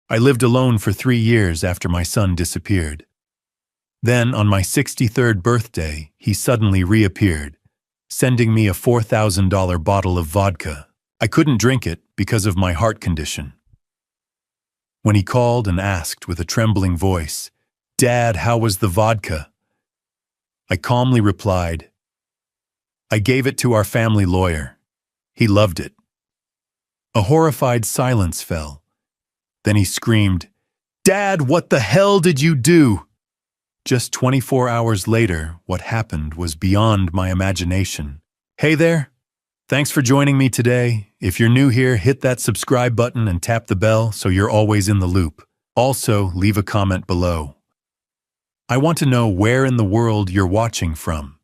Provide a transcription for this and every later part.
I lived alone for 3 years after my son disappeared. Then, on my 63rd birthday, he suddenly reappeared, sending me a $4,000 bottle of vodka. I couldn't drink it because of my heart condition. When he called and asked with a trembling voice, "Dad, how was the vodka?" I calmly replied, "I gave it to our family lawyer. He loved it." A horrified silence fell. Then he screamed, "Dad, what the hell did you do?" Just 24 hours later, what happened was beyond my imagination. Hey there! Thanks for joining me today. If you're new here, hit that subscribe button and tap the bell so you're always in the loop. Also, leave a comment below. I want to know where in the world you're watching from.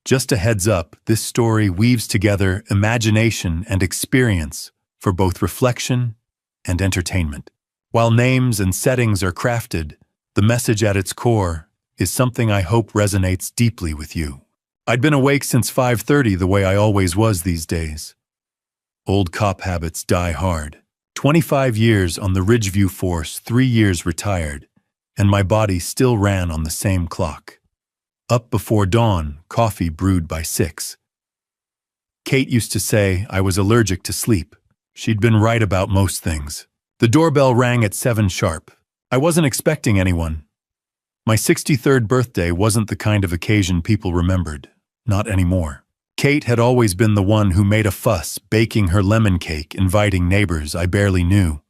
Just a heads up, this story weaves together imagination and experience for both reflection and entertainment. While names and settings are crafted, the message at its core is something I hope resonates deeply with you. I'd been awake since 5:30 the way I always was these days. Old cop habits die hard. 25 years on the Ridgeview Force, 3 years retired, and my body still ran on the same clock. Up before dawn, coffee brewed by 6. Kate used to say I was allergic to sleep. She'd been right about most things. The doorbell rang at 7 sharp. I wasn't expecting anyone. My 63rd birthday wasn't the kind of occasion people remembered. Not anymore. Kate had always been the one who made a fuss, baking her lemon cake, inviting neighbors I barely knew.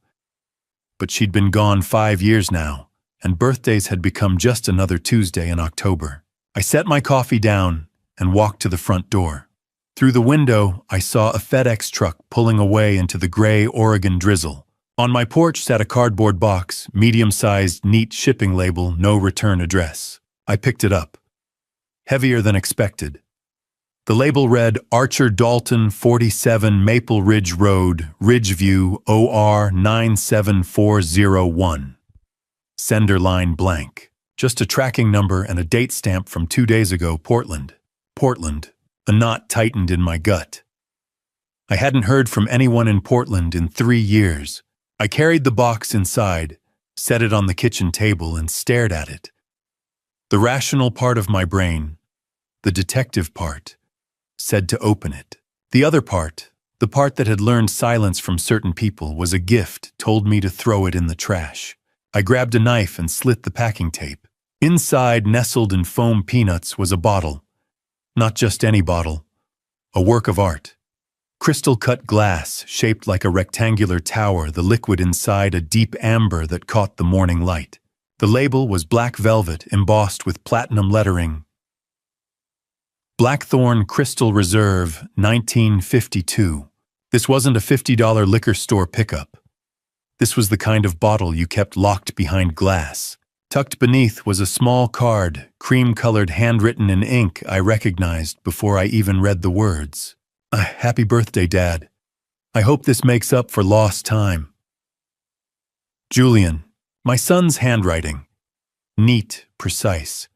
But she'd been gone 5 years now, and birthdays had become just another Tuesday in October. I set my coffee down and walked to the front door. Through the window, I saw a FedEx truck pulling away into the gray Oregon drizzle. On my porch sat a cardboard box, medium-sized, neat shipping label, no return address. I picked it up. Heavier than expected. The label read, Archer Dalton, 47 Maple Ridge Road, Ridgeview, OR 97401. Sender line blank. Just a tracking number and a date stamp from 2 days ago, Portland. Portland. A knot tightened in my gut. I hadn't heard from anyone in Portland in 3 years. I carried the box inside, set it on the kitchen table, and stared at it. The rational part of my brain, the detective part, said to open it. The other part, the part that had learned silence from certain people, was a gift, told me to throw it in the trash. I grabbed a knife and slit the packing tape. Inside, nestled in foam peanuts, was a bottle. Not just any bottle. A work of art. Crystal-cut glass, shaped like a rectangular tower, the liquid inside a deep amber that caught the morning light. The label was black velvet, embossed with platinum lettering. Blackthorn Crystal Reserve, 1952. This wasn't a $50 liquor store pickup. This was the kind of bottle you kept locked behind glass. Tucked beneath was a small card, cream-colored, handwritten in ink I recognized before I even read the words. Happy birthday, Dad. I hope this makes up for lost time. Julian, my son's handwriting. Neat, precise.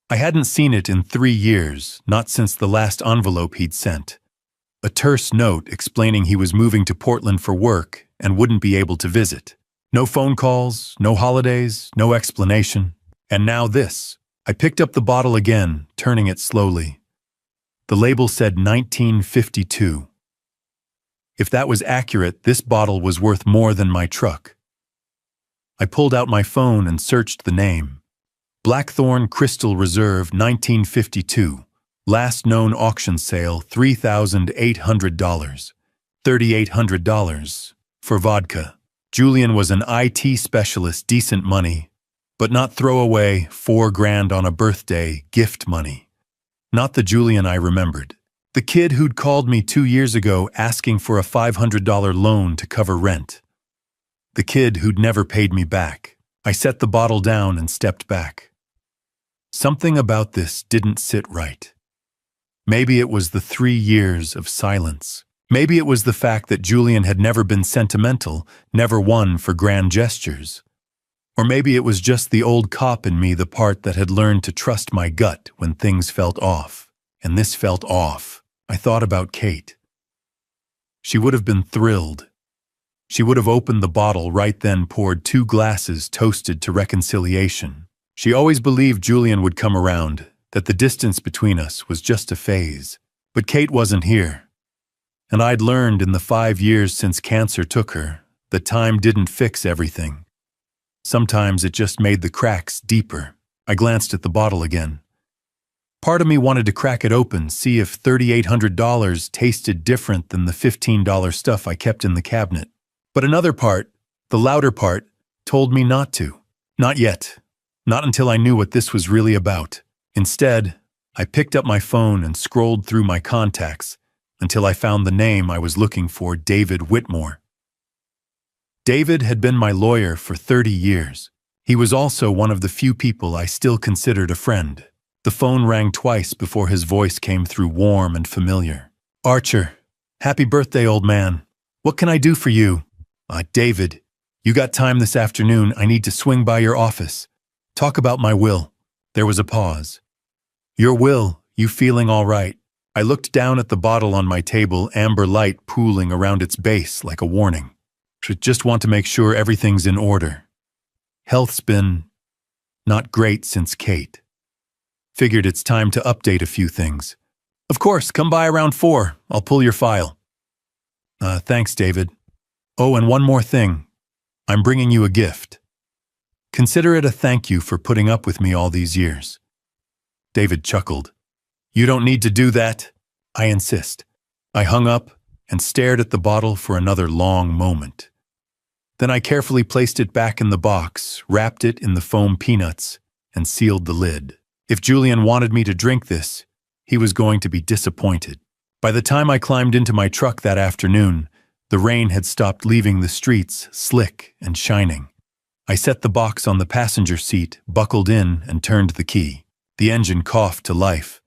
I hadn't seen it in 3 years, not since the last envelope he'd sent. A terse note explaining he was moving to Portland for work and wouldn't be able to visit. No phone calls, no holidays, no explanation. And now this. I picked up the bottle again, turning it slowly. The label said 1952. If that was accurate, this bottle was worth more than my truck. I pulled out my phone and searched the name. Blackthorn Crystal Reserve, 1952. Last known auction sale, $3,800. $3,800 for vodka. Julian was an IT specialist, decent money, but not throwaway, $4,000 on a birthday, gift money. Not the Julian I remembered. The kid who'd called me 2 years ago asking for a $500 loan to cover rent. The kid who'd never paid me back. I set the bottle down and stepped back. Something about this didn't sit right. Maybe it was the 3 years of silence. Maybe it was the fact that Julian had never been sentimental, never one for grand gestures. Or maybe it was just the old cop in me, the part that had learned to trust my gut when things felt off. And this felt off. I thought about Kate. She would have been thrilled. She would have opened the bottle right then, poured 2 glasses, toasted to reconciliation. She always believed Julian would come around, that the distance between us was just a phase. But Kate wasn't here. And I'd learned in the 5 years since cancer took her that time didn't fix everything. Sometimes it just made the cracks deeper. I glanced at the bottle again. Part of me wanted to crack it open, see if $3,800 tasted different than the $15 stuff I kept in the cabinet. But another part, the louder part, told me not to. Not yet. Not until I knew what this was really about. Instead, I picked up my phone and scrolled through my contacts until I found the name I was looking for, David Whitmore. David had been my lawyer for 30 years. He was also one of the few people I still considered a friend. The phone rang twice before his voice came through, warm and familiar. "Archer, happy birthday, old man. What can I do for you?" David, you got time this afternoon? I need to swing by your office. Talk about my will." There was a pause. "Your will, you feeling all right?" I looked down at the bottle on my table, amber light pooling around its base like a warning. "Just want to make sure everything's in order. Health's been not great since Kate. Figured it's time to update a few things. Of course, come by around 4. I'll pull your file." Thanks, David. Oh, and one more thing. I'm bringing you a gift. Consider it a thank you for putting up with me all these years." David chuckled. "You don't need to do that. I insist." I hung up and stared at the bottle for another long moment. Then I carefully placed it back in the box, wrapped it in the foam peanuts, and sealed the lid. If Julian wanted me to drink this, he was going to be disappointed. By the time I climbed into my truck that afternoon, the rain had stopped leaving the streets slick and shining. I set the box on the passenger seat, buckled in, and turned the key. The engine coughed to life,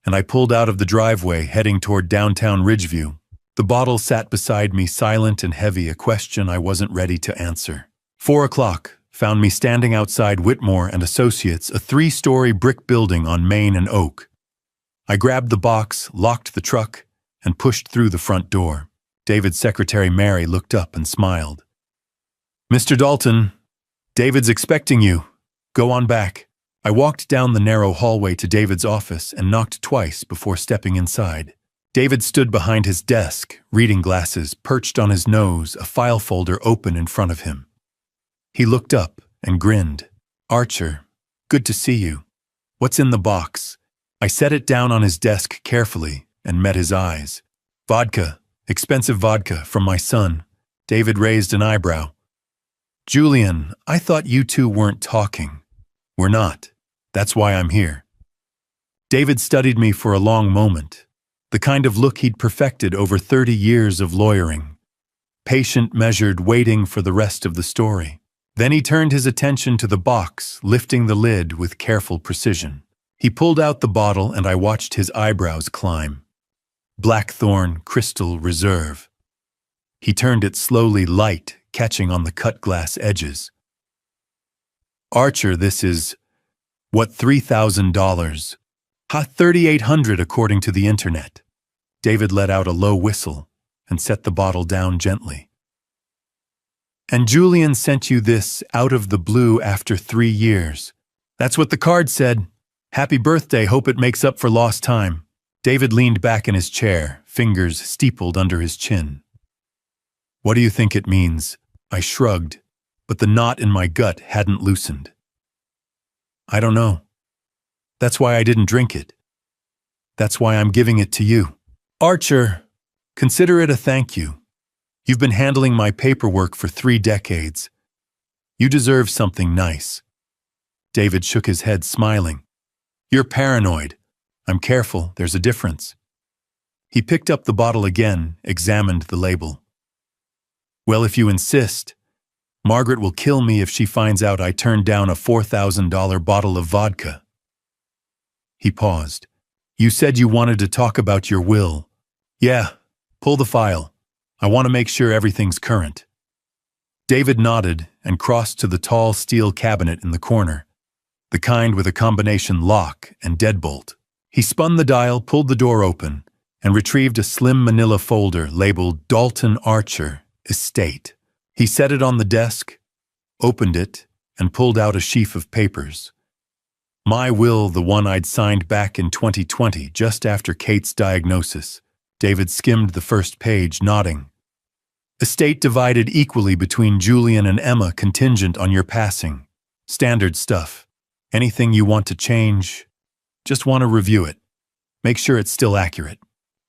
and I pulled out of the driveway, heading toward downtown Ridgeview. The bottle sat beside me, silent and heavy, a question I wasn't ready to answer. 4 o'clock found me standing outside Whitmore and Associates, a 3-story brick building on Main and Oak. I grabbed the box, locked the truck, and pushed through the front door. David's secretary, Mary, looked up and smiled. "Mr. Dalton, David's expecting you. Go on back." I walked down the narrow hallway to David's office and knocked twice before stepping inside. David stood behind his desk, reading glasses perched on his nose, a file folder open in front of him. He looked up and grinned. "Archer, good to see you. What's in the box?" I set it down on his desk carefully and met his eyes. "Vodka, expensive vodka from my son." David raised an eyebrow. "Julian, I thought you two weren't talking." "We're not. That's why I'm here." David studied me for a long moment, the kind of look he'd perfected over 30 years of lawyering. Patient, measured, waiting for the rest of the story. Then he turned his attention to the box, lifting the lid with careful precision. He pulled out the bottle and I watched his eyebrows climb. Blackthorn Crystal Reserve. He turned it slowly, light, catching on the cut glass edges. "Archer, this is, what, $3,000? $3,800 according to the internet." David let out a low whistle and set the bottle down gently. "And Julian sent you this out of the blue after 3 years. That's what the card said. Happy birthday, hope it makes up for lost time." David leaned back in his chair, fingers steepled under his chin. "What do you think it means?" I shrugged, but the knot in my gut hadn't loosened. "I don't know. That's why I didn't drink it. That's why I'm giving it to you. Archer, consider it a thank you. You've been handling my paperwork for 3 decades. You deserve something nice." David shook his head, smiling. "You're paranoid. I'm careful, there's a difference." He picked up the bottle again, examined the label. "Well, if you insist, Margaret will kill me if she finds out I turned down a $4,000 bottle of vodka." He paused. "You said you wanted to talk about your will." "Yeah, pull the file. I want to make sure everything's current." David nodded and crossed to the tall steel cabinet in the corner, the kind with a combination lock and deadbolt. He spun the dial, pulled the door open, and retrieved a slim manila folder labeled Dalton Archer Estate. He set it on the desk, opened it, and pulled out a sheaf of papers. My will, the one I'd signed back in 2020, just after Kate's diagnosis. David skimmed the first page, nodding. Estate divided equally between Julian and Emma, contingent on your passing. Standard stuff. Anything you want to change, just want to review it. Make sure it's still accurate.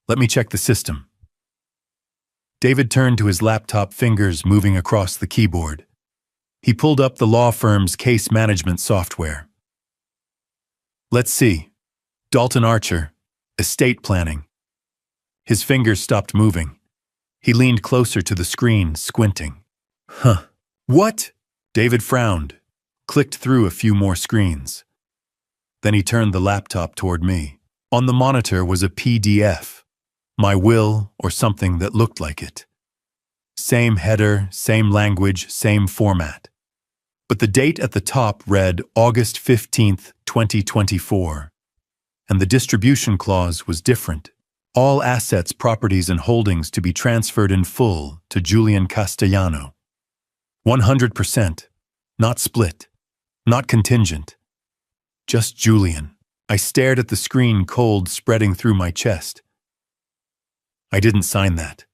Let me check the system. David turned to his laptop, fingers moving across the keyboard. He pulled up the law firm's case management software. Let's see. Dalton Archer, estate planning. His fingers stopped moving. He leaned closer to the screen, squinting. Huh. What? David frowned, clicked through a few more screens. Then he turned the laptop toward me. On the monitor was a PDF. My will, or something that looked like it. Same header, same language, same format. But the date at the top read August 15th, 2024. And the distribution clause was different. All assets, properties, and holdings to be transferred in full to Julian Castellano. 100%. Not split. Not contingent. Just Julian. I stared at the screen, cold spreading through my chest. I didn't sign that.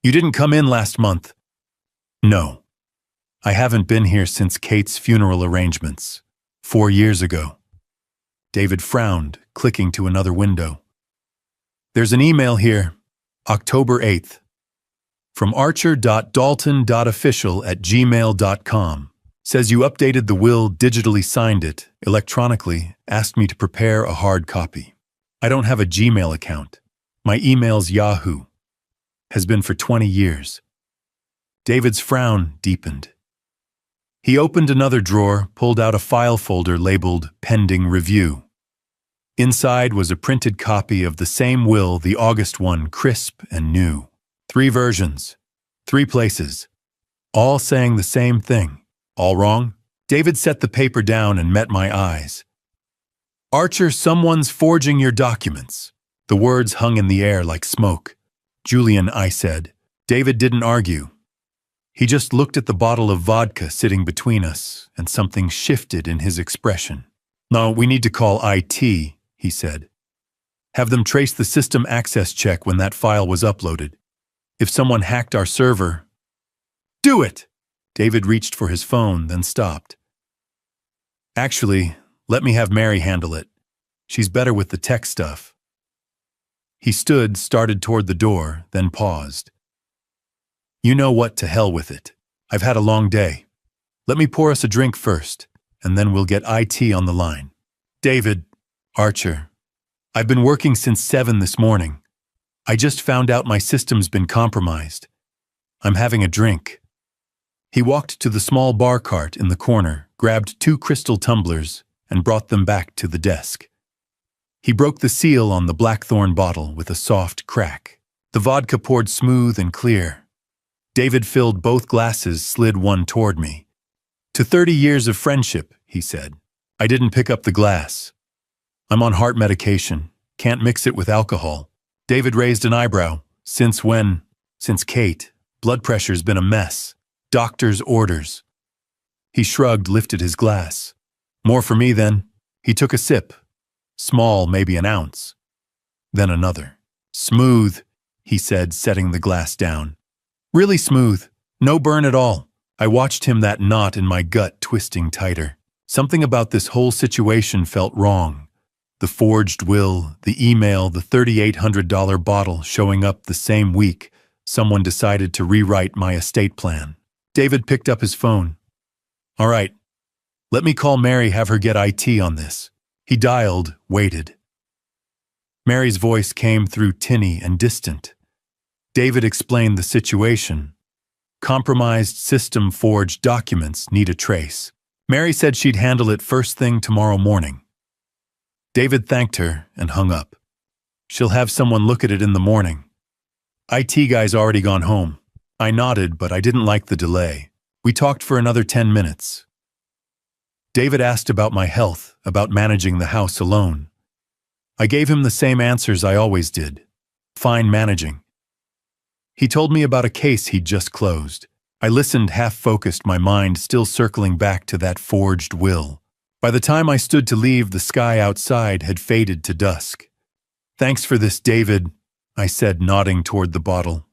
You didn't come in last month. No. I haven't been here since Kate's funeral arrangements. 4 years ago. David frowned, clicking to another window. There's an email here, October 8th, from archer.dalton.official@gmail.com. Says you updated the will, digitally signed it, electronically, asked me to prepare a hard copy. I don't have a Gmail account. My email's Yahoo. Has been for 20 years. David's frown deepened. He opened another drawer, pulled out a file folder labeled Pending Review. Inside was a printed copy of the same will, the August one, crisp and new. 3 versions, 3 places, all saying the same thing. All wrong? David set the paper down and met my eyes. Archer, someone's forging your documents. The words hung in the air like smoke. Julian, I said. David didn't argue. He just looked at the bottle of vodka sitting between us, and something shifted in his expression. No, we need to call IT, he said. Have them trace the system access check when that file was uploaded. If someone hacked our server... Do it! David reached for his phone, then stopped. Actually, let me have Mary handle it. She's better with the tech stuff. He stood, started toward the door, then paused. You know what, to hell with it. I've had a long day. Let me pour us a drink first, and then we'll get IT on the line. David, Archer, I've been working since 7 this morning. I just found out my system's been compromised. I'm having a drink. He walked to the small bar cart in the corner, grabbed 2 crystal tumblers, and brought them back to the desk. He broke the seal on the blackthorn bottle with a soft crack. The vodka poured smooth and clear. David filled both glasses, slid one toward me. To 30 years of friendship, he said. I didn't pick up the glass. I'm on heart medication. Can't mix it with alcohol. David raised an eyebrow. Since when? Since Kate. Blood pressure's been a mess. Doctor's orders. He shrugged, lifted his glass. More for me, then. He took a sip. Small, maybe an ounce. Then another. Smooth, he said, setting the glass down. Really smooth. No burn at all. I watched him, that knot in my gut twisting tighter. Something about this whole situation felt wrong. The forged will, the email, the $3,800 bottle showing up the same week someone decided to rewrite my estate plan. David picked up his phone. All right. Let me call Mary, have her get IT on this. He dialed, waited. Mary's voice came through tinny and distant. David explained the situation. Compromised system, forged documents, need a trace. Mary said she'd handle it first thing tomorrow morning. David thanked her and hung up. She'll have someone look at it in the morning. IT guy's already gone home. I nodded, but I didn't like the delay. We talked for another 10 minutes. David asked about my health, about managing the house alone. I gave him the same answers I always did. Fine managing. He told me about a case he'd just closed. I listened half-focused, my mind still circling back to that forged will. By the time I stood to leave, the sky outside had faded to dusk. "Thanks for this, David," I said, nodding toward the bottle.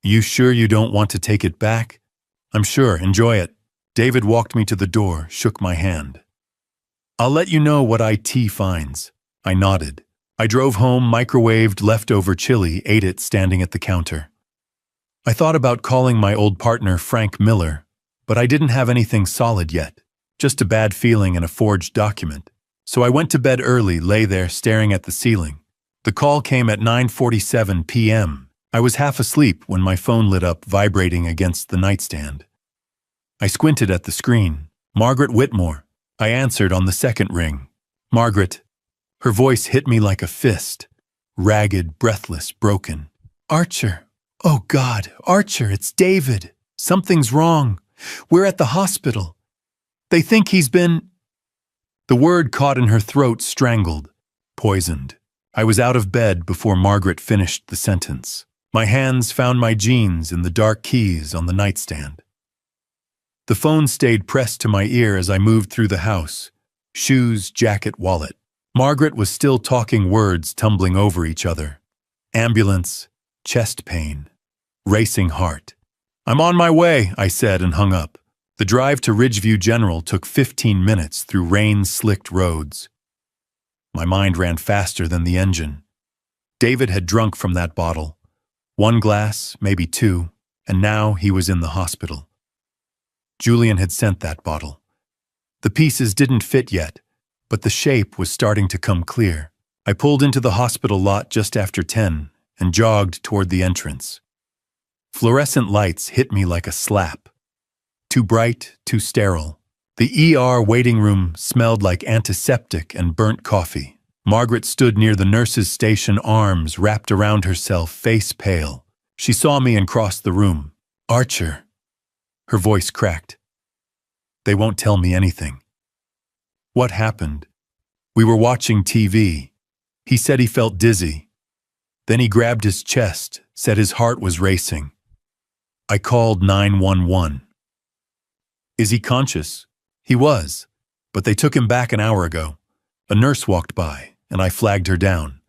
"You sure you don't want to take it back?" "I'm sure, enjoy it." David walked me to the door, shook my hand. "I'll let you know what IT finds." I nodded. I drove home, microwaved leftover chili, ate it standing at the counter. I thought about calling my old partner, Frank Miller, but I didn't have anything solid yet, just a bad feeling and a forged document. So I went to bed early, lay there staring at the ceiling. The call came at 9:47 p.m. I was half asleep when my phone lit up, vibrating against the nightstand. I squinted at the screen. Margaret Whitmore. I answered on the second ring. "Margaret." Her voice hit me like a fist. Ragged, breathless, broken. "Archer. Oh God, Archer, it's David. Something's wrong. We're at the hospital. They think he's been—" The word caught in her throat, strangled. Poisoned. I was out of bed before Margaret finished the sentence. My hands found my jeans and the dark keys on the nightstand. The phone stayed pressed to my ear as I moved through the house. Shoes, jacket, wallet. Margaret was still talking, words tumbling over each other. Ambulance, chest pain, racing heart. "I'm on my way," I said and hung up. The drive to Ridgeview General took 15 minutes through rain-slicked roads. My mind ran faster than the engine. David had drunk from that bottle. One glass, maybe two, and now he was in the hospital. Julian had sent that bottle. The pieces didn't fit yet, but the shape was starting to come clear. I pulled into the hospital lot just after 10 and jogged toward the entrance. Fluorescent lights hit me like a slap. Too bright, too sterile. The ER waiting room smelled like antiseptic and burnt coffee. Margaret stood near the nurse's station, arms wrapped around herself, face pale. She saw me and crossed the room. "Archer." Her voice cracked. "They won't tell me anything." "What happened?" "We were watching TV. He said he felt dizzy. Then he grabbed his chest, said his heart was racing. I called 911. "Is he conscious?" "He was, but they took him back an hour ago. A nurse walked by, and I flagged her down."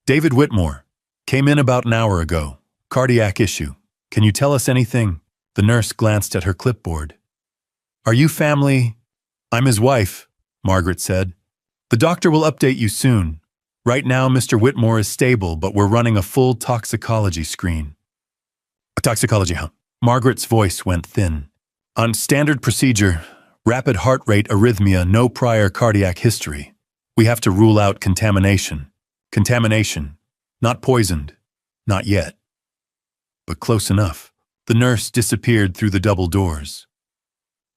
"David Whitmore. Came in about an hour ago. Cardiac issue. Can you tell us anything?" The nurse glanced at her clipboard. "Are you family?" "I'm his wife," Margaret said. "The doctor will update you soon. Right now, Mr. Whitmore is stable, but we're running a full toxicology screen." "Toxicology, huh?" Margaret's voice went thin. "On standard procedure, rapid heart rate, arrhythmia, no prior cardiac history. We have to rule out contamination. Contamination. Not poisoned. Not yet. But close enough." The nurse disappeared through the double doors.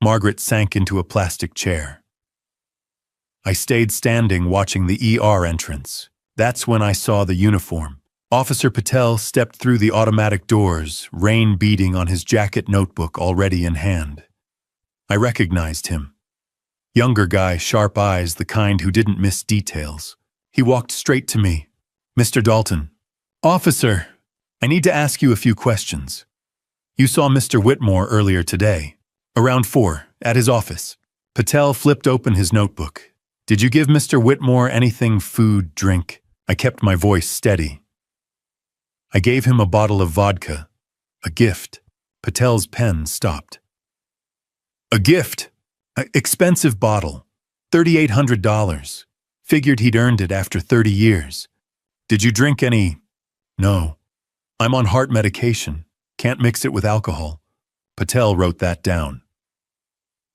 Margaret sank into a plastic chair. I stayed standing, watching the ER entrance. That's when I saw the uniform. Officer Patel stepped through the automatic doors, rain beading on his jacket, notebook already in hand. I recognized him. Younger guy, sharp eyes, the kind who didn't miss details. He walked straight to me. "Mr. Dalton." "Officer, I need to ask you a few questions. You saw Mr. Whitmore earlier today, around 4, at his office." Patel flipped open his notebook. "Did you give Mr. Whitmore anything, food, drink?" I kept my voice steady. "I gave him a bottle of vodka. A gift." Patel's pen stopped. "A gift? Expensive bottle. $3,800. Figured he'd earned it after 30 years. Did you drink any?" "No. I'm on heart medication. Can't mix it with alcohol." Patel wrote that down.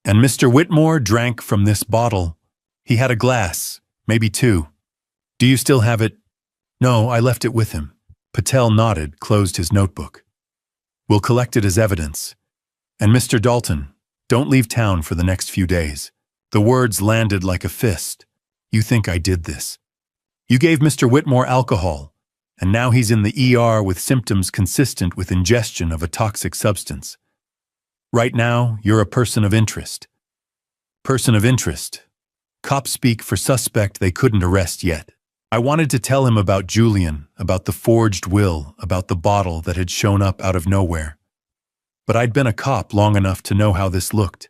"And Mr. Whitmore drank from this bottle. He had a glass, maybe 2. Do you still have it?" "No, I left it with him." Patel nodded, closed his notebook. "We'll collect it as evidence. And Mr. Dalton, don't leave town for the next few days." The words landed like a fist. "You think I did this? You gave Mr. Whitmore alcohol, and now he's in the ER with symptoms consistent with ingestion of a toxic substance. Right now, you're a person of interest." Person of interest. Cops speak for suspect they couldn't arrest yet. I wanted to tell him about Julian, about the forged will, about the bottle that had shown up out of nowhere. But I'd been a cop long enough to know how this looked.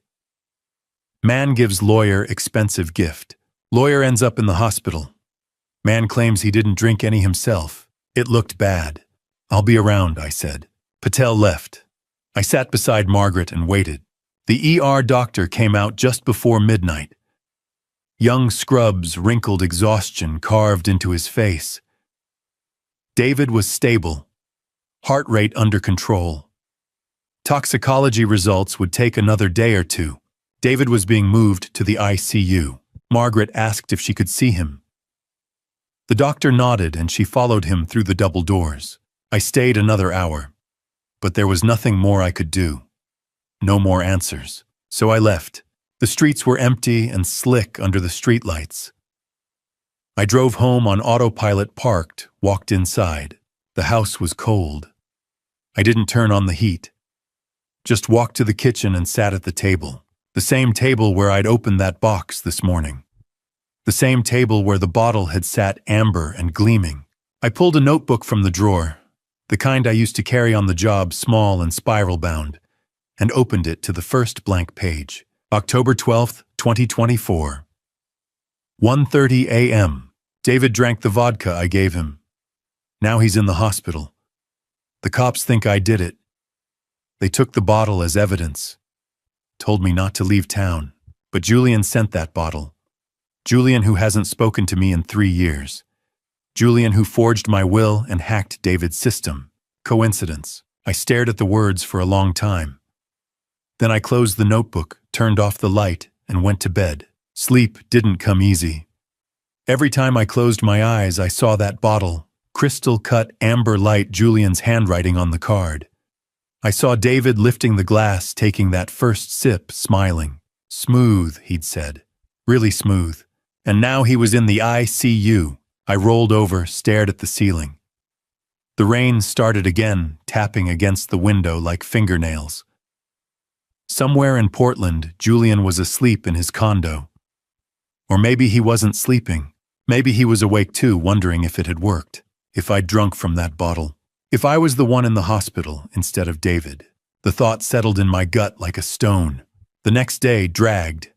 Man gives lawyer expensive gift. Lawyer ends up in the hospital. Man claims he didn't drink any himself. It looked bad. I'll be around, I said. Patel left. I sat beside Margaret and waited. The ER doctor came out just before midnight. Young Scrub's wrinkled exhaustion carved into his face. David was stable. Heart rate under control. Toxicology results would take another day or two. David was being moved to the ICU. Margaret asked if she could see him. The doctor nodded and she followed him through the double doors. I stayed another hour, but there was nothing more I could do. No more answers. So I left. The streets were empty and slick under the streetlights. I drove home on autopilot, parked, walked inside. The house was cold. I didn't turn on the heat. Just walked to the kitchen and sat at the table. The same table where I'd opened that box this morning. The same table where the bottle had sat amber and gleaming. I pulled a notebook from the drawer, the kind I used to carry on the job, small and spiral-bound, and opened it to the first blank page. October 12th, 2024. 1:30 a.m. David drank the vodka I gave him. Now he's in the hospital. The cops think I did it. They took the bottle as evidence. Told me not to leave town. But Julian sent that bottle. Julian, who hasn't spoken to me in 3 years. Julian, who forged my will and hacked David's system. Coincidence. I stared at the words for a long time. Then I closed the notebook, turned off the light, and went to bed. Sleep didn't come easy. Every time I closed my eyes, I saw that bottle, crystal-cut amber light, Julian's handwriting on the card. I saw David lifting the glass, taking that first sip, smiling. Smooth, he'd said. Really smooth. And now he was in the ICU. I rolled over, stared at the ceiling. The rain started again, tapping against the window like fingernails. Somewhere in Portland, Julian was asleep in his condo. Or maybe he wasn't sleeping. Maybe he was awake too, wondering if it had worked. If I'd drunk from that bottle. If I was the one in the hospital instead of David. The thought settled in my gut like a stone. The next day dragged.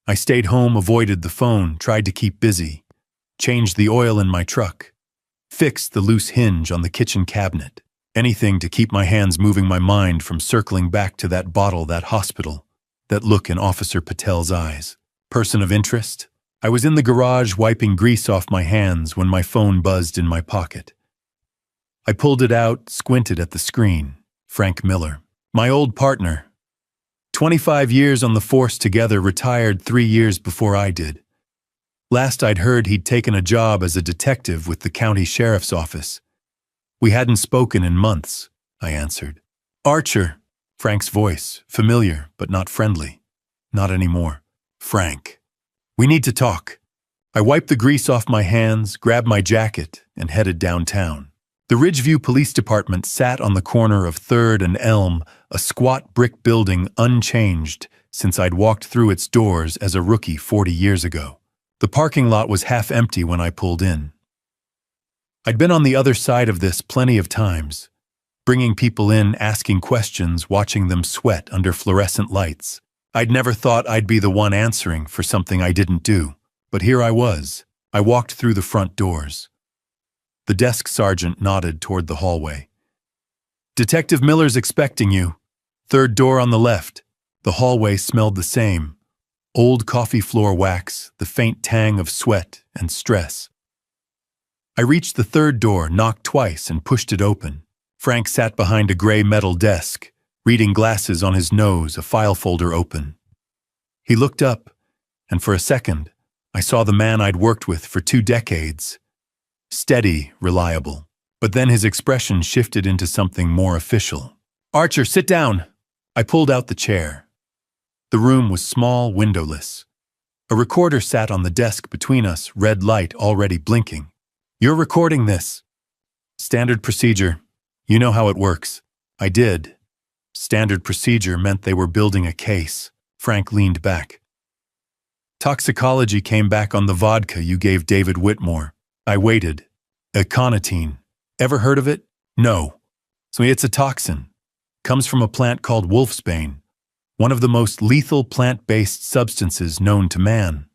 I stayed home, avoided the phone, tried to keep busy. Changed the oil in my truck. Fixed the loose hinge on the kitchen cabinet. Anything to keep my hands moving, my mind from circling back to that bottle, that hospital, that look in Officer Patel's eyes. Person of interest? I was in the garage wiping grease off my hands when my phone buzzed in my pocket. I pulled it out, squinted at the screen. Frank Miller. My old partner. 25 years on the force together, retired 3 years before I did. Last I'd heard, he'd taken a job as a detective with the county sheriff's office. We hadn't spoken in months, I answered. Archer. Frank's voice, familiar but not friendly. Not anymore. Frank. We need to talk. I wiped the grease off my hands, grabbed my jacket, and headed downtown. The Ridgeview Police Department sat on the corner of 3rd and Elm, a squat brick building unchanged since I'd walked through its doors as a rookie 40 years ago. The parking lot was half empty when I pulled in. I'd been on the other side of this plenty of times, bringing people in, asking questions, watching them sweat under fluorescent lights. I'd never thought I'd be the one answering for something I didn't do, but here I was. I walked through the front doors. The desk sergeant nodded toward the hallway. Detective Miller's expecting you. 3rd door on the left. The hallway smelled the same. Old coffee floor wax, the faint tang of sweat and stress. I reached the 3rd door, knocked twice, and pushed it open. Frank sat behind a gray metal desk, reading glasses on his nose, a file folder open. He looked up, and for a second, I saw the man I'd worked with for 2 decades. Steady, reliable. But then his expression shifted into something more official. Archer, sit down! I pulled out the chair. The room was small, windowless. A recorder sat on the desk between us, red light already blinking. You're recording this. Standard procedure. You know how it works. I did. Standard procedure meant they were building a case. Frank leaned back. Toxicology came back on the vodka you gave David Whitmore. I waited. Aconitine. Ever heard of it? No. So it's a toxin. Comes from a plant called wolfsbane, one of the most lethal plant-based substances known to man.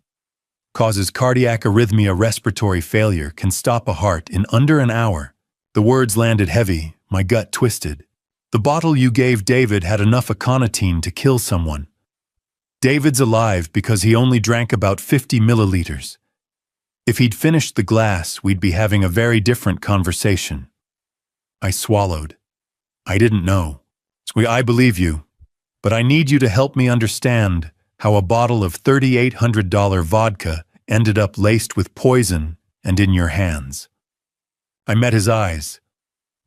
Causes cardiac arrhythmia, respiratory failure, can stop a heart in under an hour. The words landed heavy, my gut twisted. The bottle you gave David had enough aconitine to kill someone. David's alive because he only drank about 50 milliliters. If he'd finished the glass, we'd be having a very different conversation. I swallowed. I didn't know. I believe you, but I need you to help me understand how a bottle of $3,800 vodka ended up laced with poison and in your hands. I met his eyes.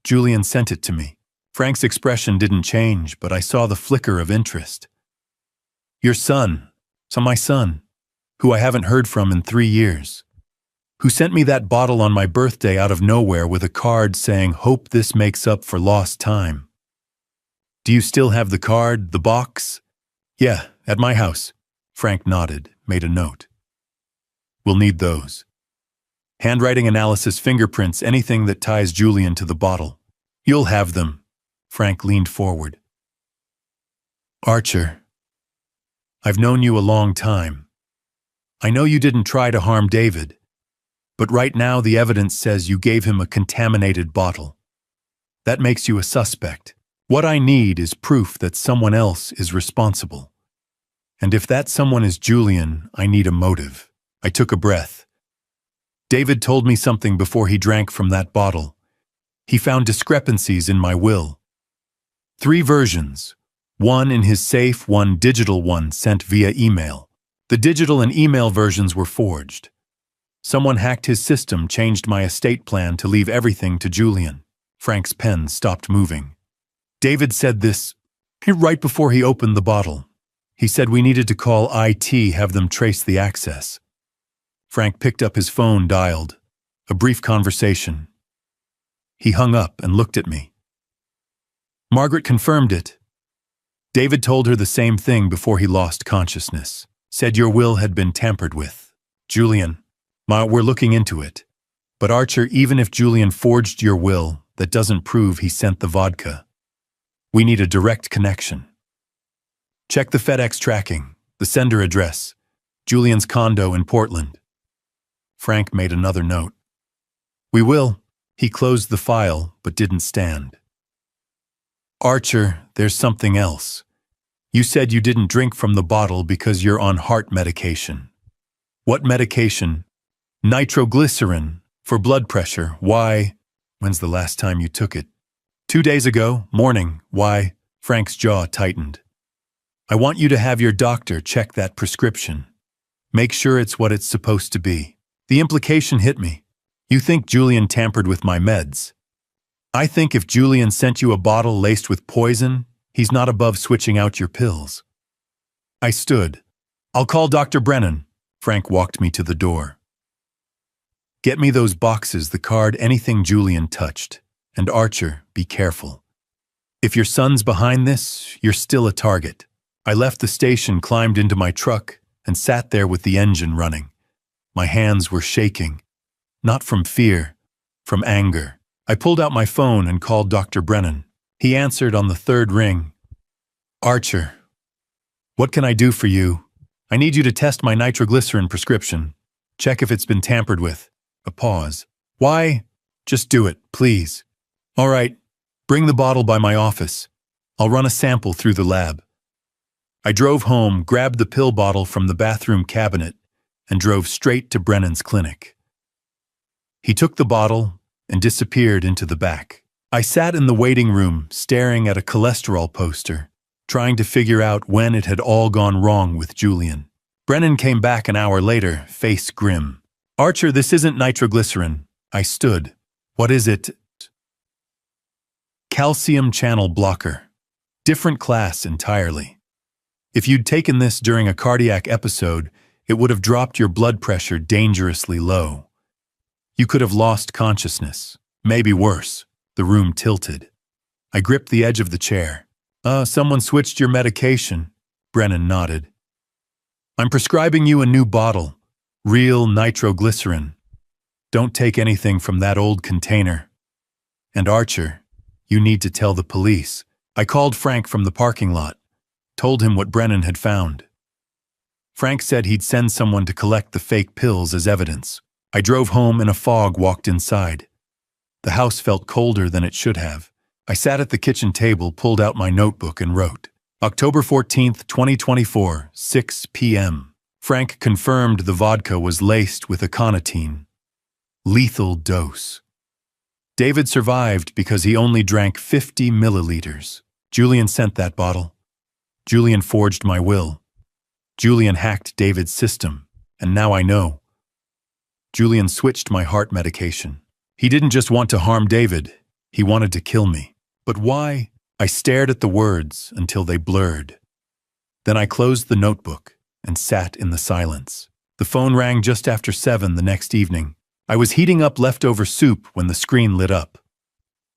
Julian sent it to me. Frank's expression didn't change, but I saw the flicker of interest. Your son, my son, who I haven't heard from in 3 years, who sent me that bottle on my birthday out of nowhere with a card saying, "Hope this makes up for lost time." Do you still have the card, the box? Yeah, at my house. Frank nodded, made a note. We'll need those. Handwriting analysis, fingerprints, anything that ties Julian to the bottle. You'll have them. Frank leaned forward. Archer, I've known you a long time. I know you didn't try to harm David, but right now the evidence says you gave him a contaminated bottle. That makes you a suspect. What I need is proof that someone else is responsible. And if that someone is Julian, I need a motive. I took a breath. David told me something before he drank from that bottle. He found discrepancies in my will. 3 versions. One in his safe, one digital one sent via email. The digital and email versions were forged. Someone hacked his system, changed my estate plan to leave everything to Julian. Frank's pen stopped moving. David said this right before he opened the bottle. He said we needed to call IT, have them trace the access. Frank picked up his phone, dialed. A brief conversation. He hung up and looked at me. Margaret confirmed it. David told her the same thing before he lost consciousness. Said your will had been tampered with. Julian, we're looking into it. But Archer, even if Julian forged your will, that doesn't prove he sent the vodka. We need a direct connection. Check the FedEx tracking, the sender address, Julian's condo in Portland. Frank made another note. We will. He closed the file, but didn't stand. Archer, there's something else. You said you didn't drink from the bottle because you're on heart medication. What medication? Nitroglycerin, for blood pressure. Why? When's the last time you took it? 2 days ago, morning. Why? Frank's jaw tightened. I want you to have your doctor check that prescription. Make sure it's what it's supposed to be. The implication hit me. You think Julian tampered with my meds. I think if Julian sent you a bottle laced with poison, he's not above switching out your pills. I stood. I'll call Dr. Brennan. Frank walked me to the door. Get me those boxes, the card, anything Julian touched. And Archer, be careful. If your son's behind this, you're still a target. I left the station, climbed into my truck, and sat there with the engine running. My hands were shaking. Not from fear, from anger. I pulled out my phone and called Dr. Brennan. He answered on the 3rd ring. Archer, what can I do for you? I need you to test my nitroglycerin prescription. Check if it's been tampered with. A pause. Why? Just do it, please. All right, bring the bottle by my office. I'll run a sample through the lab. I drove home, grabbed the pill bottle from the bathroom cabinet, and drove straight to Brennan's clinic. He took the bottle and disappeared into the back. I sat in the waiting room, staring at a cholesterol poster, trying to figure out when it had all gone wrong with Julian. Brennan came back an hour later, face grim. Archer, this isn't nitroglycerin. I stood. What is it? Calcium channel blocker. Different class entirely. If you'd taken this during a cardiac episode, it would have dropped your blood pressure dangerously low. You could have lost consciousness. Maybe worse. The room tilted. I gripped the edge of the chair. Someone switched your medication. Brennan nodded. I'm prescribing you a new bottle. Real nitroglycerin. Don't take anything from that old container. And Archer, you need to tell the police. I called Frank from the parking lot, told him what Brennan had found. Frank said he'd send someone to collect the fake pills as evidence. I drove home and a fog walked inside. The house felt colder than it should have. I sat at the kitchen table, pulled out my notebook and wrote, October 14th, 2024, 6 p.m. Frank confirmed the vodka was laced with aconitine. Lethal dose. David survived because he only drank 50 milliliters. Julian sent that bottle. Julian forged my will. Julian hacked David's system, and now I know. Julian switched my heart medication. He didn't just want to harm David, he wanted to kill me. But why? I stared at the words until they blurred. Then I closed the notebook and sat in the silence. The phone rang just after 7 the next evening. I was heating up leftover soup when the screen lit up.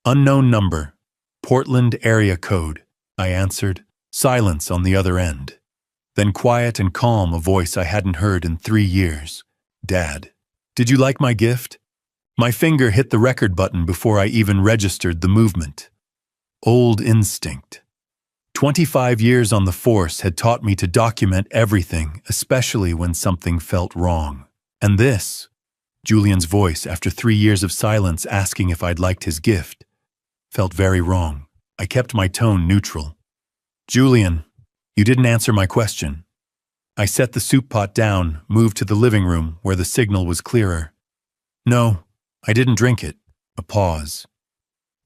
Unknown number, Portland area code. I answered. Silence on the other end. Then quiet and calm, a voice I hadn't heard in 3 years. Dad, did you like my gift? My finger hit the record button before I even registered the movement. Old instinct. 25 years on the force had taught me to document everything, especially when something felt wrong. And this, Julian's voice after 3 years of silence asking if I'd liked his gift, felt very wrong. I kept my tone neutral. Julian, you didn't answer my question. I set the soup pot down, moved to the living room where the signal was clearer. No, I didn't drink it. A pause.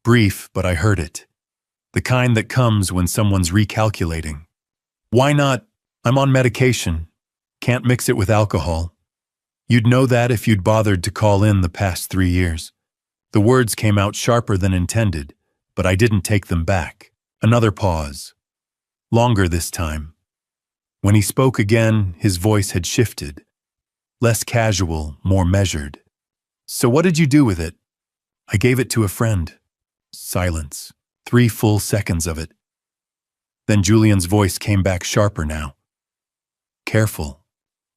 Brief, but I heard it. The kind that comes when someone's recalculating. Why not? I'm on medication. Can't mix it with alcohol. You'd know that if you'd bothered to call in the past 3 years. The words came out sharper than intended, but I didn't take them back. Another pause. Longer this time. When he spoke again, his voice had shifted. Less casual, more measured. So what did you do with it? I gave it to a friend. Silence. 3 full seconds of it. Then Julian's voice came back sharper now. Careful.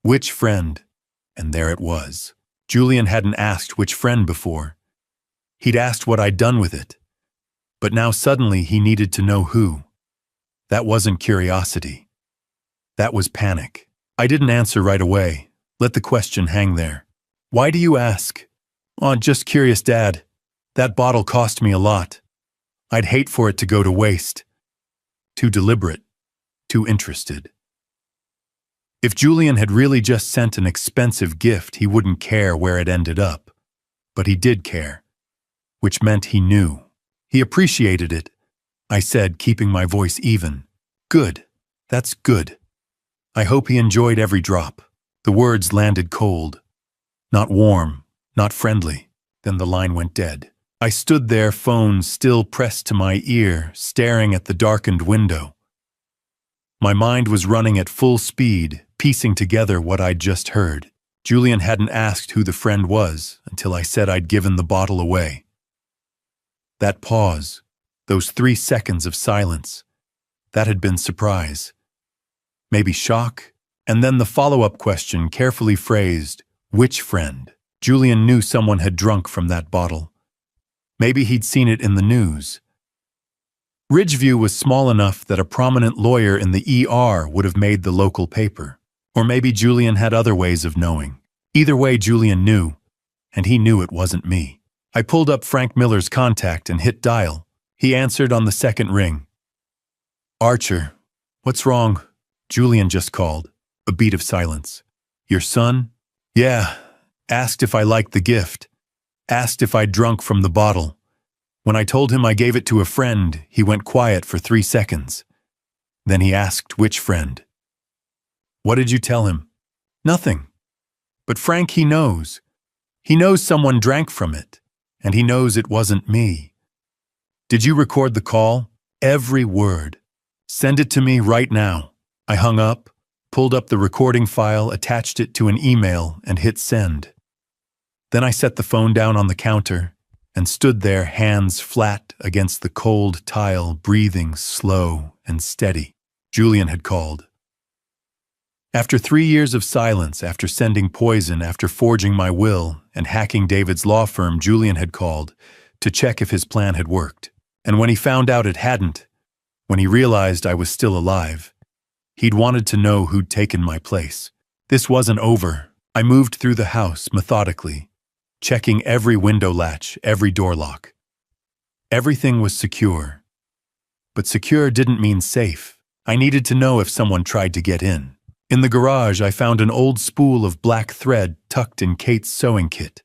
Which friend? And there it was. Julian hadn't asked which friend before. He'd asked what I'd done with it. But now suddenly he needed to know who. That wasn't curiosity. That was panic. I didn't answer right away. Let the question hang there. Why do you ask? Oh, just curious, Dad. That bottle cost me a lot. I'd hate for it to go to waste. Too deliberate. Too interested. If Julian had really just sent an expensive gift, he wouldn't care where it ended up. But he did care. Which meant he knew. He appreciated it. I said, keeping my voice even. Good. That's good. I hope he enjoyed every drop. The words landed cold. Not warm, not friendly. Then the line went dead. I stood there, phone still pressed to my ear, staring at the darkened window. My mind was running at full speed, piecing together what I'd just heard. Julian hadn't asked who the friend was until I said I'd given the bottle away. That pause, those 3 seconds of silence, that had been surprise. Maybe shock, and then the follow-up question, carefully phrased, which friend? Julian knew someone had drunk from that bottle. Maybe he'd seen it in the news. Ridgeview was small enough that a prominent lawyer in the ER would have made the local paper. Or maybe Julian had other ways of knowing. Either way, Julian knew, and he knew it wasn't me. I pulled up Frank Miller's contact and hit dial. He answered on the second ring. Archer, what's wrong? Julian just called. A beat of silence. Your son? Yeah. Asked if I liked the gift. Asked if I'd drunk from the bottle. When I told him I gave it to a friend, he went quiet for 3 seconds. Then he asked which friend. What did you tell him? Nothing. But Frank, he knows. He knows someone drank from it, and he knows it wasn't me. Did you record the call? Every word. Send it to me right now. I hung up, pulled up the recording file, attached it to an email, and hit send. Then I set the phone down on the counter and stood there, hands flat against the cold tile, breathing slow and steady. Julian had called. After 3 years of silence, after sending poison, after forging my will and hacking David's law firm, Julian had called to check if his plan had worked. And when he found out it hadn't, When he realized I was still alive, he'd wanted to know who'd taken my place. This wasn't over. I moved through the house methodically, checking every window latch, every door lock. Everything was secure. But secure didn't mean safe. I needed to know if someone tried to get in. In the garage, I found an old spool of black thread tucked in Kate's sewing kit.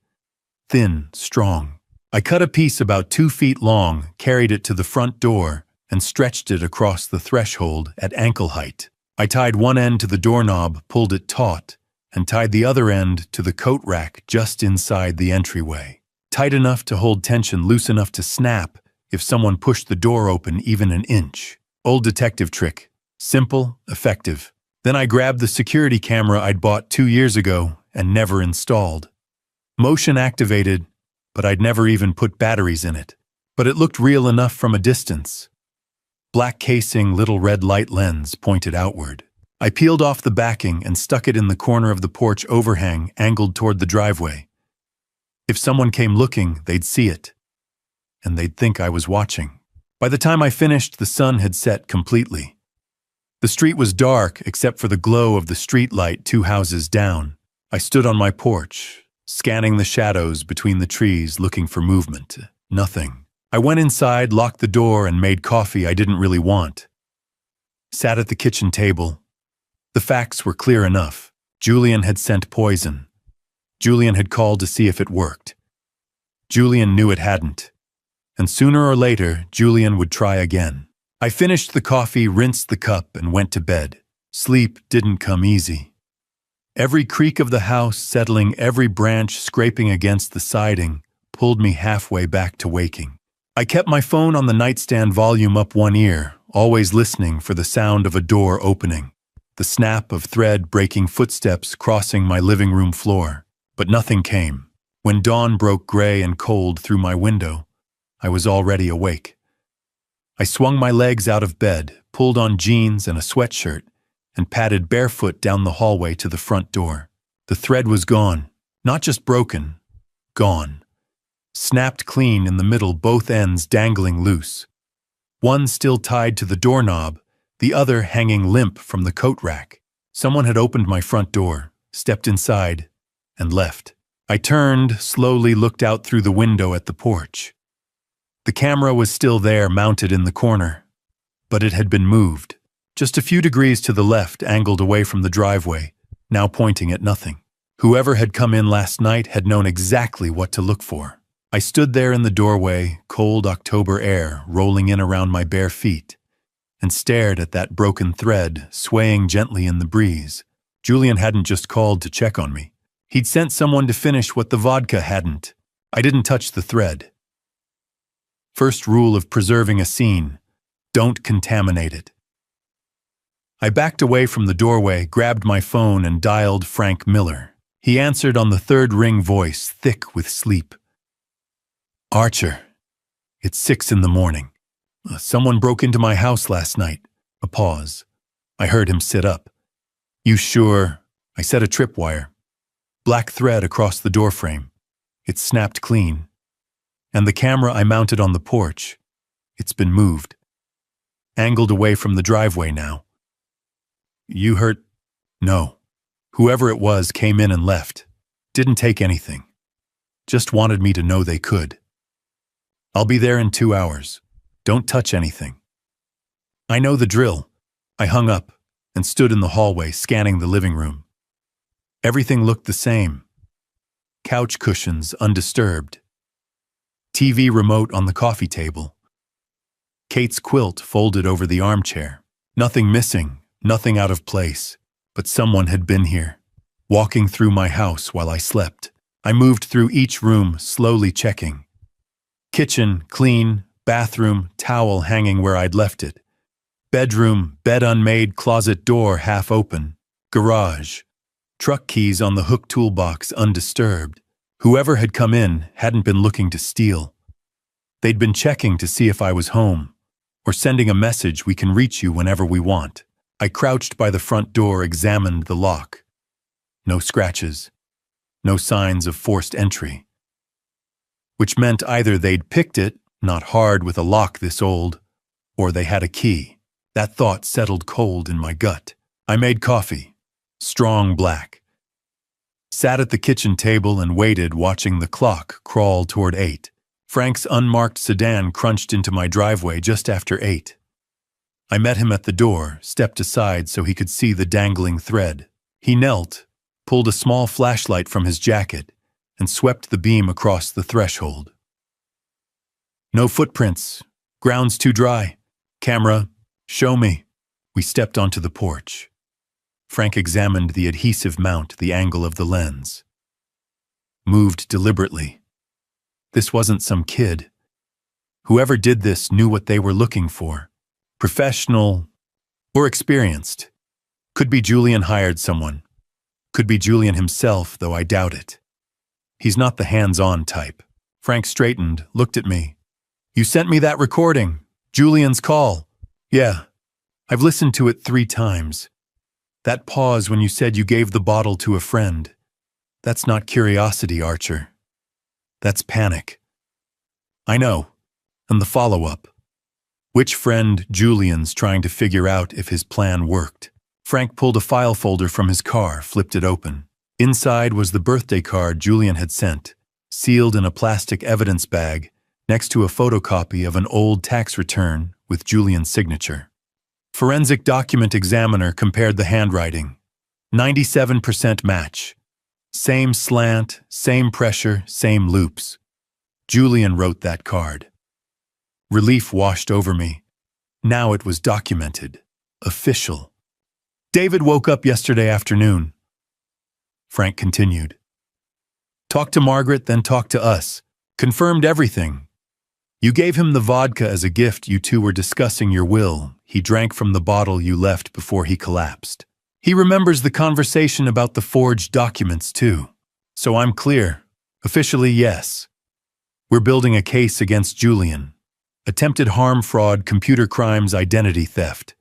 Thin, strong. I cut a piece about 2 feet long, carried it to the front door, and stretched it across the threshold at ankle height. I tied one end to the doorknob, pulled it taut, and tied the other end to the coat rack just inside the entryway. Tight enough to hold tension, loose enough to snap if someone pushed the door open even an inch. Old detective trick. Simple, effective. Then I grabbed the security camera I'd bought 2 years ago and never installed. Motion activated, but I'd never even put batteries in it. But it looked real enough from a distance. Black casing, little red light lens pointed outward. I peeled off the backing and stuck it in the corner of the porch overhang angled toward the driveway. If someone came looking, they'd see it. And they'd think I was watching. By the time I finished, the sun had set completely. The street was dark except for the glow of the street light 2 houses down. I stood on my porch, scanning the shadows between the trees, looking for movement. Nothing. I went inside, locked the door, and made coffee I didn't really want. Sat at the kitchen table. The facts were clear enough. Julian had sent poison. Julian had called to see if it worked. Julian knew it hadn't. And sooner or later, Julian would try again. I finished the coffee, rinsed the cup, and went to bed. Sleep didn't come easy. Every creak of the house settling, every branch scraping against the siding, pulled me halfway back to waking. I kept my phone on the nightstand, volume up one ear, always listening for the sound of a door opening, the snap of thread breaking, footsteps crossing my living room floor. But nothing came. When dawn broke gray and cold through my window, I was already awake. I swung my legs out of bed, pulled on jeans and a sweatshirt, and padded barefoot down the hallway to the front door. The thread was gone, not just broken, gone. Snapped clean in the middle, both ends dangling loose. One still tied to the doorknob, the other hanging limp from the coat rack. Someone had opened my front door, stepped inside, and left. I turned, slowly looked out through the window at the porch. The camera was still there, mounted in the corner, but it had been moved. Just a few degrees to the left, angled away from the driveway, now pointing at nothing. Whoever had come in last night had known exactly what to look for. I stood there in the doorway, cold October air rolling in around my bare feet, and stared at that broken thread swaying gently in the breeze. Julian hadn't just called to check on me. He'd sent someone to finish what the vodka hadn't. I didn't touch the thread. First rule of preserving a scene: don't contaminate it. I backed away from the doorway, grabbed my phone, and dialed Frank Miller. He answered on the third ring, voice thick with sleep. Archer, it's 6 in the morning. Someone broke into my house last night. A pause. I heard him sit up. You sure? I set a tripwire. Black thread across the doorframe. It snapped clean. And the camera I mounted on the porch, it's been moved. Angled away from the driveway now. You hurt? No. Whoever it was came in and left. Didn't take anything. Just wanted me to know they could. I'll be there in 2 hours. Don't touch anything. I know the drill. I hung up and stood in the hallway, scanning the living room. Everything looked the same. Couch cushions undisturbed. TV remote on the coffee table. Kate's quilt folded over the armchair. Nothing missing, nothing out of place. But someone had been here, walking through my house while I slept. I moved through each room, slowly checking. Kitchen, clean. Bathroom, towel hanging where I'd left it. Bedroom, bed unmade, closet door half open. Garage. Truck keys on the hook toolbox undisturbed. Whoever had come in hadn't been looking to steal. They'd been checking to see if I was home, or sending a message, we can reach you whenever we want. I crouched by the front door, examined the lock. No scratches. No signs of forced entry. Which meant either they'd picked it, not hard with a lock this old, Or they had a key. That thought settled cold in my gut. I made coffee. Strong black. Sat at the kitchen table and waited, watching the clock crawl toward 8. Frank's unmarked sedan crunched into my driveway just after 8. I met him at the door, stepped aside so he could see the dangling thread. He knelt, pulled a small flashlight from his jacket, and swept the beam across the threshold. No footprints. Ground's too dry. Camera, show me. We stepped onto the porch. Frank examined the adhesive mount, the angle of the lens. Moved deliberately. This wasn't some kid. Whoever did this knew what they were looking for. Professional or experienced. Could be Julian hired someone. Could be Julian himself, though I doubt it. He's not the hands-on type. Frank straightened, looked at me. You sent me that recording. Julian's call. Yeah. I've listened to it 3 times. That pause when you said you gave the bottle to a friend. That's not curiosity, Archer. That's panic. I know. And the follow-up. Which friend? Julian's trying to figure out if his plan worked. Frank pulled a file folder from his car, flipped it open. Inside was the birthday card Julian had sent, sealed in a plastic evidence bag, next to a photocopy of an old tax return with Julian's signature. Forensic document examiner compared the handwriting. 97% match. Same slant, same pressure, same loops. Julian wrote that card. Relief washed over me. Now it was documented. Official. David woke up yesterday afternoon. Frank continued. Talked to Margaret, then talked to us. Confirmed everything. You gave him the vodka as a gift. You two were discussing your will. He drank from the bottle you left before he collapsed. He remembers the conversation about the forged documents, too. So I'm clear. Officially, yes. We're building a case against Julian. Attempted harm, fraud, computer crimes, identity theft.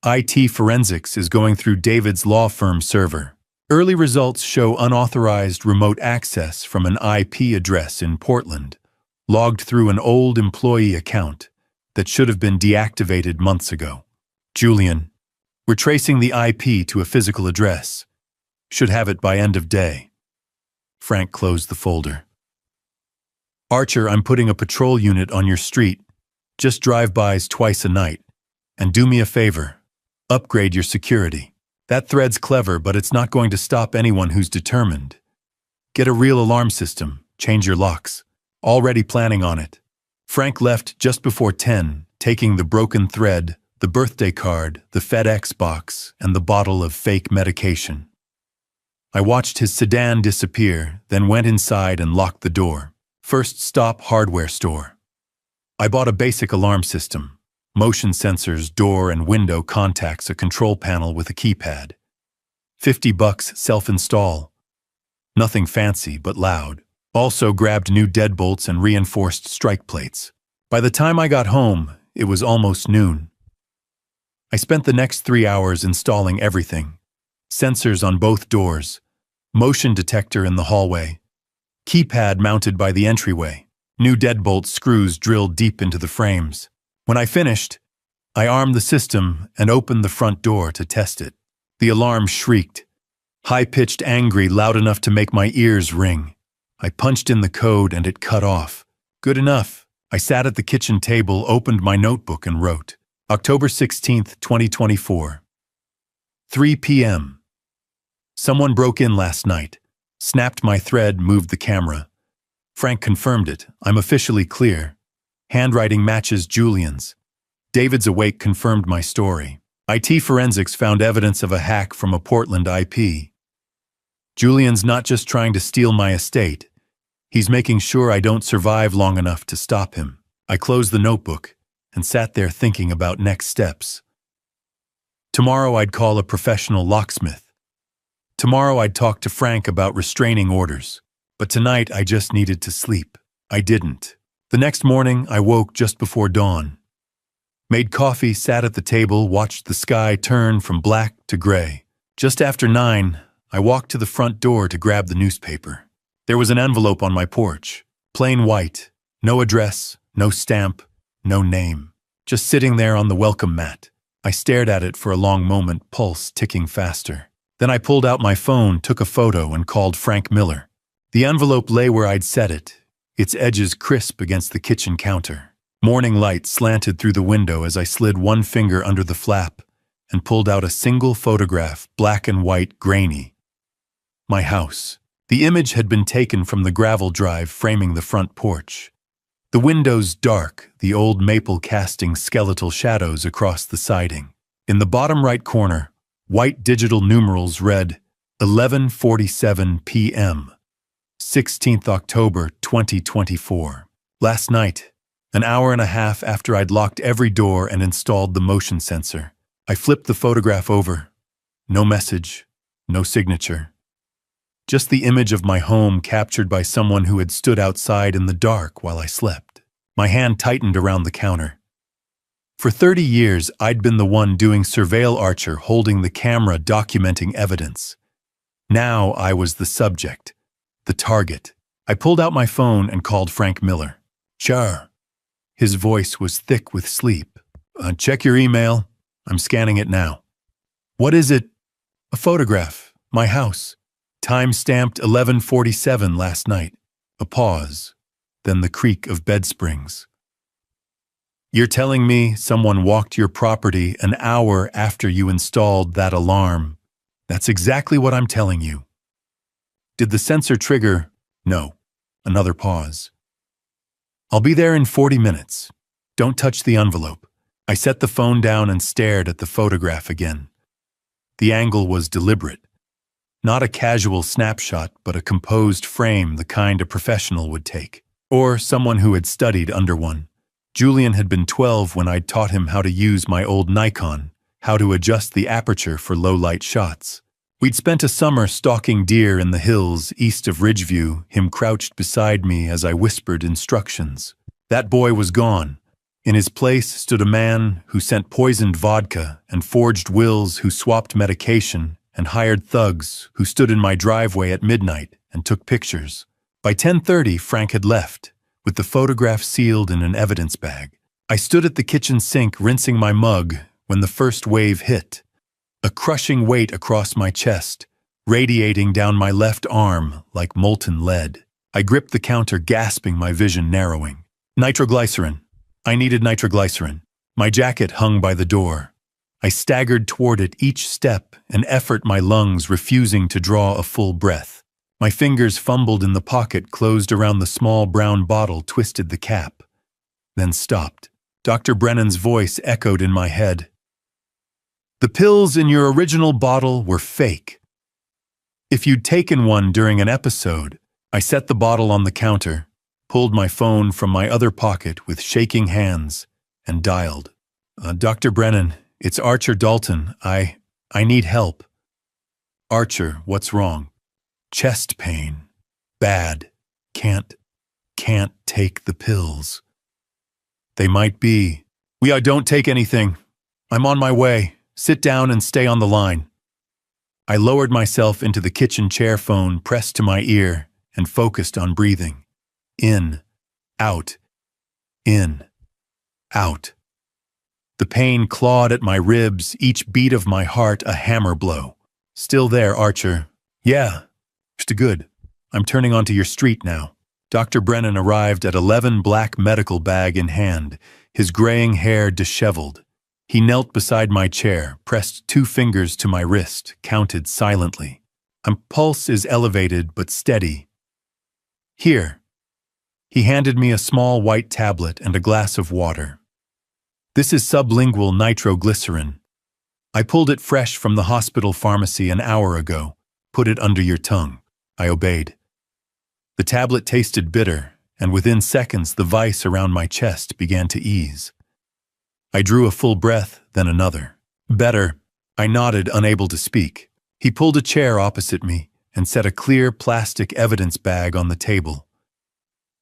IT forensics is going through David's law firm server. Early results show unauthorized remote access from an IP address in Portland, logged through an old employee account that should have been deactivated months ago. Julian, we're tracing the IP to a physical address. Should have it by end of day. Frank closed the folder. Archer, I'm putting a patrol unit on your street. Just drive-bys twice a night. And do me a favor. Upgrade your security. That thread's clever, but it's not going to stop anyone who's determined. Get a real alarm system. Change your locks. Already planning on it. Frank left just before 10, taking the broken thread, the birthday card, the FedEx box, and the bottle of fake medication. I watched his sedan disappear, then went inside and locked the door. First stop, hardware store. I bought a basic alarm system. Motion sensors, door and window contacts, a control panel with a keypad. $50 self-install. Nothing fancy, but loud. Also grabbed new deadbolts and reinforced strike plates. By the time I got home, it was almost noon. I spent the next 3 hours installing everything. Sensors on both doors. Motion detector in the hallway. Keypad mounted by the entryway. New deadbolt screws drilled deep into the frames. When I finished, I armed the system and opened the front door to test it. The alarm shrieked. High-pitched, angry, loud enough to make my ears ring. I punched in the code and it cut off. Good enough. I sat at the kitchen table, opened my notebook and wrote. October 16th, 2024. 3 p.m. Someone broke in last night. Snapped my thread, moved the camera. Frank confirmed it. I'm officially clear. Handwriting matches Julian's. David's awake confirmed my story. IT forensics found evidence of a hack from a Portland IP. Julian's not just trying to steal my estate. He's making sure I don't survive long enough to stop him. I closed the notebook and sat there thinking about next steps. Tomorrow I'd call a professional locksmith. Tomorrow I'd talk to Frank about restraining orders. But tonight I just needed to sleep. I didn't. The next morning I woke just before dawn. Made coffee, sat at the table, watched the sky turn from black to gray. Just after 9, I walked to the front door to grab the newspaper. There was an envelope on my porch. Plain white. No address, no stamp, no name. just sitting there on the welcome mat. I stared at it for a long moment, pulse ticking faster. Then I pulled out my phone, took a photo, and called Frank Miller. The envelope lay where I'd set it, its edges crisp against the kitchen counter. Morning light slanted through the window as I slid one finger under the flap and pulled out a single photograph, black and white, grainy. My house. The image had been taken from the gravel drive framing the front porch. The windows dark, the old maple casting skeletal shadows across the siding. In the bottom right corner, white digital numerals read 11:47 p.m. 16th October 2024. Last night, an hour and a half after I'd locked every door and installed the motion sensor, I flipped the photograph over. No message, no signature. Just the image of my home captured by someone who had stood outside in the dark while I slept. My hand tightened around the counter. For 30 years, I'd been the one doing surveil Archer, holding the camera, documenting evidence. Now I was the subject, the target. I pulled out my phone and called Frank Miller. "Sure." His voice was thick with sleep. "Check your email. I'm scanning it now." "What is it?" "A photograph. My house. Time-stamped 11:47 last night." A pause, then the creak of bed springs. "You're telling me someone walked your property an hour after you installed that alarm?" "That's exactly what I'm telling you." "Did the sensor trigger?" "No." Another pause. "I'll be there in 40 minutes. Don't touch the envelope." I set the phone down and stared at the photograph again. The angle was deliberate. Not a casual snapshot, but a composed frame, the kind a professional would take. Or someone who had studied under one. Julian had been 12 when I'd taught him how to use my old Nikon, how to adjust the aperture for low-light shots. We'd spent a summer stalking deer in the hills east of Ridgeview, him crouched beside me as I whispered instructions. That boy was gone. In his place stood a man who sent poisoned vodka and forged wills, who swapped medication, and hired thugs who stood in my driveway at midnight and took pictures. By 10:30, Frank had left, with the photograph sealed in an evidence bag. I stood at the kitchen sink rinsing my mug when the first wave hit. A crushing weight across my chest, radiating down my left arm like molten lead. I gripped the counter, gasping, my vision narrowing. Nitroglycerin. I needed nitroglycerin. My jacket hung by the door. I staggered toward it, each step an effort, my lungs refusing to draw a full breath. My fingers fumbled in the pocket closed around the small brown bottle, twisted the cap, then stopped. Dr. Brennan's voice echoed in my head. "The pills in your original bottle were fake. If you'd taken one during an episode." I set the bottle on the counter, pulled my phone from my other pocket with shaking hands, and dialed. "Dr. Brennan, it's Archer Dalton. I need help." "Archer, what's wrong?" "Chest pain. Bad. Can't take the pills." "They might be." I don't take anything. I'm on my way. Sit down and stay on the line." I lowered myself into the kitchen chair, phone pressed to my ear, and focused on breathing. In, out, in, out. The pain clawed at my ribs, each beat of my heart a hammer blow. "Still there, Archer?" "Yeah. Good. I'm turning onto your street now." Dr. Brennan arrived at 11, black medical bag in hand, his graying hair disheveled. He knelt beside my chair, pressed 2 fingers to my wrist, counted silently. My pulse is elevated but steady. "Here." He handed me a small white tablet and a glass of water. "This is sublingual nitroglycerin. I pulled it fresh from the hospital pharmacy an hour ago. Put it under your tongue." I obeyed. The tablet tasted bitter, and within seconds the vice around my chest began to ease. I drew a full breath, then another. "Better." I nodded, unable to speak. He pulled a chair opposite me and set a clear plastic evidence bag on the table.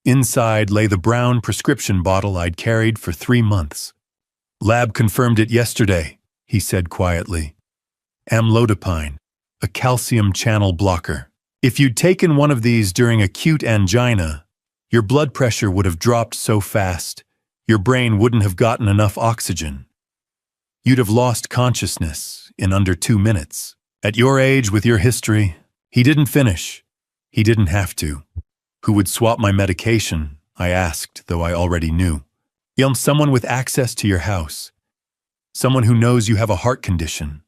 Inside lay the brown prescription bottle I'd carried for 3 months. "Lab confirmed it yesterday," he said quietly. "Amlodipine, a calcium channel blocker. If you'd taken one of these during acute angina, your blood pressure would have dropped so fast, Your brain wouldn't have gotten enough oxygen. You'd have lost consciousness in under 2 minutes. At your age, with your history, he didn't finish. He didn't have to. Who would swap my medication? I asked, though I already knew. Someone with access to your house. Someone who knows you have a heart condition.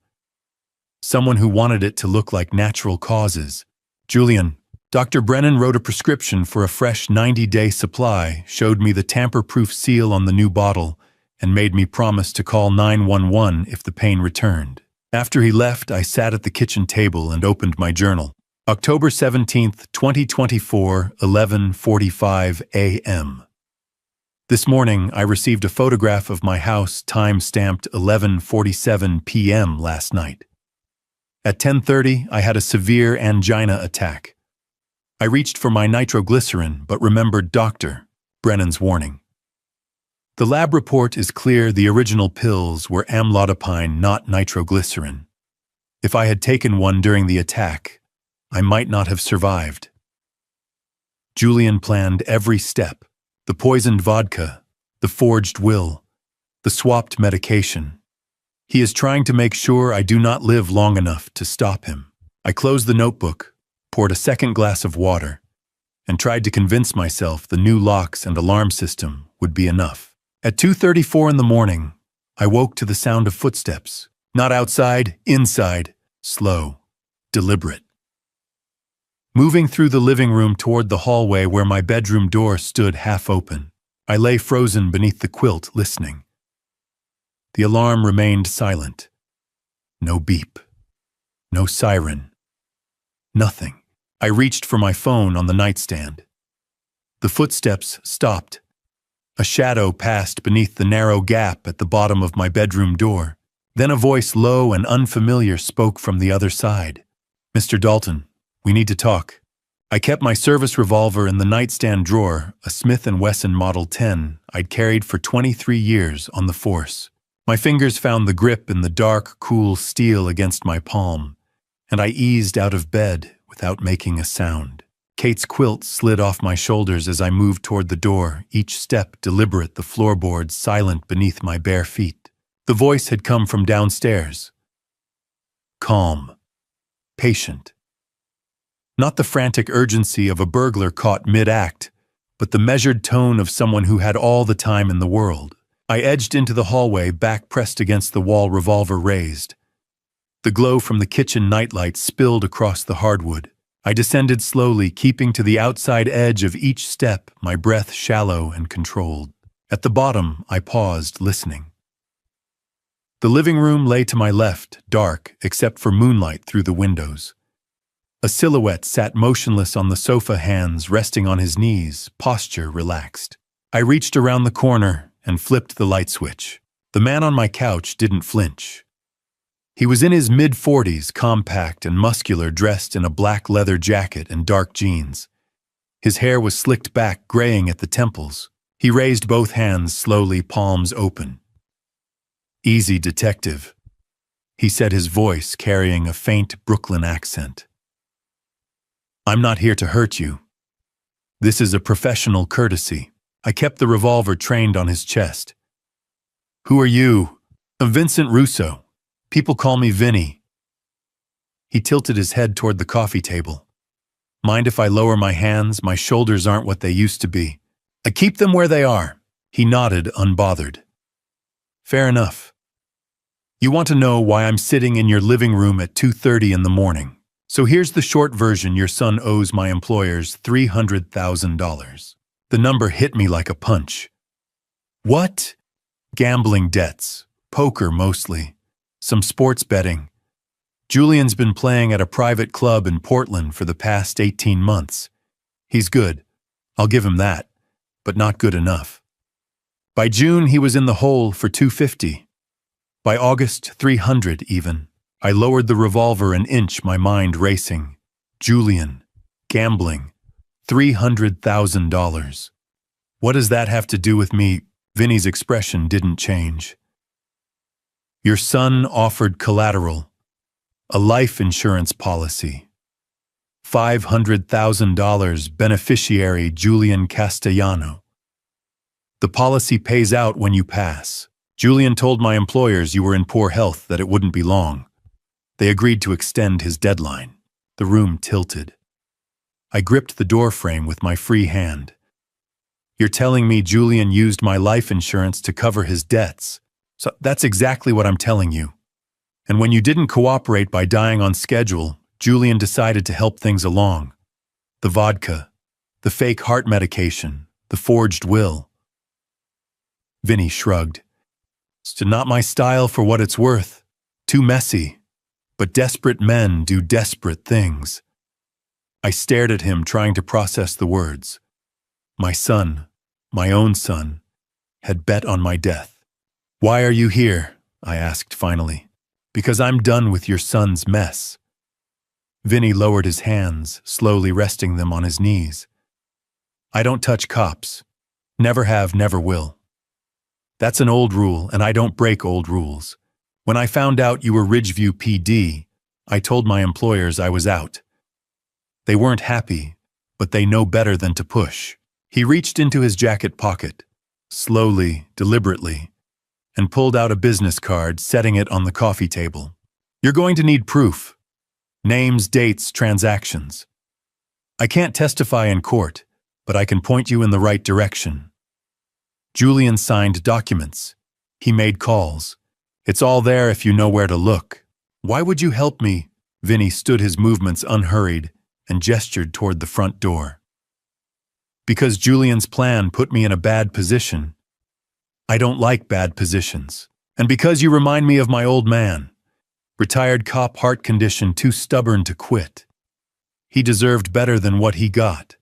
Someone who wanted it to look like natural causes. Julian, Dr. Brennan wrote a prescription for a fresh 90-day supply, showed me the tamper-proof seal on the new bottle, and made me promise to call 911 if the pain returned. After he left, I sat at the kitchen table and opened my journal. October 17th, 2024, 11:45 a.m. This morning, I received a photograph of my house time-stamped 11:47 p.m. last night. At 10:30, I had a severe angina attack. I reached for my nitroglycerin, but remembered Dr. Brennan's warning. The lab report is clear the original pills were amlodipine, not nitroglycerin. If I had taken one during the attack, I might not have survived. Julian planned every step: the poisoned vodka, the forged will, the swapped medication. He is trying to make sure I do not live long enough to stop him. I closed the notebook, poured a second glass of water, and tried to convince myself the new locks and alarm system would be enough. At 2:34 in the morning, I woke to the sound of footsteps. Not outside, inside, slow, deliberate. Moving through the living room toward the hallway where my bedroom door stood half open, I lay frozen beneath the quilt, listening. The alarm remained silent. No beep. No siren. Nothing. I reached for my phone on the nightstand. The footsteps stopped. A shadow passed beneath the narrow gap at the bottom of my bedroom door. Then a voice, low and unfamiliar, spoke from the other side. "Mr. Dalton, we need to talk." I kept my service revolver in the nightstand drawer, a Smith & Wesson Model 10 I'd carried for 23 years on the force. My fingers found the grip in the dark, cool steel against my palm, and I eased out of bed without making a sound. Kate's quilt slid off my shoulders as I moved toward the door, each step deliberate, the floorboards silent beneath my bare feet. The voice had come from downstairs. Calm. Patient. Not the frantic urgency of a burglar caught mid-act, but the measured tone of someone who had all the time in the world. I edged into the hallway, back pressed against the wall, revolver raised. The glow from the kitchen nightlight spilled across the hardwood. I descended slowly, keeping to the outside edge of each step, my breath shallow and controlled. At the bottom, I paused, listening. The living room lay to my left, dark, except for moonlight through the windows. A silhouette sat motionless on the sofa, hands resting on his knees, posture relaxed. I reached around the corner and flipped the light switch. The man on my couch didn't flinch. He was in his mid-40s, compact and muscular, dressed in a black leather jacket and dark jeans. His hair was slicked back, graying at the temples. He raised both hands slowly, palms open. "Easy, detective," he said, his voice carrying a faint Brooklyn accent. "I'm not here to hurt you. This is a professional courtesy." I kept the revolver trained on his chest. "Who are you?" "I'm Vincent Russo. People call me Vinny." He tilted his head toward the coffee table. "Mind if I lower my hands? My shoulders aren't what they used to be." "I keep them where they are." He nodded, unbothered. "Fair enough. You want to know why I'm sitting in your living room at 2:30 in the morning. So here's the short version. Your son owes my employers $300,000. The number hit me like a punch. What? Gambling debts, poker mostly, some sports betting. Julian's been playing at a private club in Portland for the past 18 months. He's good, I'll give him that, but not good enough. By June, he was in the hole for $250. By August, $300 even. I lowered the revolver an inch, my mind racing. Julian, gambling, $300,000. What does that have to do with me? Vinny's expression didn't change. Your son offered collateral, a life insurance policy. $500,000, beneficiary Julian Castellano. The policy pays out when you pass. Julian told my employers you were in poor health, that it wouldn't be long. They agreed to extend his deadline. The room tilted. I gripped the door frame with my free hand. You're telling me Julian used my life insurance to cover his debts? So that's exactly what I'm telling you. And when you didn't cooperate by dying on schedule, Julian decided to help things along. The vodka, the fake heart medication, the forged will. Vinny shrugged. It's not my style for what it's worth. Too messy. But desperate men do desperate things. I stared at him, trying to process the words. My son, my own son, had bet on my death. Why are you here? I asked finally. Because I'm done with your son's mess. Vinny lowered his hands, slowly resting them on his knees. I don't touch cops. Never have, never will. That's an old rule, and I don't break old rules. When I found out you were Ridgeview PD, I told my employers I was out. They weren't happy, but they know better than to push. He reached into his jacket pocket, slowly, deliberately, and pulled out a business card, setting it on the coffee table. You're going to need proof. Names, dates, transactions. I can't testify in court, but I can point you in the right direction. Julian signed documents. He made calls. It's all there if you know where to look. Why would you help me? Vinny stood his movements unhurried and gestured toward the front door. Because Julian's plan put me in a bad position. I don't like bad positions. And because you remind me of my old man. Retired cop, heart condition, too stubborn to quit. He deserved better than what he got.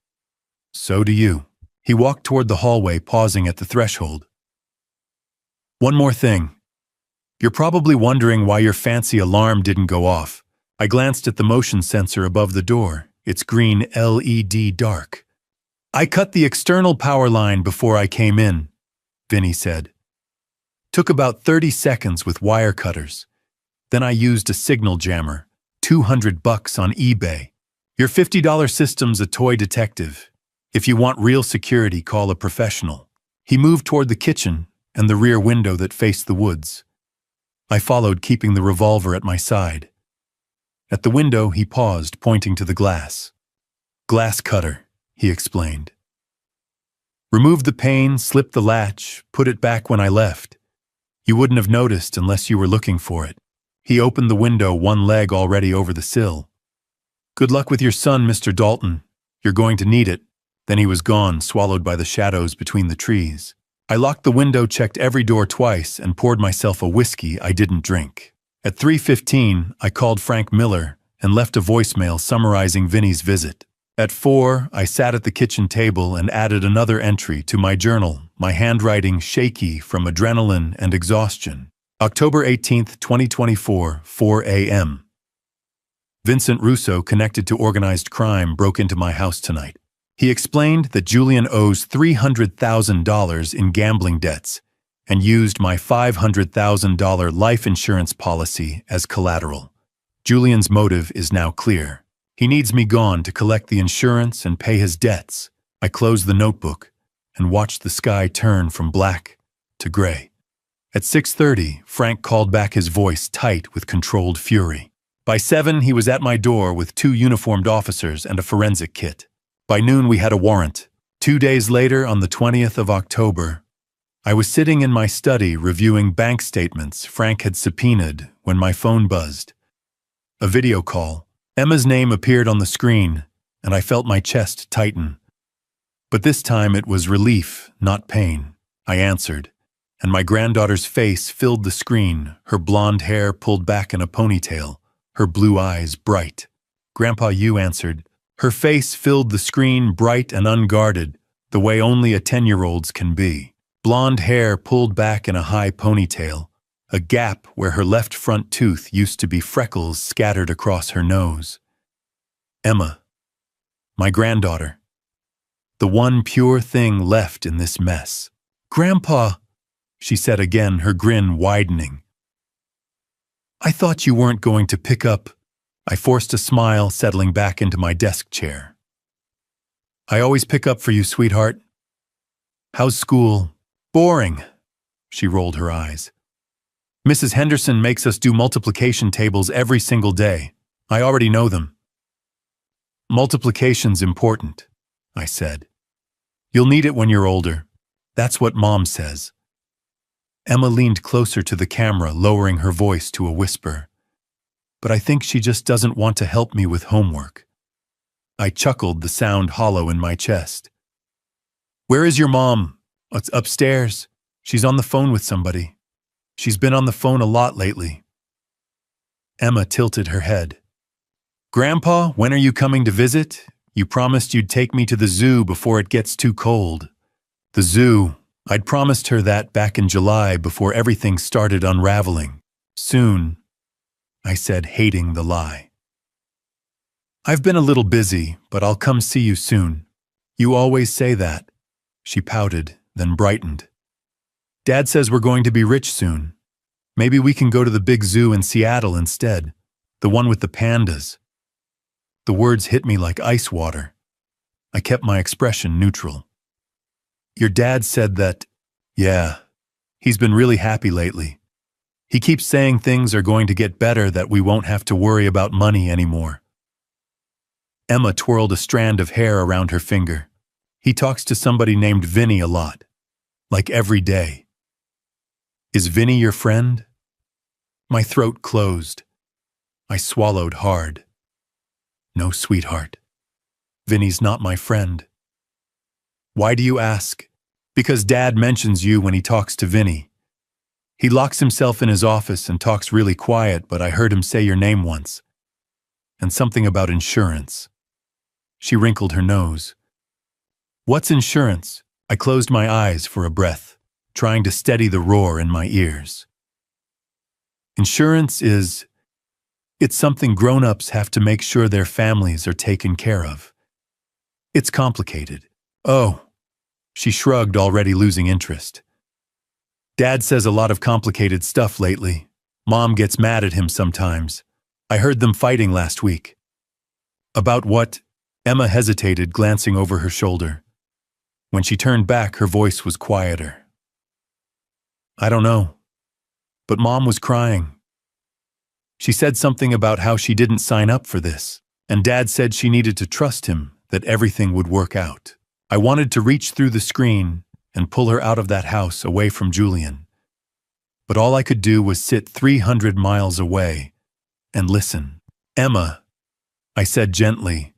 So do you. He walked toward the hallway, pausing at the threshold. One more thing. You're probably wondering why your fancy alarm didn't go off. I glanced at the motion sensor above the door. It's green LED dark. I cut the external power line before I came in, Vinny said. Took about 30 seconds with wire cutters. Then I used a signal jammer, $200 on eBay. Your $50 system's a toy detective. If you want real security, call a professional. He moved toward the kitchen and the rear window that faced the woods. I followed, keeping the revolver at my side. At the window, he paused, pointing to the glass. Glass cutter, he explained. Removed the pane, slipped the latch, put it back when I left. You wouldn't have noticed unless you were looking for it. He opened the window, one leg already over the sill. Good luck with your son, Mr. Dalton. You're going to need it. Then he was gone, swallowed by the shadows between the trees. I locked the window, checked every door twice, and poured myself a whiskey I didn't drink. At 3:15, I called Frank Miller and left a voicemail summarizing Vinny's visit. At 4, I sat at the kitchen table and added another entry to my journal, my handwriting shaky from adrenaline and exhaustion. October 18th, 2024, 4 a.m. Vincent Russo, connected to organized crime, broke into my house tonight. He explained that Julian owes $300,000 in gambling debts and used my $500,000 life insurance policy as collateral. Julian's motive is now clear. He needs me gone to collect the insurance and pay his debts. I closed the notebook and watched the sky turn from black to gray. At 6:30, Frank called back, his voice tight with controlled fury. By 7, he was at my door with 2 uniformed officers and a forensic kit. By noon, we had a warrant. 2 days later, on the 20th of October, I was sitting in my study reviewing bank statements Frank had subpoenaed when my phone buzzed. A video call. Emma's name appeared on the screen, and I felt my chest tighten. But this time it was relief, not pain. I answered, and my granddaughter's face filled the screen, her blonde hair pulled back in a ponytail, her blue eyes bright. Grandpa, you answered. Her face filled the screen, bright and unguarded, the way only a 10-year-old's can be. Blonde hair pulled back in a high ponytail, a gap where her left front tooth used to be freckles scattered across her nose. Emma, my granddaughter, the one pure thing left in this mess. Grandpa, she said again, her grin widening. I thought you weren't going to pick up. I forced a smile, settling back into my desk chair. I always pick up for you, sweetheart. How's school? Boring. She rolled her eyes. Mrs. Henderson makes us do multiplication tables every single day. I already know them. Multiplication's important, I said. You'll need it when you're older. That's what Mom says. Emma leaned closer to the camera, lowering her voice to a whisper. But I think she just doesn't want to help me with homework. I chuckled, the sound hollow in my chest. Where is your mom? It's upstairs. She's on the phone with somebody. She's been on the phone a lot lately. Emma tilted her head. Grandpa, when are you coming to visit? You promised you'd take me to the zoo before it gets too cold. The zoo. I'd promised her that back in July before everything started unraveling. Soon, I said, hating the lie. I've been a little busy, but I'll come see you soon. You always say that. She pouted, then brightened. Dad says we're going to be rich soon. Maybe we can go to the big zoo in Seattle instead, the one with the pandas. The words hit me like ice water. I kept my expression neutral. Your dad said that, yeah, he's been really happy lately. He keeps saying things are going to get better, that we won't have to worry about money anymore. Emma twirled a strand of hair around her finger. He talks to somebody named Vinny a lot, like every day. Is Vinny your friend? My throat closed. I swallowed hard. No, sweetheart. Vinny's not my friend. Why do you ask? Because Dad mentions you when he talks to Vinny. He locks himself in his office and talks really quiet, but I heard him say your name once. And something about insurance. She wrinkled her nose. What's insurance? I closed my eyes for a breath, trying to steady the roar in my ears. Insurance is... It's something grown-ups have to make sure their families are taken care of. It's complicated. Oh, she shrugged, already losing interest. Dad says a lot of complicated stuff lately. Mom gets mad at him sometimes. I heard them fighting last week. About what? Emma hesitated, glancing over her shoulder. When she turned back, her voice was quieter. I don't know. But Mom was crying. She said something about how she didn't sign up for this, and Dad said she needed to trust him, that everything would work out. I wanted to reach through the screen and pull her out of that house, away from Julian. But all I could do was sit 300 miles away and listen. Emma, I said gently,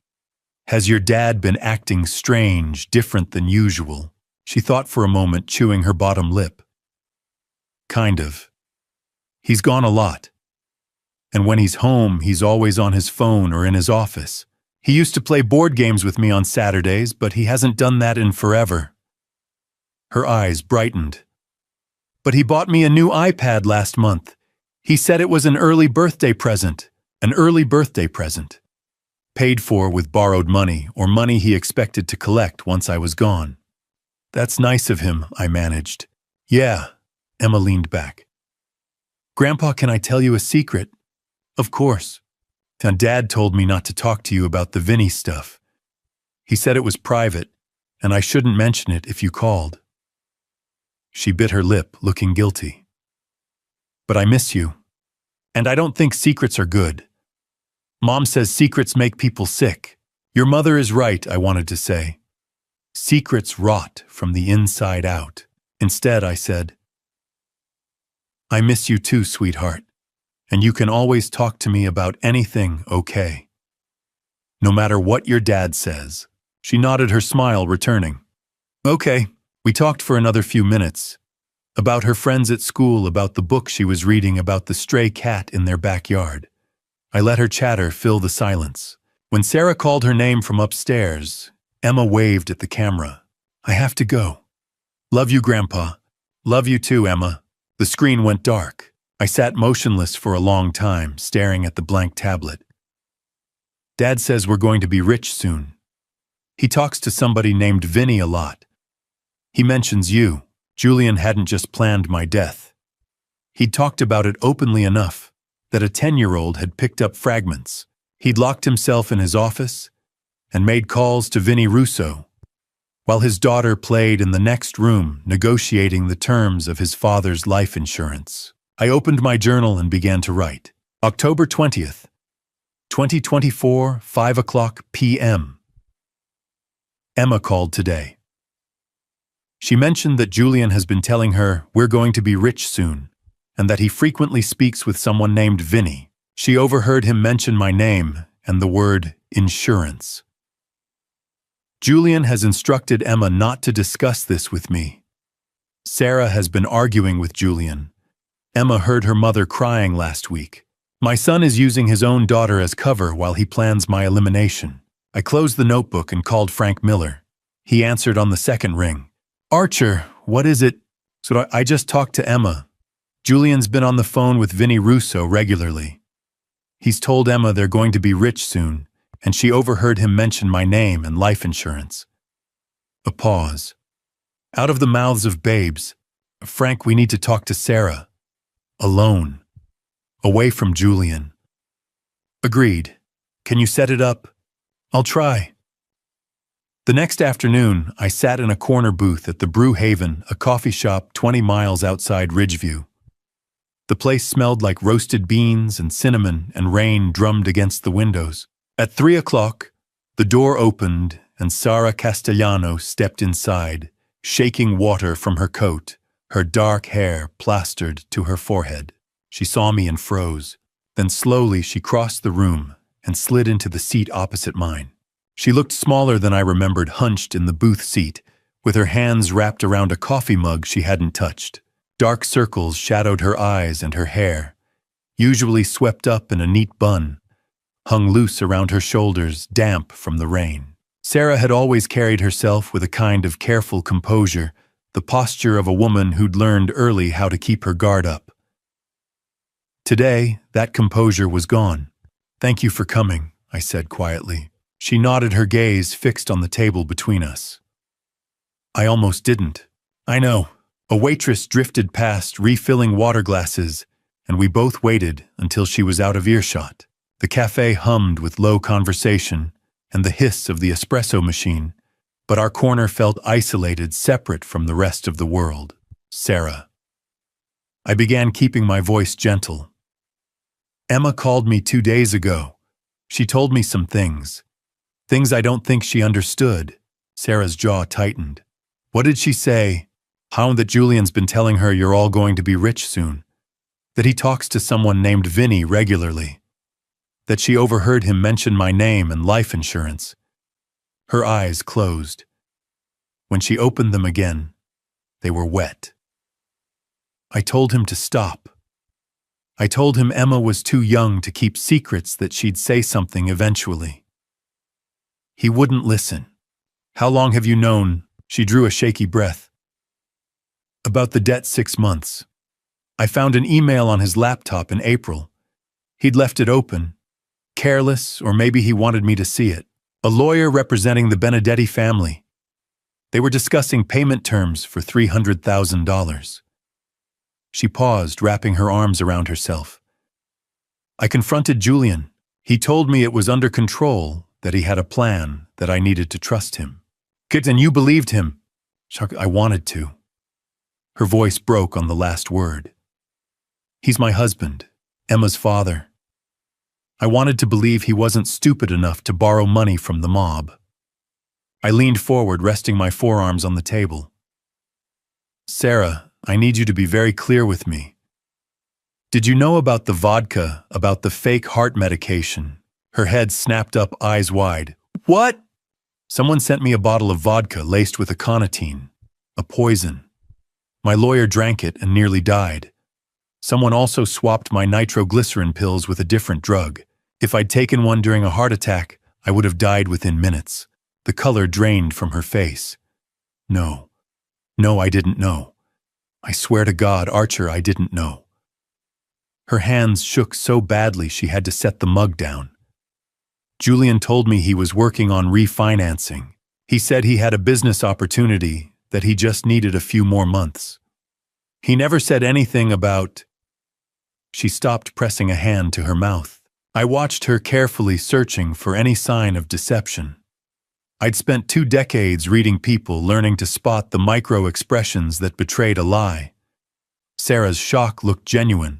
has your dad been acting strange, different than usual? She thought for a moment, chewing her bottom lip. Kind of. He's gone a lot. And when he's home, he's always on his phone or in his office. He used to play board games with me on Saturdays, but he hasn't done that in forever. Her eyes brightened. But he bought me a new iPad last month. He said it was an early birthday present. An early birthday present. Paid for with borrowed money, or money he expected to collect once I was gone. That's nice of him, I managed. Yeah, Emma leaned back. Grandpa, can I tell you a secret? Of course. And Dad told me not to talk to you about the Vinny stuff. He said it was private, and I shouldn't mention it if you called. She bit her lip, looking guilty. But I miss you. And I don't think secrets are good. Mom says secrets make people sick. Your mother is right, I wanted to say. Secrets rot from the inside out. Instead, I said, I miss you too, sweetheart. And you can always talk to me about anything, okay? No matter what your dad says. She nodded, her smile returning. Okay, we talked for another few minutes. About her friends at school, about the book she was reading, about the stray cat in their backyard. I let her chatter fill the silence. When Sarah called her name from upstairs, Emma waved at the camera. I have to go. Love you, Grandpa. Love you too, Emma. The screen went dark. I sat motionless for a long time, staring at the blank tablet. Dad says we're going to be rich soon. He talks to somebody named Vinny a lot. He mentions you. Julian hadn't just planned my death. He'd talked about it openly enough that a 10-year-old had picked up fragments. He'd locked himself in his office and made calls to Vinny Russo. while his daughter played in the next room negotiating the terms of his father's life insurance. I opened my journal and began to write. October 20th, 2024, 5 o'clock p.m. Emma called today. She mentioned that Julian has been telling her we're going to be rich soon, and that he frequently speaks with someone named Vinny. She overheard him mention my name and the word insurance. Julian has instructed Emma not to discuss this with me. Sarah has been arguing with Julian. Emma heard her mother crying last week. My son is using his own daughter as cover while he plans my elimination. I closed the notebook and called Frank Miller. He answered on the second ring. Archer, what is it? So I just talked to Emma. Julian's been on the phone with Vinny Russo regularly. He's told Emma they're going to be rich soon, and she overheard him mention my name and life insurance. A pause. Out of the mouths of babes. Frank, we need to talk to Sarah. Alone. Away from Julian. Agreed. Can you set it up? I'll try. The next afternoon, I sat in a corner booth at the Brew Haven, a coffee shop 20 miles outside Ridgeview. The place smelled like roasted beans and cinnamon, and rain drummed against the windows. At 3 o'clock, the door opened and Sara Castellano stepped inside, shaking water from her coat, her dark hair plastered to her forehead. She saw me and froze. Then slowly she crossed the room and slid into the seat opposite mine. She looked smaller than I remembered, hunched in the booth seat, with her hands wrapped around a coffee mug she hadn't touched. Dark circles shadowed her eyes, and her hair, usually swept up in a neat bun, hung loose around her shoulders, damp from the rain. Sarah had always carried herself with a kind of careful composure, the posture of a woman who'd learned early how to keep her guard up. Today, that composure was gone. "Thank you for coming," I said quietly. She nodded, her gaze fixed on the table between us. I almost didn't. I know. A waitress drifted past, refilling water glasses, and we both waited until she was out of earshot. The cafe hummed with low conversation and the hiss of the espresso machine, but our corner felt isolated, separate from the rest of the world. Sarah. I began, keeping my voice gentle. Emma called me 2 days ago. She told me some things. Things I don't think she understood. Sarah's jaw tightened. What did she say? How that Julian's been telling her you're all going to be rich soon. That he talks to someone named Vinny regularly. That she overheard him mention my name and life insurance. Her eyes closed. When she opened them again, they were wet. I told him to stop. I told him Emma was too young to keep secrets, that she'd say something eventually. He wouldn't listen. How long have you known? She drew a shaky breath. About the debt, 6 months. I found an email on his laptop in April. He'd left it open. Careless, or maybe he wanted me to see it. A lawyer representing the Benedetti family. They were discussing payment terms for $300,000. She paused, wrapping her arms around herself. I confronted Julian. He told me it was under control, that he had a plan, that I needed to trust him. Good, and you believed him? I wanted to. Her voice broke on the last word. He's my husband, Emma's father. I wanted to believe he wasn't stupid enough to borrow money from the mob. I leaned forward, resting my forearms on the table. Sarah, I need you to be very clear with me. Did you know about the vodka, about the fake heart medication? Her head snapped up, eyes wide. What? Someone sent me a bottle of vodka laced with aconitine, a poison. My lawyer drank it and nearly died. Someone also swapped my nitroglycerin pills with a different drug. If I'd taken one during a heart attack, I would have died within minutes. The color drained from her face. No, I didn't know. I swear to God, Archer, I didn't know. Her hands shook so badly she had to set the mug down. Julian told me he was working on refinancing. He said he had a business opportunity, that he just needed a few more months. He never said anything about... She stopped, pressing a hand to her mouth. I watched her carefully, searching for any sign of deception. I'd spent 2 decades reading people, learning to spot the micro-expressions that betrayed a lie. Sarah's shock looked genuine.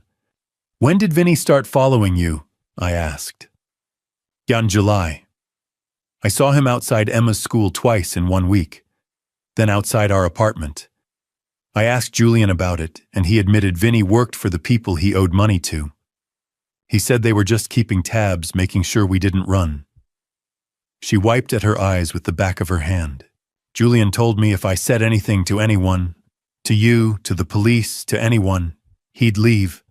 "When did Vinny start following you?" I asked. "In July. I saw him outside Emma's school twice in 1 week, then outside our apartment. I asked Julian about it, and he admitted Vinny worked for the people he owed money to. He said they were just keeping tabs, making sure we didn't run." She wiped at her eyes with the back of her hand. "Julian told me if I said anything to anyone, to you, to the police, to anyone, he'd leave.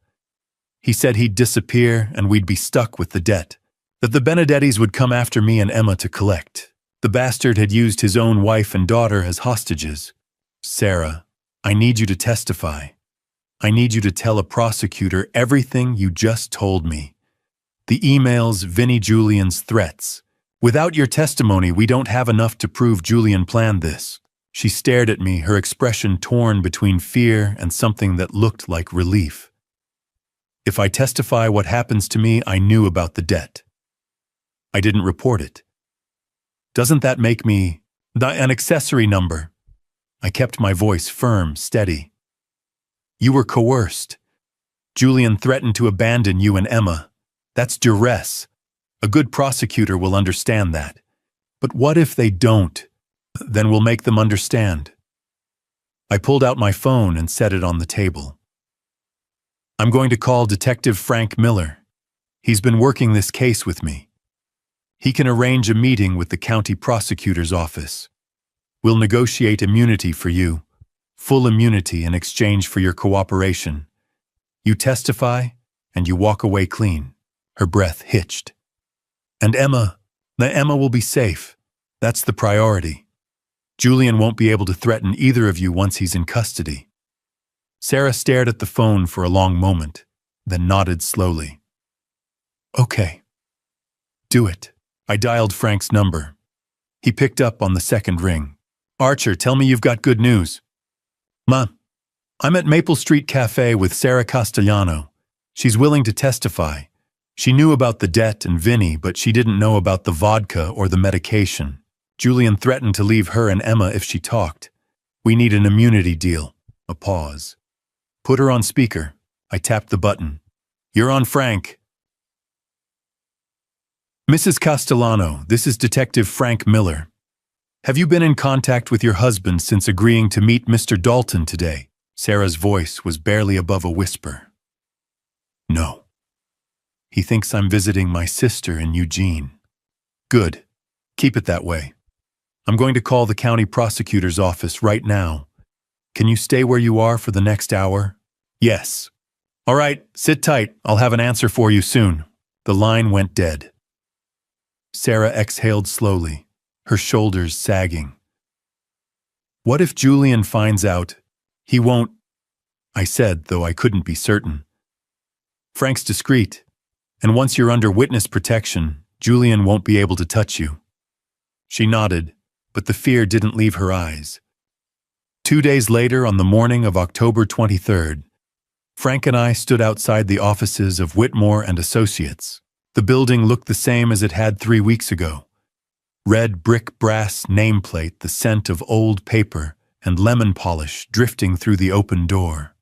He said he'd disappear and we'd be stuck with the debt, that the Benedettis would come after me and Emma to collect. The bastard had used his own wife and daughter as hostages. Sarah, I need you to testify. I need you to tell a prosecutor everything you just told me. The emails, Vinny, Julian's threats. Without your testimony, we don't have enough to prove Julian planned this." She stared at me, her expression torn between fear and something that looked like relief. "If I testify what happens to me, I knew about the debt. I didn't report it. Doesn't that make me an accessory number?" I kept my voice firm, steady. "You were coerced. Julian threatened to abandon you and Emma. That's duress. A good prosecutor will understand that. But what if they don't? Then we'll make them understand." I pulled out my phone and set it on the table. "I'm going to call Detective Frank Miller. He's been working this case with me. He can arrange a meeting with the county prosecutor's office. We'll negotiate immunity for you, full immunity in exchange for your cooperation. You testify, and you walk away clean." Her breath hitched. "And Emma will be safe. That's the priority. Julian won't be able to threaten either of you once he's in custody." Sarah stared at the phone for a long moment, then nodded slowly. "Okay. Do it." I dialed Frank's number. He picked up on the second ring. "Archer, tell me you've got good news." "Ma, I'm at Maple Street Cafe with Sarah Castellano. She's willing to testify. She knew about the debt and Vinny, but she didn't know about the vodka or the medication. Julian threatened to leave her and Emma if she talked. We need an immunity deal." A pause. "Put her on speaker." I tapped the button. "You're on, Frank." "Mrs. Castellano, this is Detective Frank Miller. Have you been in contact with your husband since agreeing to meet Mr. Dalton today?" Sarah's voice was barely above a whisper. "No. He thinks I'm visiting my sister in Eugene." "Good. Keep it that way. I'm going to call the county prosecutor's office right now. Can you stay where you are for the next hour?" "Yes." "All right, sit tight. I'll have an answer for you soon." The line went dead. Sarah exhaled slowly, her shoulders sagging. "What if Julian finds out? He won't," I said, though I couldn't be certain. "Frank's discreet, and once you're under witness protection, Julian won't be able to touch you." She nodded, but the fear didn't leave her eyes. 2 days later, on the morning of October 23rd, Frank and I stood outside the offices of Whitmore and Associates. The building looked the same as it had 3 weeks ago. Red brick brass nameplate, the scent of old paper, and lemon polish drifting through the open door.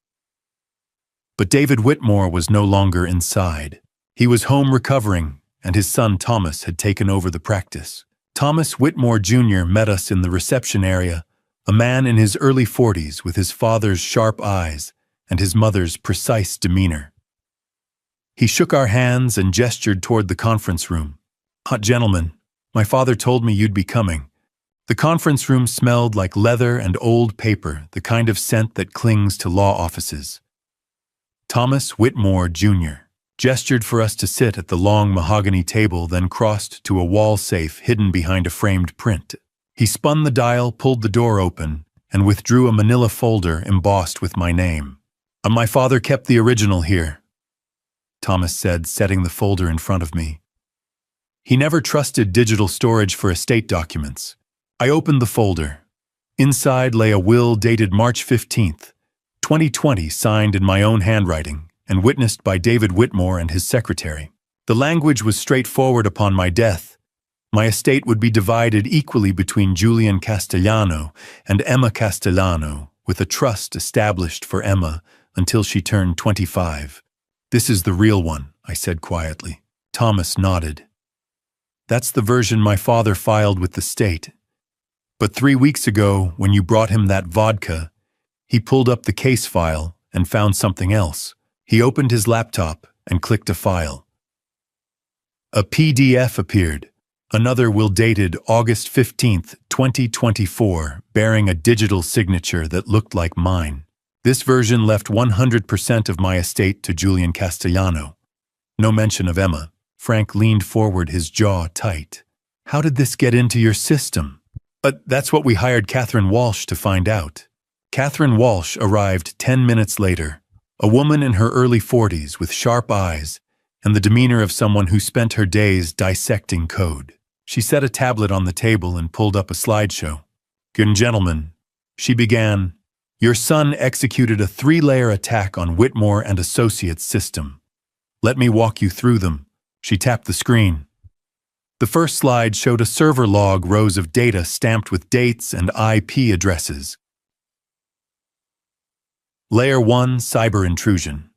But David Whitmore was no longer inside. He was home recovering, and his son Thomas had taken over the practice. Thomas Whitmore Jr. met us in the reception area, a man in his early 40s with his father's sharp eyes and his mother's precise demeanor. He shook our hands and gestured toward the conference room. "Gentlemen, my father told me you'd be coming." The conference room smelled like leather and old paper, the kind of scent that clings to law offices. Thomas Whitmore Jr. gestured for us to sit at the long mahogany table, then crossed to a wall safe hidden behind a framed print. He spun the dial, pulled the door open, and withdrew a manila folder embossed with my name. My father kept the original here," Thomas said, setting the folder in front of me. "He never trusted digital storage for estate documents." I opened the folder. Inside lay a will dated March 15th, 2020, signed in my own handwriting and witnessed by David Whitmore and his secretary. The language was straightforward: upon my death, My estate would be divided equally between Julian Castellano and Emma Castellano, with a trust established for Emma until she turned 25. This is the real one, I said quietly. Thomas nodded. That's the version my father filed with the state. But 3 weeks ago, when you brought him that vodka, he pulled up the case file and found something else. He opened his laptop and clicked a file. A PDF appeared. Another will dated August 15th, 2024, bearing a digital signature that looked like mine. This version left 100% of my estate to Julian Castellano. No mention of Emma. Frank leaned forward, his jaw tight. How did this get into your system? But that's what we hired Catherine Walsh to find out. Catherine Walsh arrived 10 minutes later, a woman in her early 40s with sharp eyes and the demeanor of someone who spent her days dissecting code. She set a tablet on the table and pulled up a slideshow. Good gentlemen, she began, your son executed a 3-layer attack on Whitmore and Associates system. Let me walk you through them. She tapped the screen. The first slide showed a server log rows of data stamped with dates and IP addresses. Layer 1 Cyber Intrusion.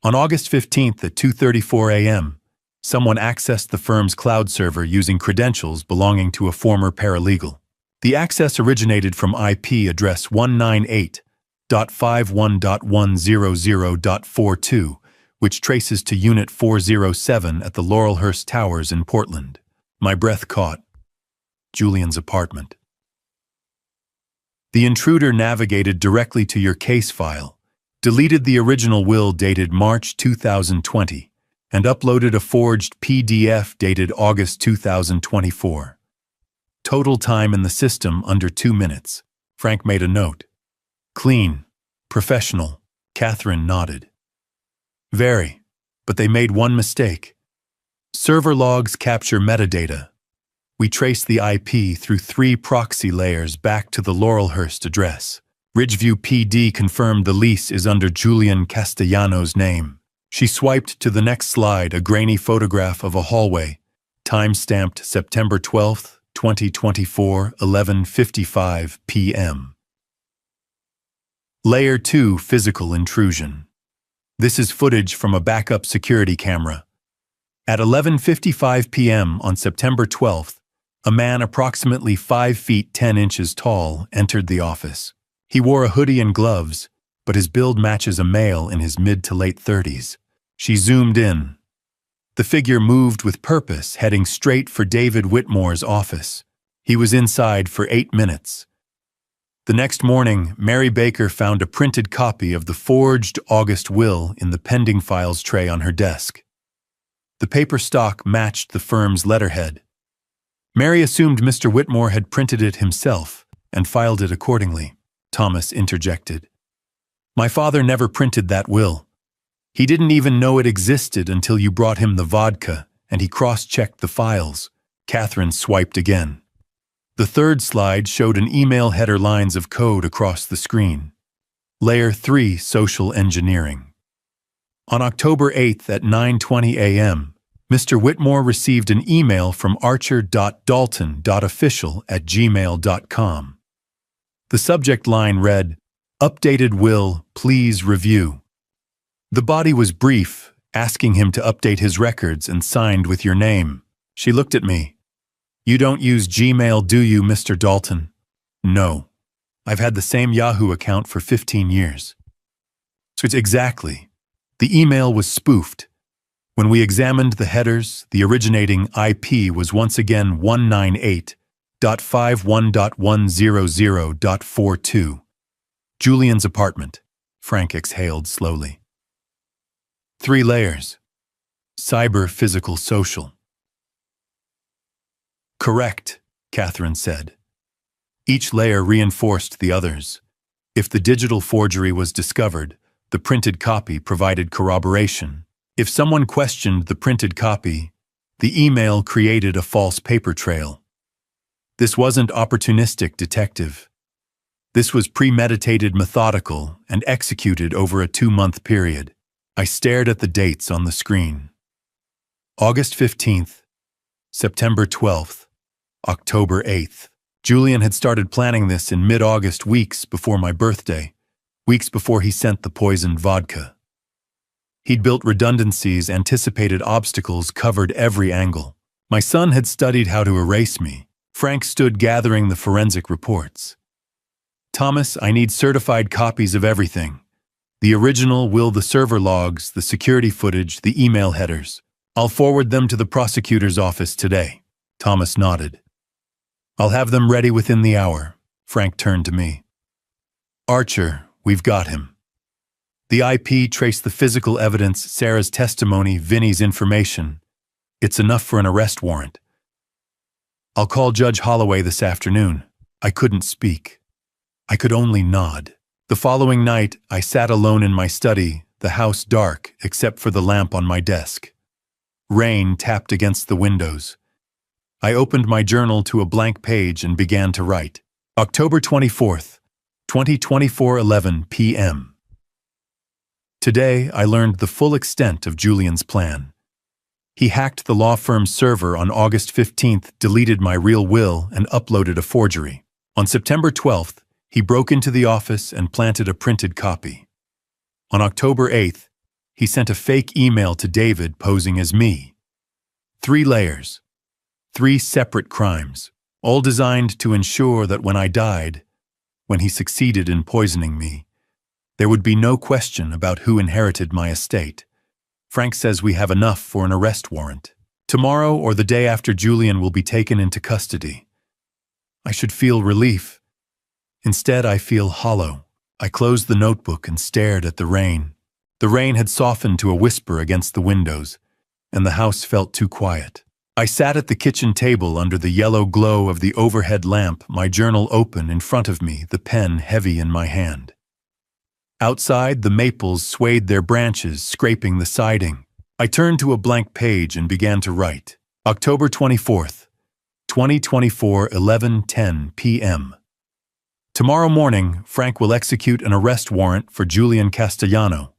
On August 15th at 2:34 a.m., someone accessed the firm's cloud server using credentials belonging to a former paralegal. The access originated from IP address 198.51.100.42, which traces to Unit 407 at the Laurelhurst Towers in Portland. My breath caught. Julian's apartment. The intruder navigated directly to your case file, deleted the original will dated March 2020, and uploaded a forged PDF dated August 2024. Total time in the system under 2 minutes. Frank made a note. Clean. Professional. Catherine nodded. Very, but they made one mistake. Server logs capture metadata. We traced the IP through 3 proxy layers back to the Laurelhurst address. Ridgeview PD confirmed the lease is under Julian Castellano's name. She swiped to the next slide, a grainy photograph of a hallway, time-stamped September 12th, 2024, 11:55 p.m. Layer 2 Physical Intrusion. This is footage from a backup security camera. At 11:55 p.m. on September 12th, a man approximately 5 feet 10 inches tall entered the office. He wore a hoodie and gloves, but his build matches a male in his mid to late 30s. She zoomed in. The figure moved with purpose, heading straight for David Whitmore's office. He was inside for 8 minutes. The next morning, Mary Baker found a printed copy of the forged August will in the pending files tray on her desk. The paper stock matched the firm's letterhead. Mary assumed Mr. Whitmore had printed it himself and filed it accordingly. Thomas interjected. My father never printed that will. He didn't even know it existed until you brought him the vodka, and he cross-checked the files. Catherine swiped again. The third slide showed an email header lines of code across the screen. Layer 3 Social Engineering. On October 8th at 9:20 a.m., Mr. Whitmore received an email from archer.dalton.official@gmail.com. The subject line read, Updated will, please review. The body was brief, asking him to update his records and signed with your name. She looked at me. You don't use Gmail, do you, Mr. Dalton? No. I've had the same Yahoo account for 15 years. So it's exactly. The email was spoofed. When we examined the headers, the originating IP was once again 198.51.100.42. Julian's apartment. Frank exhaled slowly. 3 layers. Cyber, physical, social. Correct, Catherine said. Each layer reinforced the others. If the digital forgery was discovered, the printed copy provided corroboration. If someone questioned the printed copy, the email created a false paper trail. This wasn't opportunistic, detective. This was premeditated, methodical, and executed over a 2-month period. I stared at the dates on the screen. August 15th, September 12th, October 8th. Julian had started planning this in mid-August, weeks before my birthday, weeks before he sent the poisoned vodka. He'd built redundancies, anticipated obstacles, covered every angle. My son had studied how to erase me. Frank stood gathering the forensic reports. Thomas, I need certified copies of everything. The original, the server logs, the security footage, the email headers. I'll forward them to the prosecutor's office today. Thomas nodded. I'll have them ready within the hour. Frank turned to me. Archer, we've got him. The IP traced the physical evidence, Sarah's testimony, Vinny's information. It's enough for an arrest warrant. I'll call Judge Holloway this afternoon. I couldn't speak. I could only nod. The following night, I sat alone in my study, the house dark except for the lamp on my desk. Rain tapped against the windows. I opened my journal to a blank page and began to write. October 24th, 2024, 11 p.m. Today, I learned the full extent of Julian's plan. He hacked the law firm's server on August 15th, deleted my real will, and uploaded a forgery. On September 12th, he broke into the office and planted a printed copy. On October 8th, he sent a fake email to David posing as me. 3 layers. 3 separate crimes, all designed to ensure that when I died, when he succeeded in poisoning me, there would be no question about who inherited my estate. Frank says we have enough for an arrest warrant. Tomorrow or the day after, Julian will be taken into custody. I should feel relief. Instead, I feel hollow. I closed the notebook and stared at the rain. The rain had softened to a whisper against the windows, and the house felt too quiet. I sat at the kitchen table under the yellow glow of the overhead lamp, my journal open in front of me, the pen heavy in my hand. Outside, the maples swayed their branches, scraping the siding. I turned to a blank page and began to write. October 24th, 2024, 11:10 p.m. Tomorrow morning, Frank will execute an arrest warrant for Julian Castellano.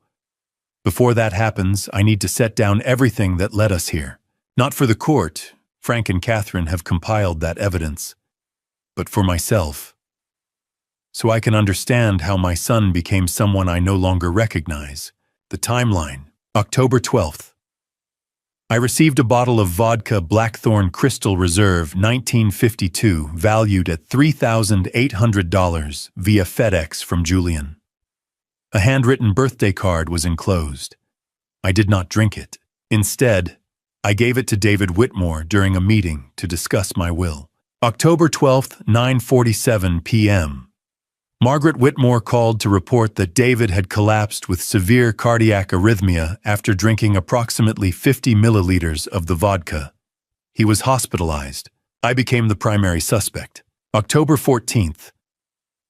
Before that happens, I need to set down everything that led us here. Not for the court, Frank and Catherine have compiled that evidence, but for myself. So I can understand how my son became someone I no longer recognize. The timeline. October 12th. I received a bottle of vodka Blackthorn Crystal Reserve 1952 valued at $3,800 via FedEx from Julian. A handwritten birthday card was enclosed. I did not drink it. Instead, I gave it to David Whitmore during a meeting to discuss my will. October 12th, 9:47 p.m. Margaret Whitmore called to report that David had collapsed with severe cardiac arrhythmia after drinking approximately 50 milliliters of the vodka. He was hospitalized. I became the primary suspect. October 14th.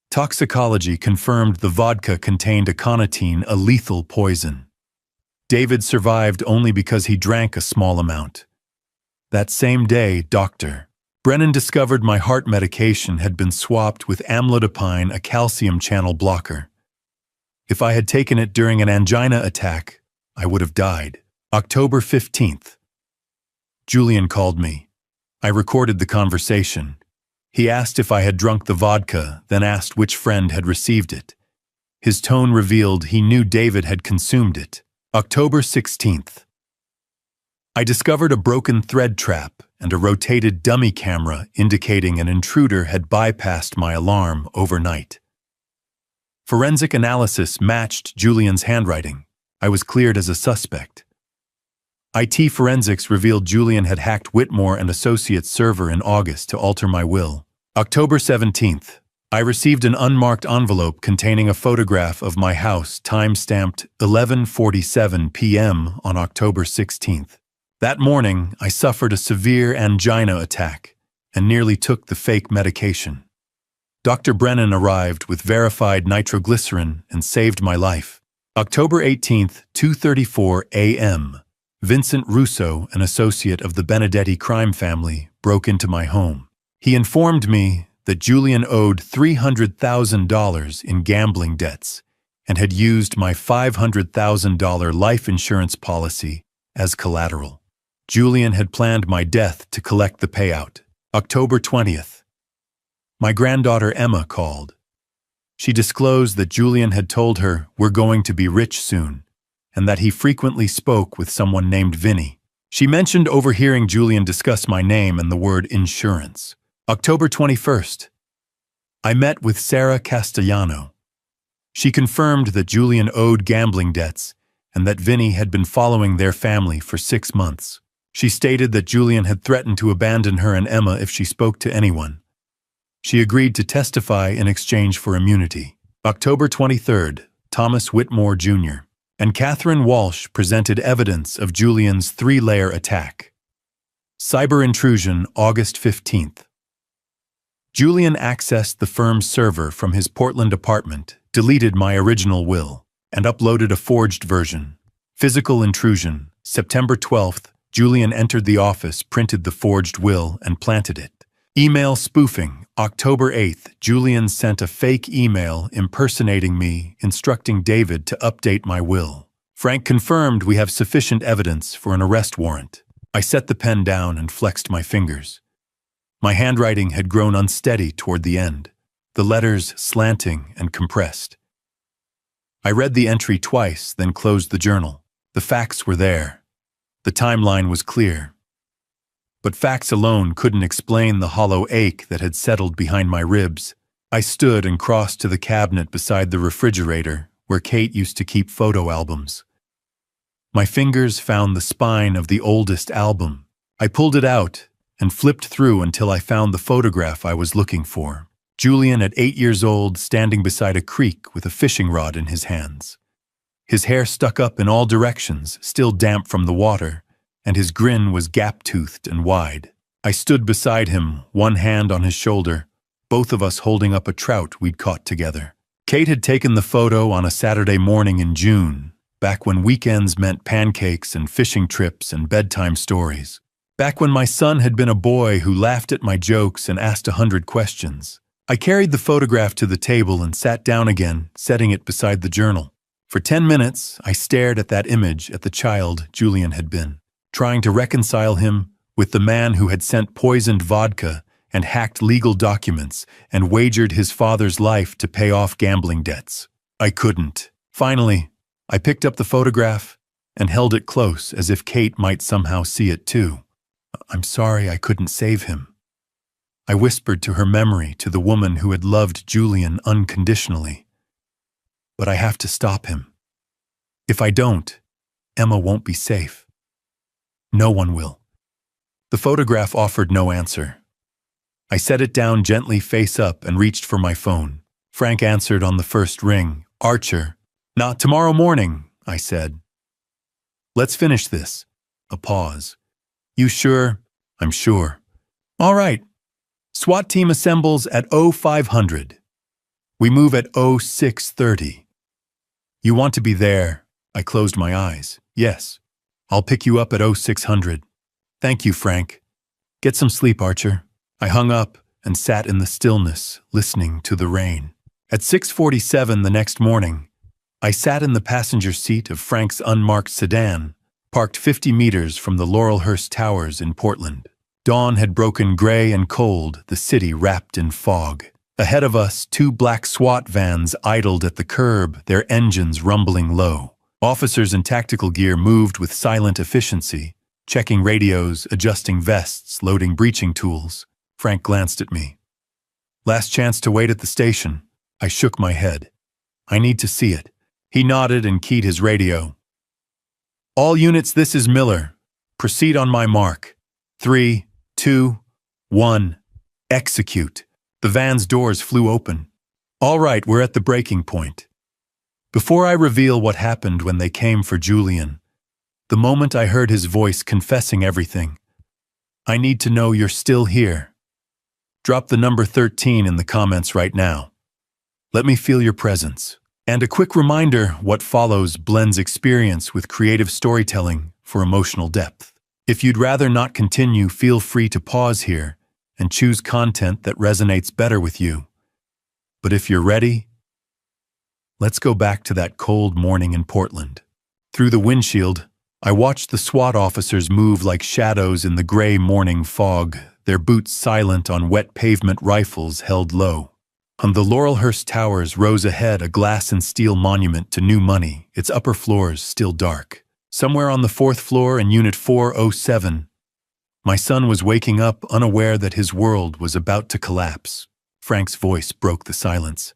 Toxicology confirmed the vodka contained aconitine, a lethal poison. David survived only because he drank a small amount. That same day, Dr. Brennan discovered my heart medication had been swapped with amlodipine, a calcium channel blocker. If I had taken it during an angina attack, I would have died. October 15th. Julian called me. I recorded the conversation. He asked if I had drunk the vodka, then asked which friend had received it. His tone revealed he knew David had consumed it. October 16th. I discovered a broken thread trap and a rotated dummy camera indicating an intruder had bypassed my alarm overnight. Forensic analysis matched Julian's handwriting. I was cleared as a suspect. IT forensics revealed Julian had hacked Whitmore and Associates server in August to alter my will. October 17th. I received an unmarked envelope containing a photograph of my house, time-stamped 11:47 p.m. on October 16th. That morning, I suffered a severe angina attack and nearly took the fake medication. Dr. Brennan arrived with verified nitroglycerin and saved my life. October 18th, 2:34 a.m. Vincent Russo, an associate of the Benedetti crime family, broke into my home. He informed me that Julian owed $300,000 in gambling debts and had used my $500,000 life insurance policy as collateral. Julian had planned my death to collect the payout. October 20th. My granddaughter Emma called. She disclosed that Julian had told her we're going to be rich soon, and that he frequently spoke with someone named Vinny. She mentioned overhearing Julian discuss my name and the word insurance. October 21st. I met with Sarah Castellano. She confirmed that Julian owed gambling debts and that Vinny had been following their family for 6 months. She stated that Julian had threatened to abandon her and Emma if she spoke to anyone. She agreed to testify in exchange for immunity. October 23rd, Thomas Whitmore Jr. and Catherine Walsh presented evidence of Julian's 3-layer attack. Cyber intrusion, August 15th. Julian accessed the firm's server from his Portland apartment, deleted my original will, and uploaded a forged version. Physical intrusion, September 12th, Julian entered the office, printed the forged will, and planted it. Email spoofing, October 8th, Julian sent a fake email impersonating me, instructing David to update my will. Frank confirmed we have sufficient evidence for an arrest warrant. I set the pen down and flexed my fingers. My handwriting had grown unsteady toward the end, the letters slanting and compressed. I read the entry twice, then closed the journal. The facts were there. The timeline was clear. But facts alone couldn't explain the hollow ache that had settled behind my ribs. I stood and crossed to the cabinet beside the refrigerator, where Kate used to keep photo albums. My fingers found the spine of the oldest album. I pulled it out and flipped through until I found the photograph I was looking for. Julian at 8 years old, standing beside a creek with a fishing rod in his hands. His hair stuck up in all directions, still damp from the water, and his grin was gap-toothed and wide. I stood beside him, one hand on his shoulder, both of us holding up a trout we'd caught together. Kate had taken the photo on a Saturday morning in June, back when weekends meant pancakes and fishing trips and bedtime stories. Back when my son had been a boy who laughed at my jokes and asked 100 questions. I carried the photograph to the table and sat down again, setting it beside the journal. For 10 minutes, I stared at that image, at the child Julian had been, trying to reconcile him with the man who had sent poisoned vodka and hacked legal documents and wagered his father's life to pay off gambling debts. I couldn't. Finally, I picked up the photograph and held it close as if Kate might somehow see it too. I'm sorry I couldn't save him. I whispered to her memory, to the woman who had loved Julian unconditionally. But I have to stop him. If I don't, Emma won't be safe. No one will. The photograph offered no answer. I set it down gently face up and reached for my phone. Frank answered on the first ring. Archer. Not tomorrow morning, I said. Let's finish this. A pause. You sure? I'm sure. All right. SWAT team assembles at 0500. We move at 0630. You want to be there? I closed my eyes. Yes. I'll pick you up at 0600. Thank you, Frank. Get some sleep, Archer. I hung up and sat in the stillness, listening to the rain. At 6:47 the next morning, I sat in the passenger seat of Frank's unmarked sedan, parked 50 meters from the Laurelhurst Towers in Portland. Dawn had broken gray and cold, the city wrapped in fog. Ahead of us, 2 black SWAT vans idled at the curb, their engines rumbling low. Officers in tactical gear moved with silent efficiency, checking radios, adjusting vests, loading breaching tools. Frank glanced at me. Last chance to wait at the station. I shook my head. I need to see it. He nodded and keyed his radio. All units, this is Miller. Proceed on my mark. 3, 2, 1. Execute. The van's doors flew open. All right, we're at the breaking point. Before I reveal what happened when they came for Julian, the moment I heard his voice confessing everything, I need to know you're still here. Drop the number 13 in the comments right now. Let me feel your presence. And a quick reminder, what follows blends experience with creative storytelling for emotional depth. If you'd rather not continue, feel free to pause here and choose content that resonates better with you. But if you're ready, let's go back to that cold morning in Portland. Through the windshield, I watched the SWAT officers move like shadows in the gray morning fog, their boots silent on wet pavement, rifles held low. On the Laurelhurst Towers rose ahead a glass and steel monument to new money, its upper floors still dark. Somewhere on the fourth floor in Unit 407, my son was waking up, unaware that his world was about to collapse. Frank's voice broke the silence.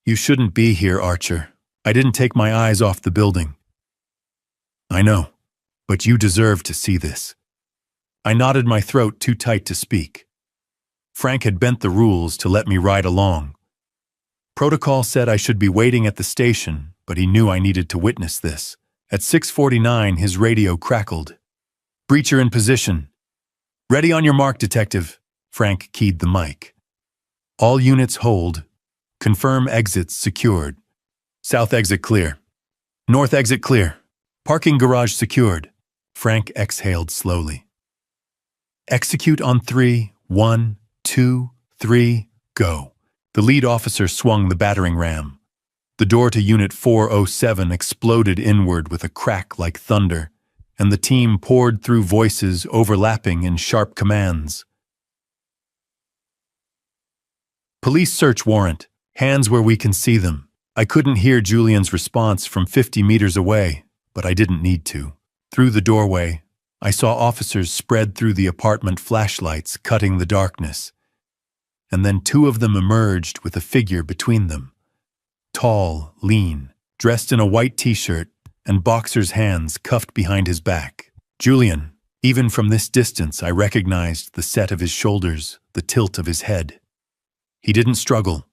"You shouldn't be here, Archer. I didn't take my eyes off the building." "I know, but you deserve to see this." I nodded, my throat too tight to speak. Frank had bent the rules to let me ride along. Protocol said I should be waiting at the station, but he knew I needed to witness this. At 6:49, his radio crackled. "Breacher in position. Ready on your mark, detective." Frank keyed the mic. "All units hold. Confirm exits secured. South exit clear. North exit clear. Parking garage secured." Frank exhaled slowly. "Execute on 3, 1, 2, 3, go." The lead officer swung the battering ram. The door to Unit 407 exploded inward with a crack like thunder, and the team poured through, voices overlapping in sharp commands. "Police search warrant. Hands where we can see them." I couldn't hear Julian's response from 50 meters away, but I didn't need to. Through the doorway, I saw officers spread through the apartment, flashlights cutting the darkness. And then two of them emerged with a figure between them. Tall, lean, dressed in a white t-shirt and boxer's, hands cuffed behind his back. Julian. Even from this distance, I recognized the set of his shoulders, the tilt of his head. He didn't struggle,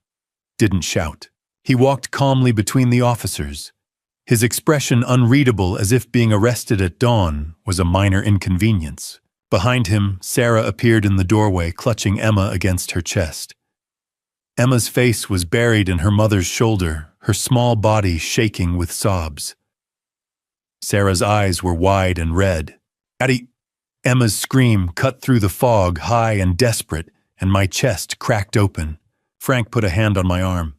didn't shout. He walked calmly between the officers. His expression unreadable, as if being arrested at dawn was a minor inconvenience. Behind him, Sarah appeared in the doorway, clutching Emma against her chest. Emma's face was buried in her mother's shoulder, her small body shaking with sobs. Sarah's eyes were wide and red. "Addie!" Emma's scream cut through the fog, high and desperate, and my chest cracked open. Frank put a hand on my arm.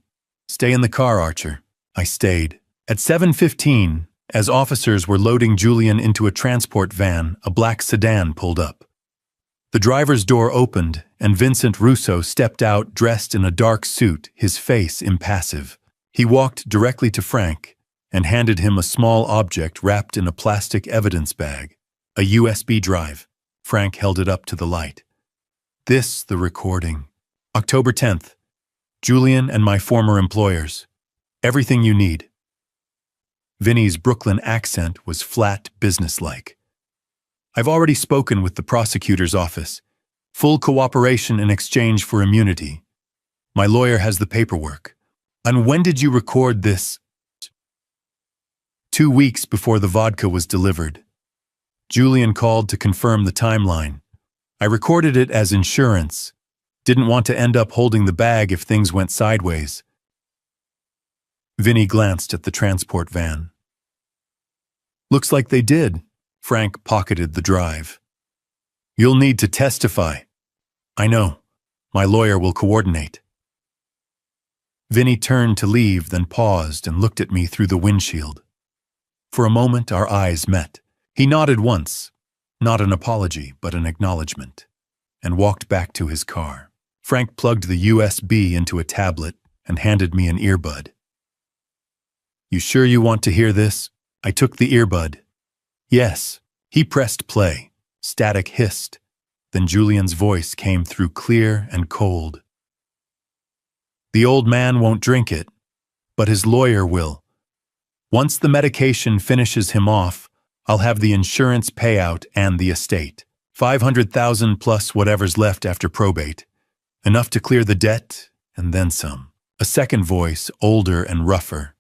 "Stay in the car, Archer." I stayed. At 7:15, as officers were loading Julian into a transport van, a black sedan pulled up. The driver's door opened, and Vincent Russo stepped out, dressed in a dark suit, his face impassive. He walked directly to Frank and handed him a small object wrapped in a plastic evidence bag, a USB drive. Frank held it up to the light. "This, the recording. October 10th. Julian and my former employers. Everything you need." Vinny's Brooklyn accent was flat, businesslike. "I've already spoken with the prosecutor's office. Full cooperation in exchange for immunity. My lawyer has the paperwork." "And when did you record this?" 2 weeks before the vodka was delivered. Julian called to confirm the timeline. I recorded it as insurance. Didn't want to end up holding the bag if things went sideways. Vinny glanced at the transport van. "Looks like they did." Frank pocketed the drive. "You'll need to testify." "I know. My lawyer will coordinate." Vinny turned to leave, then paused and looked at me through the windshield. For a moment, our eyes met. He nodded once, not an apology, but an acknowledgement, and walked back to his car. Frank plugged the USB into a tablet and handed me an earbud. "You sure you want to hear this?" I took the earbud. "Yes." He pressed play. Static hissed. Then Julian's voice came through, clear and cold. "The old man won't drink it, but his lawyer will. Once the medication finishes him off, I'll have the insurance payout and the estate. 500,000 plus whatever's left after probate. Enough to clear the debt, and then some." A second voice, older and rougher.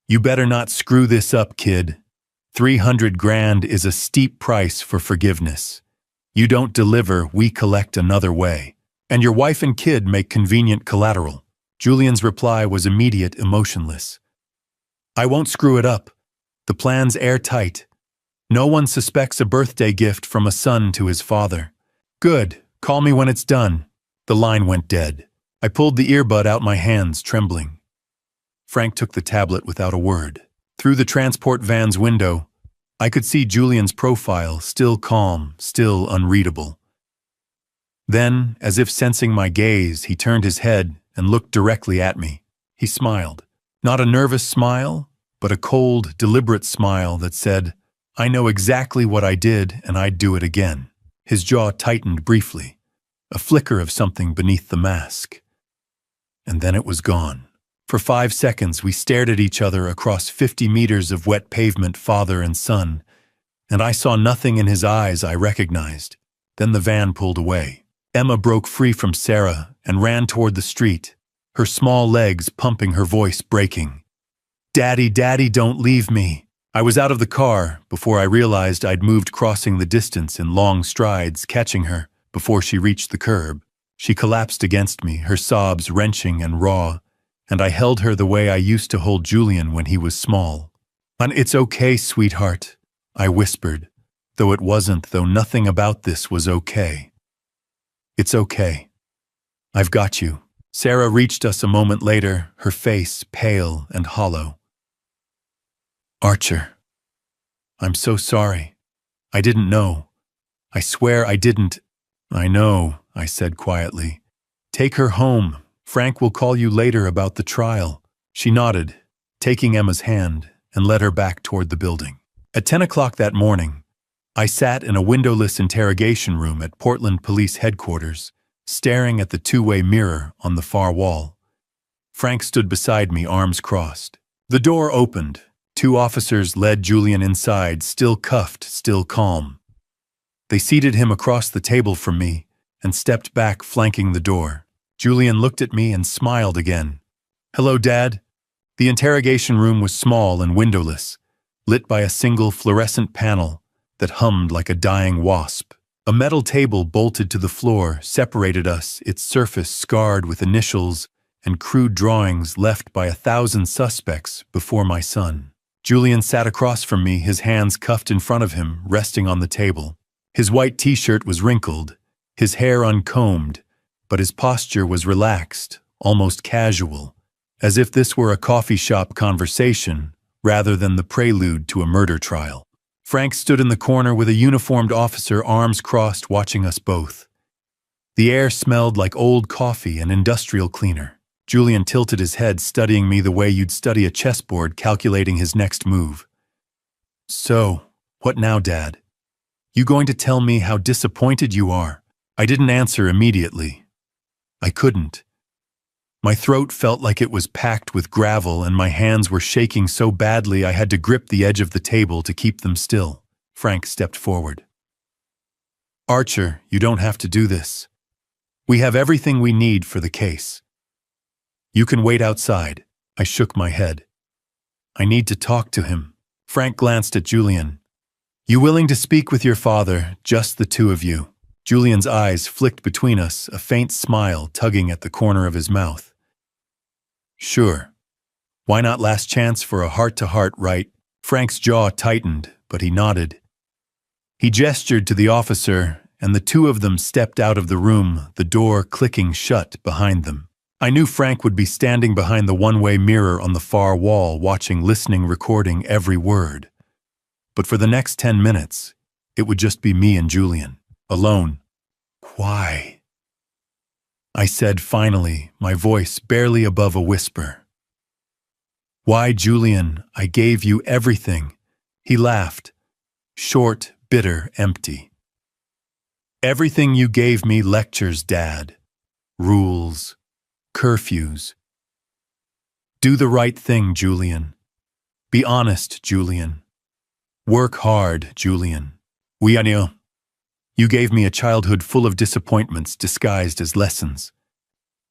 "You better not screw this up, kid. 300 grand is a steep price for forgiveness. You don't deliver, we collect another way. And your wife and kid make convenient collateral." Julian's reply was immediate, emotionless. "I won't screw it up. The plan's airtight. No one suspects a birthday gift from a son to his father." "Good. Call me when it's done." The line went dead. I pulled the earbud out my hands, trembling. Frank took the tablet without a word. Through the transport van's window, I could see Julian's profile, still calm, still unreadable. Then, as if sensing my gaze, he turned his head and looked directly at me. He smiled. Not a nervous smile, but a cold, deliberate smile that said, "I know exactly what I did, and I'd do it again." His jaw tightened briefly, a flicker of something beneath the mask. And then it was gone. For 5 seconds, we stared at each other across 50 meters of wet pavement, father and son, and I saw nothing in his eyes I recognized. Then the van pulled away. Emma broke free from Sarah and ran toward the street, her small legs pumping, her voice breaking. "Daddy, Daddy, don't leave me." I was out of the car before I realized I'd moved, crossing the distance in long strides, catching her before she reached the curb. She collapsed against me, her sobs wrenching and raw, and I held her the way I used to hold Julian when he was small. "And it's okay, sweetheart," I whispered, though it wasn't, though nothing about this was okay. "It's okay. I've got you." Sarah reached us a moment later, her face pale and hollow. "Archer, I'm so sorry. I didn't know. I swear I didn't." "I know," I said quietly. "Take her home. Frank will call you later about the trial." She nodded, taking Emma's hand, and led her back toward the building. At 10 o'clock that morning, I sat in a windowless interrogation room at Portland Police Headquarters, staring at the two-way mirror on the far wall. Frank stood beside me, arms crossed. The door opened. 2 officers led Julian inside, still cuffed, still calm. They seated him across the table from me and stepped back, flanking the door. Julian looked at me and smiled again. "Hello, Dad." The interrogation room was small and windowless, lit by a single fluorescent panel that hummed like a dying wasp. A metal table bolted to the floor separated us, its surface scarred with initials and crude drawings left by 1,000 suspects before my son. Julian sat across from me, his hands cuffed in front of him, resting on the table. His white t-shirt was wrinkled, his hair uncombed, but his posture was relaxed, almost casual, as if this were a coffee shop conversation rather than the prelude to a murder trial. Frank stood in the corner with a uniformed officer, arms crossed, watching us both. The air smelled like old coffee and industrial cleaner. Julian tilted his head, studying me the way you'd study a chessboard, calculating his next move. "So, what now, Dad? You going to tell me how disappointed you are?" I didn't answer immediately. I couldn't. My throat felt like it was packed with gravel, and my hands were shaking so badly I had to grip the edge of the table to keep them still. Frank stepped forward. "Archer, you don't have to do this. We have everything we need for the case. You can wait outside." I shook my head. "I need to talk to him." Frank glanced at Julian. "You willing to speak with your father, just the two of you?" Julian's eyes flicked between us, a faint smile tugging at the corner of his mouth. "Sure. Why not last chance for a heart-to-heart, right?" Frank's jaw tightened, but he nodded. He gestured to the officer, and the two of them stepped out of the room, the door clicking shut behind them. I knew Frank would be standing behind the one-way mirror on the far wall, watching, listening, recording every word. But for the next 10 minutes, it would just be me and Julian, alone. "Why?" I said finally, my voice barely above a whisper. "Why, Julian, I gave you everything." He laughed, short, bitter, empty. "Everything you gave me: lectures, Dad, rules, curfews. Do the right thing, Julian. Be honest, Julian. Work hard, Julian. We knew. You gave me a childhood full of disappointments disguised as lessons.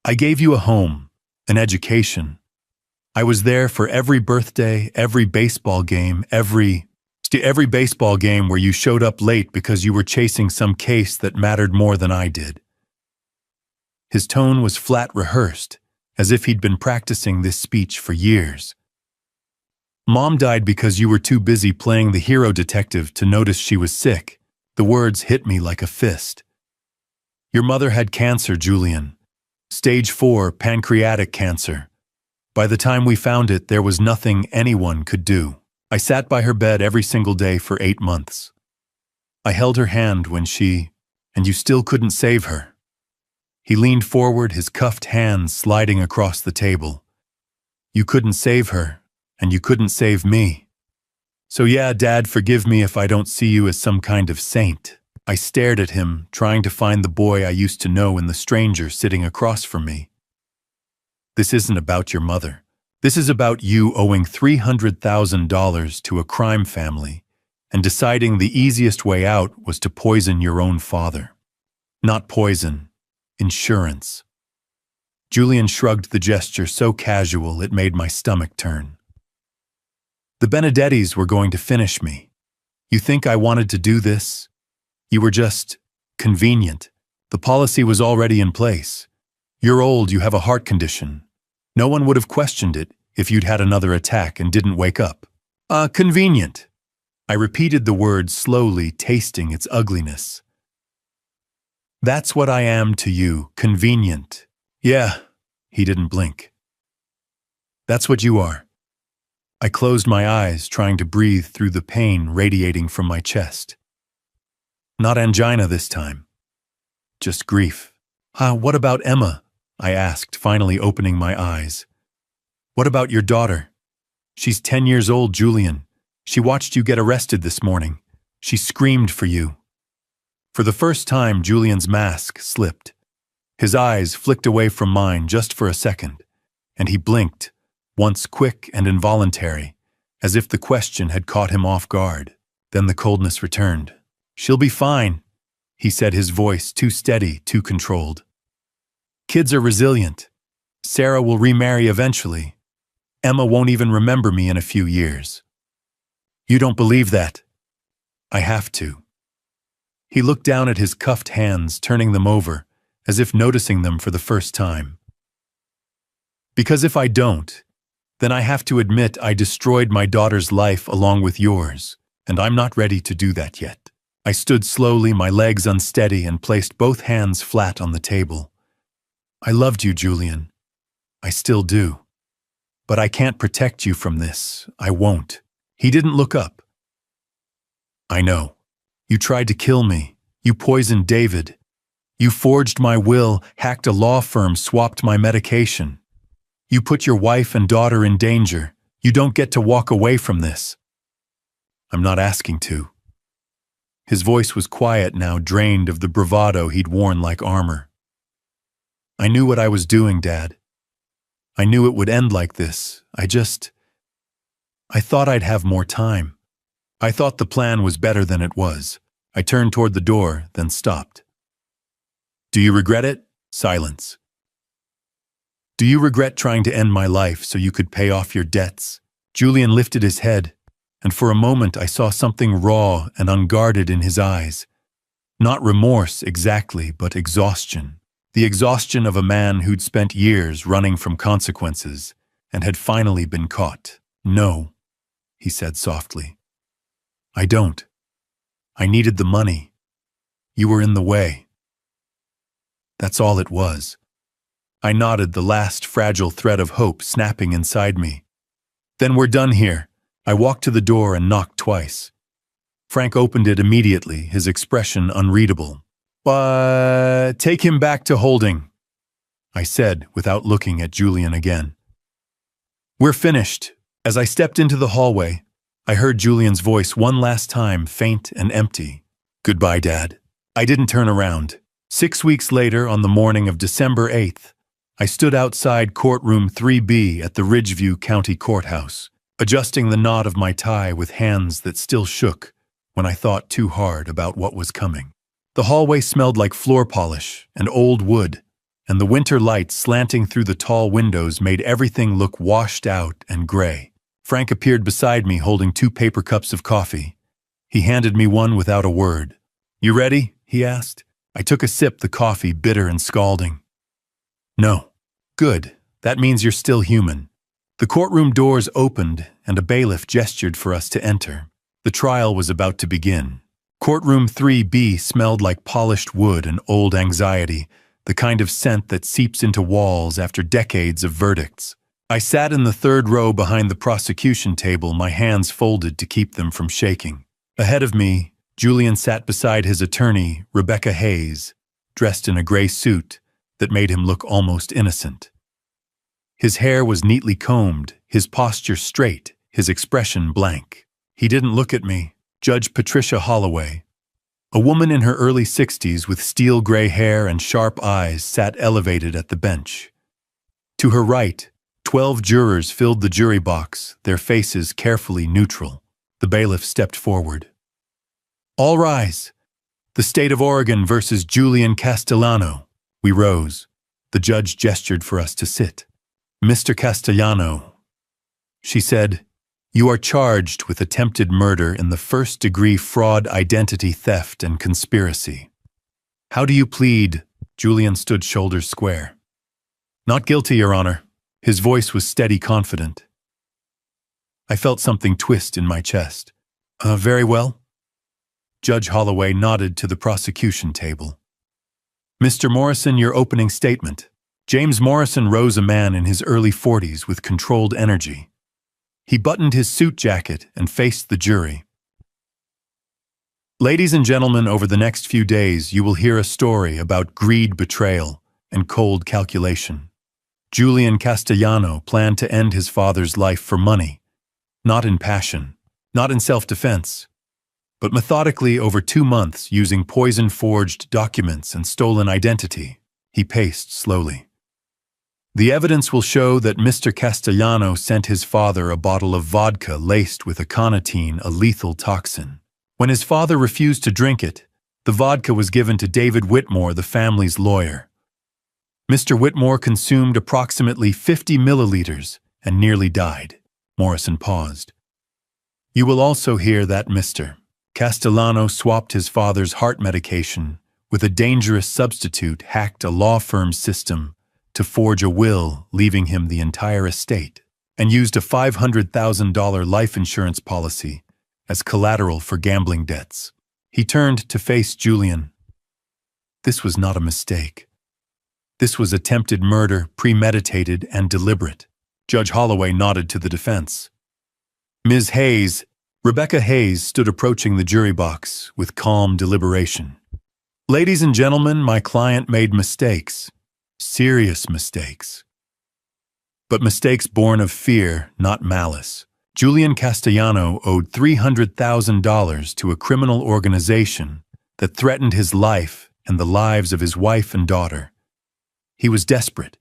I gave you a home, an education. I was there for every birthday, every baseball game, every baseball game where you showed up late because you were chasing some case that mattered more than I did." His tone was flat, rehearsed, as if he'd been practicing this speech for years. "Mom died because you were too busy playing the hero detective to notice she was sick." The words hit me like a fist. "Your mother had cancer, Julian. Stage 4 pancreatic cancer. By the time we found it, there was nothing anyone could do." I sat by her bed every single day for 8 months. I held her hand when and you still couldn't save her. He leaned forward, his cuffed hands sliding across the table. You couldn't save her, and you couldn't save me. So yeah, Dad, forgive me if I don't see you as some kind of saint. I stared at him, trying to find the boy I used to know in the stranger sitting across from me. This isn't about your mother. This is about you owing $300,000 to a crime family and deciding the easiest way out was to poison your own father. Not poison, insurance. Julian shrugged the gesture so casual it made my stomach turn. The Benedettis were going to finish me. You think I wanted to do this? You were just convenient. The policy was already in place. You're old, you have a heart condition. No one would have questioned it if you'd had another attack and didn't wake up. Convenient. I repeated the word slowly, tasting its ugliness. That's what I am to you, convenient. Yeah, he didn't blink. That's what you are. I closed my eyes, trying to breathe through the pain radiating from my chest. Not angina this time. Just grief. What about Emma? I asked, finally opening my eyes. What about your daughter? She's 10 years old, Julian. She watched you get arrested this morning. She screamed for you. For the first time, Julian's mask slipped. His eyes flicked away from mine just for a second, and he blinked, once quick and involuntary, as if the question had caught him off guard. Then the coldness returned. She'll be fine, he said, his voice too steady, too controlled. Kids are resilient. Sarah will remarry eventually. Emma won't even remember me in a few years. You don't believe that? I have to. He looked down at his cuffed hands, turning them over, as if noticing them for the first time. Because if I don't, then I have to admit I destroyed my daughter's life along with yours, and I'm not ready to do that yet. I stood slowly, my legs unsteady, and placed both hands flat on the table. I loved you, Julian. I still do. But I can't protect you from this. I won't. He didn't look up. I know. You tried to kill me. You poisoned David. You forged my will, hacked a law firm, swapped my medication. You put your wife and daughter in danger. You don't get to walk away from this. I'm not asking to. His voice was quiet now, drained of the bravado he'd worn like armor. I knew what I was doing, Dad. I knew it would end like this. I thought I'd have more time. I thought the plan was better than it was. I turned toward the door, then stopped. Do you regret it? Silence. Do you regret trying to end my life so you could pay off your debts? Julian lifted his head, and for a moment I saw something raw and unguarded in his eyes. Not remorse exactly, but exhaustion. The exhaustion of a man who'd spent years running from consequences and had finally been caught. No, he said softly. I don't. I needed the money. You were in the way. That's all it was. I nodded, the last fragile thread of hope snapping inside me. Then we're done here. I walked to the door and knocked twice. Frank opened it immediately, his expression unreadable. Take him back to holding, I said without looking at Julian again. We're finished. As I stepped into the hallway, I heard Julian's voice one last time, faint and empty. Goodbye, Dad. I didn't turn around. 6 weeks later, on the morning of December 8th, I stood outside courtroom 3B at the Ridgeview County Courthouse, adjusting the knot of my tie with hands that still shook when I thought too hard about what was coming. The hallway smelled like floor polish and old wood, and the winter light slanting through the tall windows made everything look washed out and gray. Frank appeared beside me holding 2 paper cups of coffee. He handed me one without a word. You ready? He asked. I took a sip, the coffee bitter and scalding. No. Good. That means you're still human. The courtroom doors opened and a bailiff gestured for us to enter. The trial was about to begin. Courtroom 3B smelled like polished wood and old anxiety, the kind of scent that seeps into walls after decades of verdicts. I sat in the third row behind the prosecution table, my hands folded to keep them from shaking. Ahead of me, Julian sat beside his attorney, Rebecca Hayes, dressed in a gray suit that made him look almost innocent. His hair was neatly combed, his posture straight, his expression blank. He didn't look at me. Judge Patricia Holloway, a woman in her early 60s with steel gray hair and sharp eyes, sat elevated at the bench. To her right, 12 jurors filled the jury box, their faces carefully neutral. The bailiff stepped forward. "All rise. The state of Oregon versus Julian Castellano." We rose. The judge gestured for us to sit. "Mr. Castellano," she said, "you are charged with attempted murder in the first-degree fraud, identity theft, and conspiracy. How do you plead?" Julian stood shoulders square. "Not guilty, Your Honor." His voice was steady, confident. I felt something twist in my chest. Very well." Judge Holloway nodded to the prosecution table. "Mr. Morrison, your opening statement." James Morrison rose, a man in his early 40s with controlled energy. He buttoned his suit jacket and faced the jury. "Ladies and gentlemen, over the next few days, you will hear a story about greed, betrayal, and cold calculation. Julian Castellano planned to end his father's life for money, not in passion, not in self-defense, but methodically over 2 months using poison-forged documents and stolen identity." He paced slowly. "The evidence will show that Mr. Castellano sent his father a bottle of vodka laced with aconitine, a lethal toxin. When his father refused to drink it, the vodka was given to David Whitmore, the family's lawyer. Mr. Whitmore consumed approximately 50 milliliters and nearly died." Morrison paused. "You will also hear that Mr. Castellano swapped his father's heart medication with a dangerous substitute, hacked a law firm's system to forge a will, leaving him the entire estate, and used a $500,000 life insurance policy as collateral for gambling debts." He turned to face Julian. "This was not a mistake. This was attempted murder, premeditated and deliberate." Judge Holloway nodded to the defense. "Ms. Hayes," Rebecca Hayes stood approaching the jury box with calm deliberation. "Ladies and gentlemen, my client made mistakes. Serious mistakes. But mistakes born of fear, not malice. Julian Castellano owed $300,000 to a criminal organization that threatened his life and the lives of his wife and daughter. He was desperate.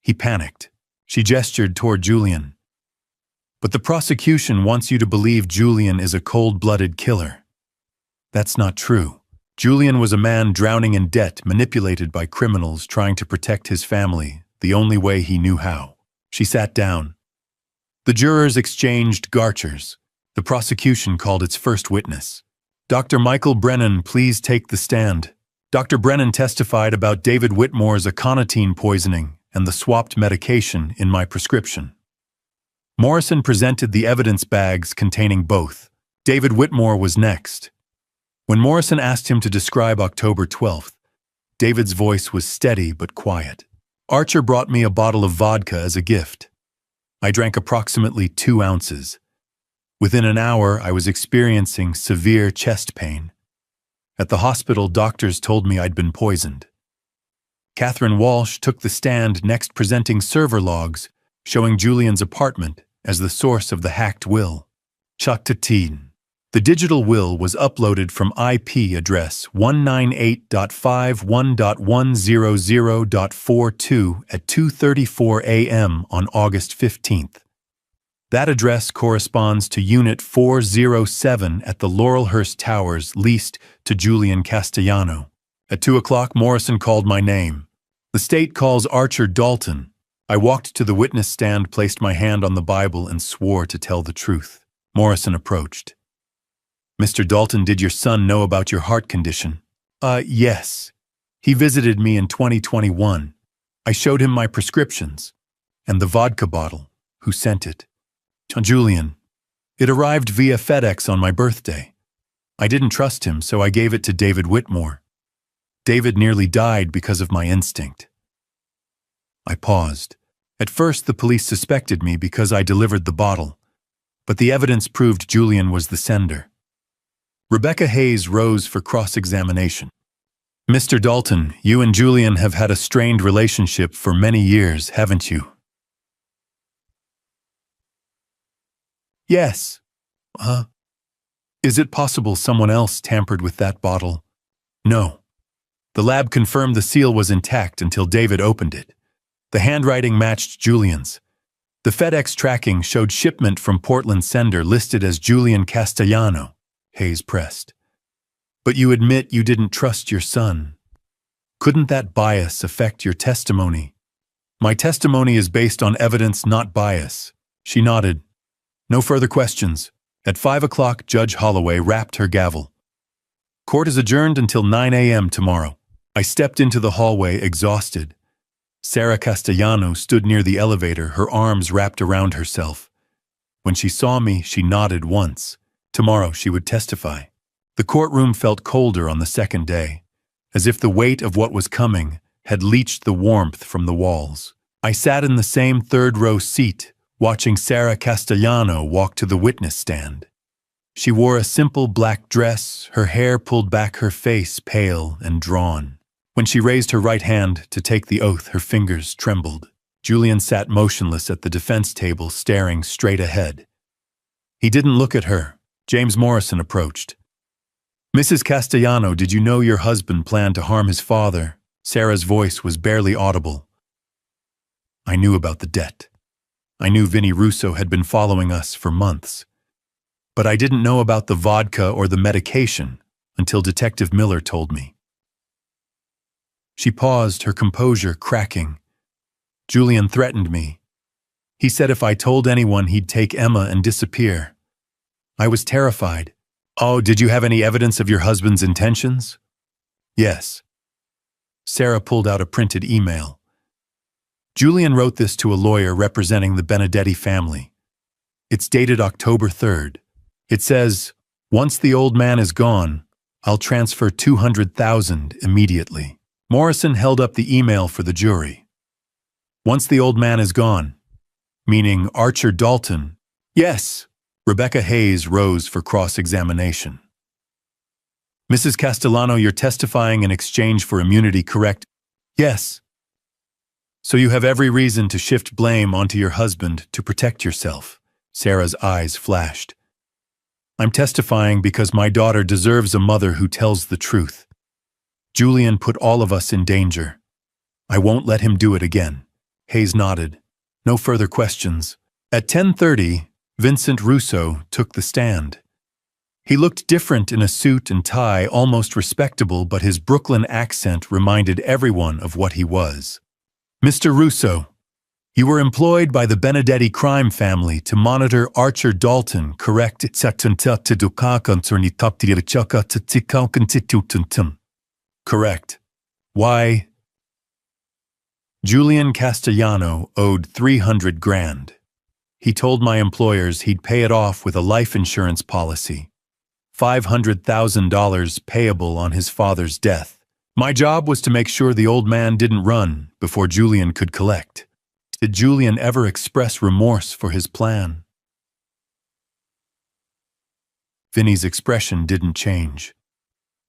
He panicked." She gestured toward Julian. "But the prosecution wants you to believe Julian is a cold-blooded killer. That's not true. Julian was a man drowning in debt, manipulated by criminals trying to protect his family the only way he knew how." She sat down. The jurors exchanged garters. The prosecution called its first witness. "Dr. Michael Brennan, please take the stand." Dr. Brennan testified about David Whitmore's aconitine poisoning and the swapped medication in my prescription. Morrison presented the evidence bags containing both. David Whitmore was next. When Morrison asked him to describe October 12th, David's voice was steady but quiet. "Archer brought me a bottle of vodka as a gift. I drank approximately 2 ounces. Within an hour, I was experiencing severe chest pain. At the hospital, doctors told me I'd been poisoned." Catherine Walsh took the stand next, presenting server logs showing Julian's apartment as the source of the hacked will. Chaktatin. The digital will was uploaded from IP address 198.51.100.42 at 2:34 a.m. on August 15th. That address corresponds to Unit 407 at the Laurelhurst Towers, leased to Julian Castellano. At 2 o'clock, Morrison called my name. "The state calls Archer Dalton." I walked to the witness stand, placed my hand on the Bible, and swore to tell the truth. Morrison approached. "Mr. Dalton, did your son know about your heart condition?" Yes. He visited me in 2021. I showed him my prescriptions and the vodka bottle. Who sent it?" "Julian. It arrived via FedEx on my birthday. I didn't trust him, so I gave it to David Whitmore. David nearly died because of my instinct." I paused. At first, the police suspected me because I delivered the bottle, but the evidence proved Julian was the sender. Rebecca Hayes rose for cross-examination. Mr. Dalton, you and Julian have had a strained relationship for many years, haven't you? Yes. Is it possible someone else tampered with that bottle? No. The lab confirmed the seal was intact until David opened it. The handwriting matched Julian's. The FedEx tracking showed shipment from Portland sender listed as Julian Castellano, Hayes pressed. But you admit you didn't trust your son. Couldn't that bias affect your testimony? My testimony is based on evidence, not bias. She nodded. No further questions. At 5 o'clock, Judge Holloway rapped her gavel. Court is adjourned until 9 a.m. tomorrow. I stepped into the hallway, exhausted. Sarah Castellano stood near the elevator, her arms wrapped around herself. When she saw me, she nodded once. Tomorrow she would testify. The courtroom felt colder on the second day, as if the weight of what was coming had leached the warmth from the walls. I sat in the same third-row seat, watching Sarah Castellano walk to the witness stand. She wore a simple black dress, her hair pulled back, her face pale and drawn. When she raised her right hand to take the oath, her fingers trembled. Julian sat motionless at the defense table, staring straight ahead. He didn't look at her. James Morrison approached. Mrs. Castellano, did you know your husband planned to harm his father? Sarah's voice was barely audible. I knew about the debt. I knew Vinnie Russo had been following us for months. But I didn't know about the vodka or the medication until Detective Miller told me. She paused, her composure cracking. Julian threatened me. He said if I told anyone, he'd take Emma and disappear. I was terrified. Oh, did you have any evidence of your husband's intentions? Yes. Sarah pulled out a printed email. Julian wrote this to a lawyer representing the Benedetti family. It's dated October 3rd. It says, once the old man is gone, I'll transfer $200,000 immediately. Morrison held up the email for the jury. Once the old man is gone, meaning Archer Dalton. Yes. Rebecca Hayes rose for cross-examination. Mrs. Castellano, you're testifying in exchange for immunity, correct? Yes. So you have every reason to shift blame onto your husband to protect yourself. Sarah's eyes flashed. I'm testifying because my daughter deserves a mother who tells the truth. Julian put all of us in danger. I won't let him do it again. Hayes nodded. No further questions. At 10:30, Vincent Russo took the stand. He looked different in a suit and tie, almost respectable, but his Brooklyn accent reminded everyone of what he was. Mr. Russo, you were employed by the Benedetti crime family to monitor Archer Dalton, correct? Correct. Why? Julian Castellano owed $300,000. He told my employers he'd pay it off with a life insurance policy. $500,000 payable on his father's death. My job was to make sure the old man didn't run before Julian could collect. Did Julian ever express remorse for his plan? Vinnie's expression didn't change.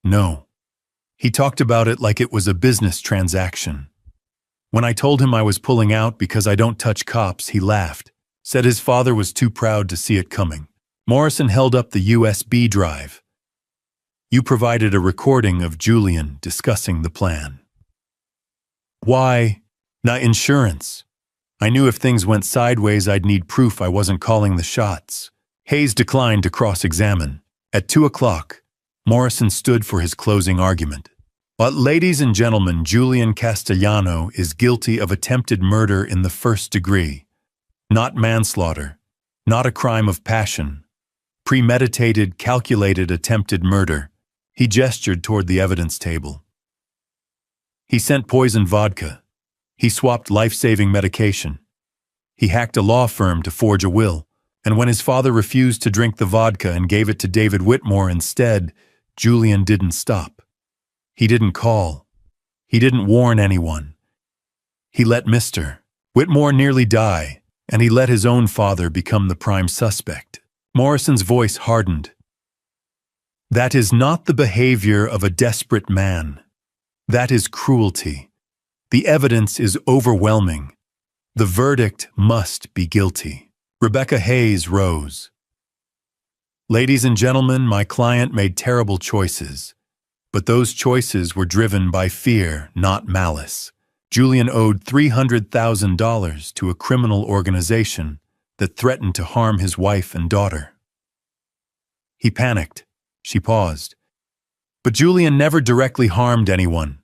No. He talked about it like it was a business transaction. When I told him I was pulling out because I don't touch cops, he laughed, said his father was too proud to see it coming. Morrison held up the USB drive. You provided a recording of Julian discussing the plan. Why? Not insurance. I knew if things went sideways, I'd need proof I wasn't calling the shots. Hayes declined to cross-examine. At 2 o'clock, Morrison stood for his closing argument. But ladies and gentlemen, Julian Castellano is guilty of attempted murder in the first degree. Not manslaughter, not a crime of passion. Premeditated, calculated, attempted murder. He gestured toward the evidence table. He sent poisoned vodka. He swapped life-saving medication. He hacked a law firm to forge a will, and when his father refused to drink the vodka and gave it to David Whitmore instead, Julian didn't stop. He didn't call. He didn't warn anyone. He let Mr. Whitmore nearly die, and he let his own father become the prime suspect. Morrison's voice hardened. That is not the behavior of a desperate man. That is cruelty. The evidence is overwhelming. The verdict must be guilty. Rebecca Hayes rose. Ladies and gentlemen, my client made terrible choices, but those choices were driven by fear, not malice. Julian owed $300,000 to a criminal organization that threatened to harm his wife and daughter. He panicked. She paused. But Julian never directly harmed anyone.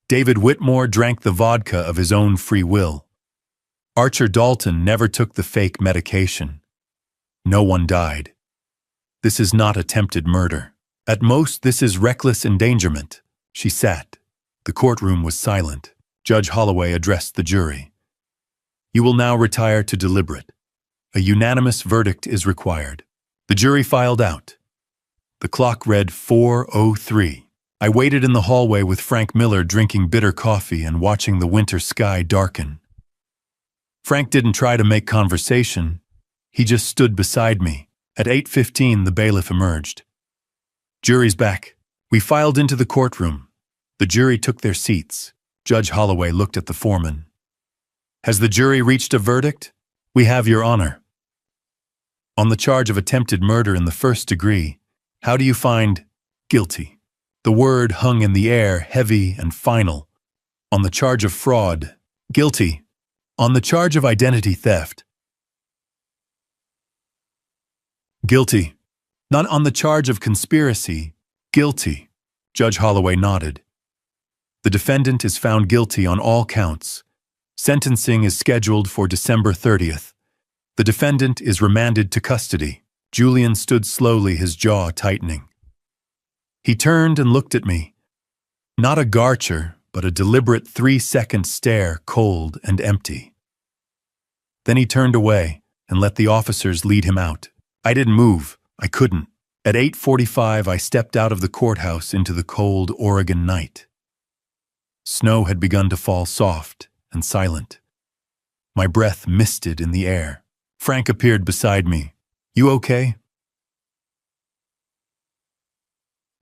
David Whitmore drank the vodka of his own free will. Archer Dalton never took the fake medication. No one died. This is not attempted murder. At most, this is reckless endangerment. She sat. The courtroom was silent. Judge Holloway addressed the jury. You will now retire to deliberate. A unanimous verdict is required. The jury filed out. The clock read 4:03. I waited in the hallway with Frank Miller drinking bitter coffee and watching the winter sky darken. Frank didn't try to make conversation. He just stood beside me. At 8:15, the bailiff emerged. Jury's back. We filed into the courtroom. The jury took their seats. Judge Holloway looked at the foreman. Has the jury reached a verdict? We have, Your Honor. On the charge of attempted murder in the first degree, how do you find guilty? The word hung in the air, heavy and final. On the charge of fraud, guilty. On the charge of identity theft, guilty. Not on the charge of conspiracy, guilty. Judge Holloway nodded. The defendant is found guilty on all counts. Sentencing is scheduled for December 30th. The defendant is remanded to custody. Julian stood slowly, his jaw tightening. He turned and looked at me. Not a garcher, but a deliberate 3-second stare, cold and empty. Then he turned away and let the officers lead him out. I didn't move. I couldn't. At 8:45, I stepped out of the courthouse into the cold Oregon night. Snow had begun to fall soft and silent. My breath misted in the air. Frank appeared beside me. You okay?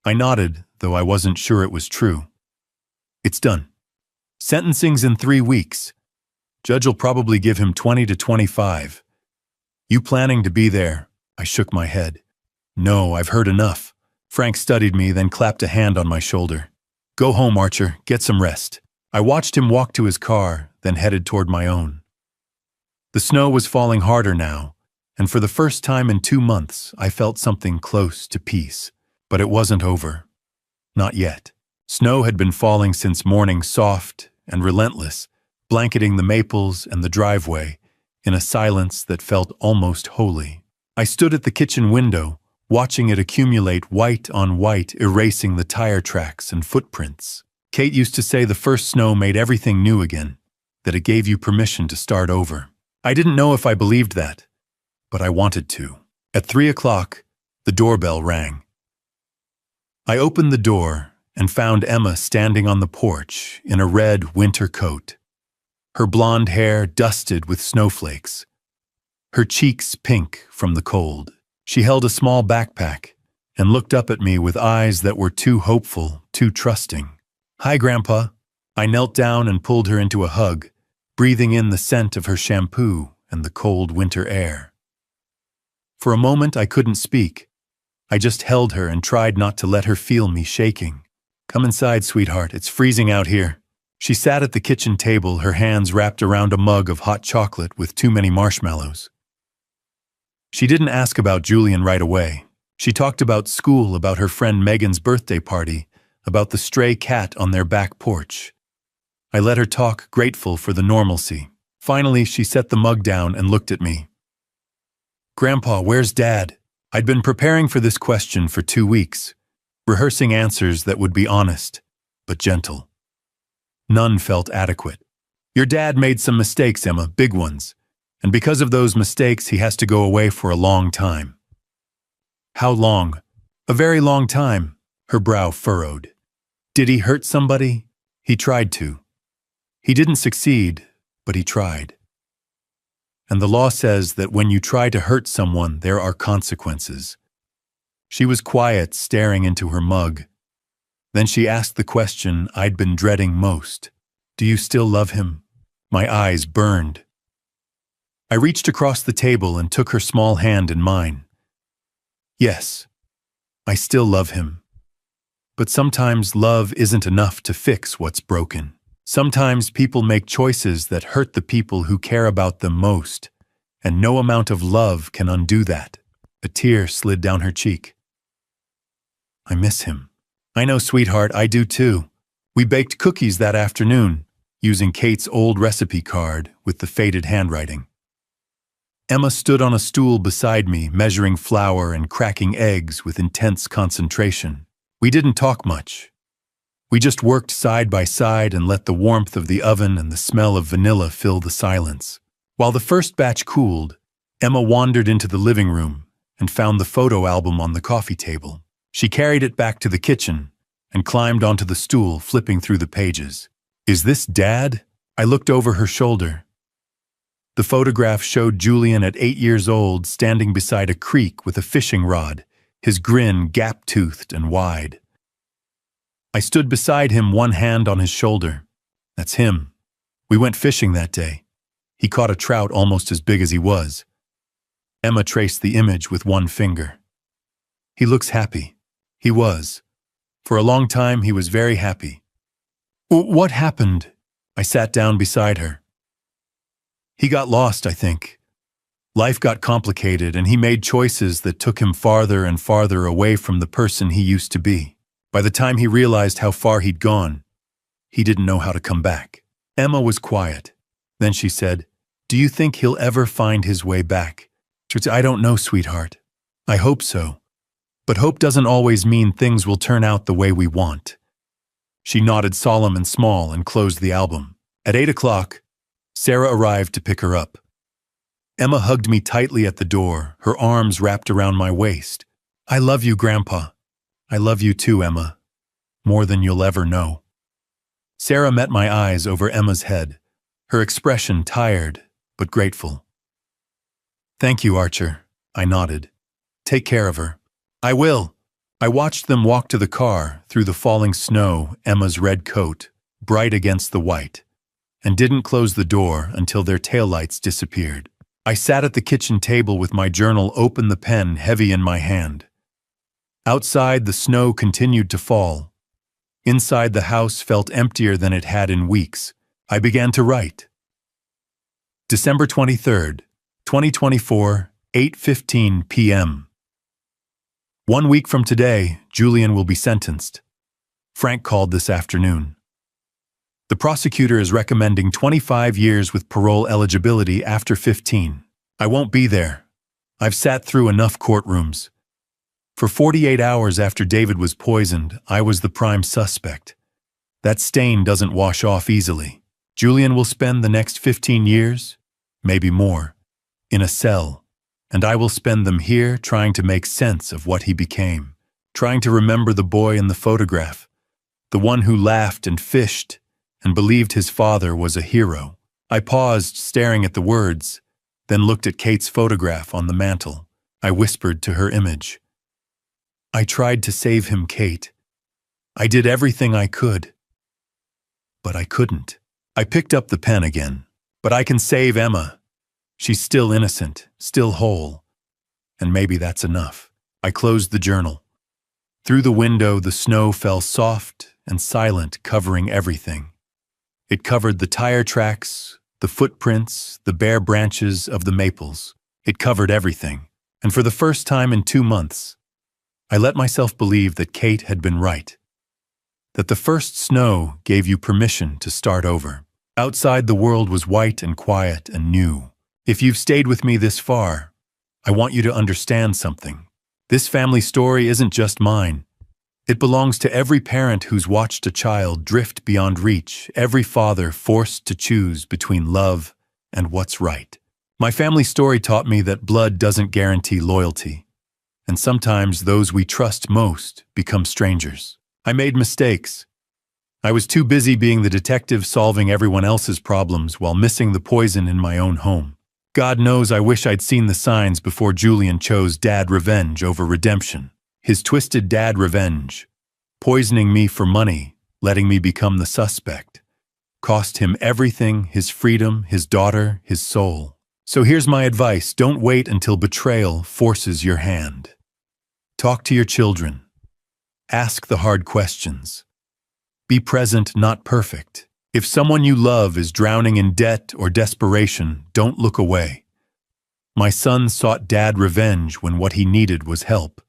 I nodded, though I wasn't sure it was true. It's done. Sentencing's in 3 weeks. Judge'll probably give him 20 to 25. You planning to be there? I shook my head. No, I've heard enough. Frank studied me, then clapped a hand on my shoulder. Go home, Archer. Get some rest. I watched him walk to his car, then headed toward my own. The snow was falling harder now, and for the first time in 2 months, I felt something close to peace. But it wasn't over. Not yet. Snow had been falling since morning, soft and relentless, blanketing the maples and the driveway in a silence that felt almost holy. I stood at the kitchen window, watching it accumulate white on white, erasing the tire tracks and footprints. Kate used to say the first snow made everything new again, that it gave you permission to start over. I didn't know if I believed that, but I wanted to. At 3 o'clock, the doorbell rang. I opened the door and found Emma standing on the porch in a red winter coat. Her blonde hair dusted with snowflakes. Her cheeks pink from the cold. She held a small backpack and looked up at me with eyes that were too hopeful, too trusting. Hi, Grandpa. I knelt down and pulled her into a hug, breathing in the scent of her shampoo and the cold winter air. For a moment, I couldn't speak. I just held her and tried not to let her feel me shaking. Come inside, sweetheart. It's freezing out here. She sat at the kitchen table, her hands wrapped around a mug of hot chocolate with too many marshmallows. She didn't ask about Julian right away. She talked about school, about her friend Megan's birthday party, about the stray cat on their back porch. I let her talk, grateful for the normalcy. Finally, she set the mug down and looked at me. Grandpa, where's Dad? I'd been preparing for this question for 2 weeks, rehearsing answers that would be honest, but gentle. None felt adequate. Your dad made some mistakes, Emma, big ones, and because of those mistakes, he has to go away for a long time. How long? A very long time. Her brow furrowed. Did he hurt somebody? He tried to. He didn't succeed, but he tried. And the law says that when you try to hurt someone, there are consequences. She was quiet, staring into her mug. Then she asked the question I'd been dreading most. Do you still love him? My eyes burned. I reached across the table and took her small hand in mine. Yes, I still love him. But sometimes love isn't enough to fix what's broken. Sometimes people make choices that hurt the people who care about them most, and no amount of love can undo that. A tear slid down her cheek. I miss him. I know, sweetheart, I do too. We baked cookies that afternoon, using Kate's old recipe card with the faded handwriting. Emma stood on a stool beside me, measuring flour and cracking eggs with intense concentration. We didn't talk much. We just worked side by side and let the warmth of the oven and the smell of vanilla fill the silence. While the first batch cooled, Emma wandered into the living room and found the photo album on the coffee table. She carried it back to the kitchen and climbed onto the stool, flipping through the pages. Is this Dad? I looked over her shoulder. The photograph showed Julian at 8 years old, standing beside a creek with a fishing rod, his grin gap-toothed and wide. I stood beside him, one hand on his shoulder. That's him. We went fishing that day. He caught a trout almost as big as he was. Emma traced the image with one finger. He looks happy. He was. For a long time, he was very happy. What happened? I sat down beside her. He got lost, I think. Life got complicated, and he made choices that took him farther and farther away from the person he used to be. By the time he realized how far he'd gone, he didn't know how to come back. Emma was quiet. Then she said, Do you think he'll ever find his way back? I don't know, sweetheart. I hope so. But hope doesn't always mean things will turn out the way we want. She nodded solemn and small and closed the album. At 8 o'clock, Sarah arrived to pick her up. Emma hugged me tightly at the door, her arms wrapped around my waist. I love you, Grandpa. I love you too, Emma. More than you'll ever know. Sarah met my eyes over Emma's head, her expression tired but grateful. Thank you, Archer, I nodded. Take care of her. I will. I watched them walk to the car through the falling snow, Emma's red coat, bright against the white, and didn't close the door until their taillights disappeared. I sat at the kitchen table with my journal open, the pen heavy in my hand. Outside, the snow continued to fall. Inside, the house felt emptier than it had in weeks. I began to write. December 23rd, 2024, 8:15 p.m. 1 week from today, Julian will be sentenced. Frank called this afternoon. The prosecutor is recommending 25 years with parole eligibility after 15. I won't be there. I've sat through enough courtrooms. For 48 hours after David was poisoned, I was the prime suspect. That stain doesn't wash off easily. Julian will spend the next 15 years, maybe more, in a cell, and I will spend them here trying to make sense of what he became, trying to remember the boy in the photograph, the one who laughed and fished and believed his father was a hero. I paused, staring at the words, then looked at Kate's photograph on the mantel. I whispered to her image. I tried to save him, Kate. I did everything I could. But I couldn't. I picked up the pen again. But I can save Emma. She's still innocent, still whole. And maybe that's enough. I closed the journal. Through the window, the snow fell soft and silent, covering everything. It covered the tire tracks, the footprints, the bare branches of the maples. It covered everything. And for the first time in 2 months, I let myself believe that Kate had been right. That the first snow gave you permission to start over. Outside, the world was white and quiet and new. If you've stayed with me this far, I want you to understand something. This family story isn't just mine. It belongs to every parent who's watched a child drift beyond reach, every father forced to choose between love and what's right. My family story taught me that blood doesn't guarantee loyalty, and sometimes those we trust most become strangers. I made mistakes. I was too busy being the detective solving everyone else's problems while missing the poison in my own home. God knows I wish I'd seen the signs before Julian chose dad revenge over redemption. His twisted dad revenge, poisoning me for money, letting me become the suspect, cost him everything, his freedom, his daughter, his soul. So here's my advice: don't wait until betrayal forces your hand. Talk to your children. Ask the hard questions. Be present, not perfect. If someone you love is drowning in debt or desperation, don't look away. My son sought dad revenge when what he needed was help.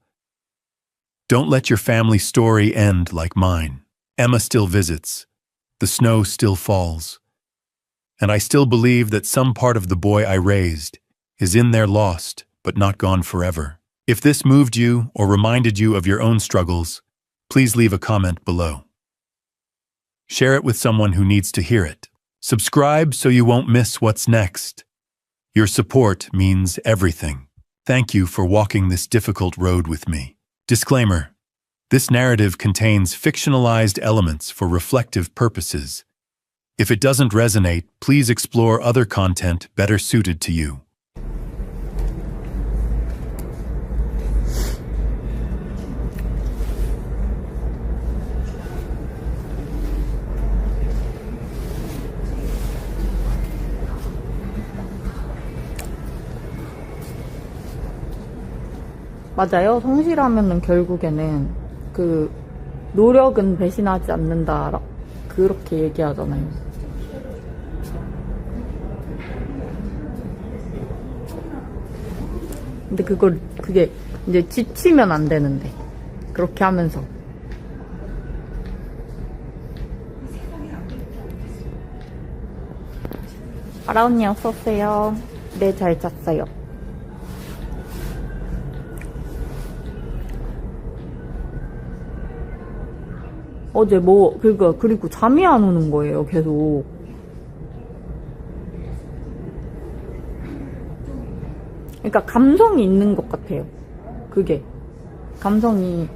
Don't let your family story end like mine. Emma still visits. The snow still falls. And I still believe that some part of the boy I raised is in there, lost, but not gone forever. If this moved you or reminded you of your own struggles, please leave a comment below. Share it with someone who needs to hear it. Subscribe so you won't miss what's next. Your support means everything. Thank you for walking this difficult road with me. Disclaimer: this narrative contains fictionalized elements for reflective purposes. If it doesn't resonate, please explore other content better suited to you. 맞아요. 성실하면은 결국에는 그 노력은 배신하지 않는다 그렇게 얘기하잖아요. 근데 그게 이제 지치면 안 되는데 그렇게 하면서 아라 언니 어서오세요. 네, 잘 잤어요. 어제 그리고 잠이 안 오는 거예요, 계속. 그러니까 감성이 있는 것 같아요. 그게. 감성이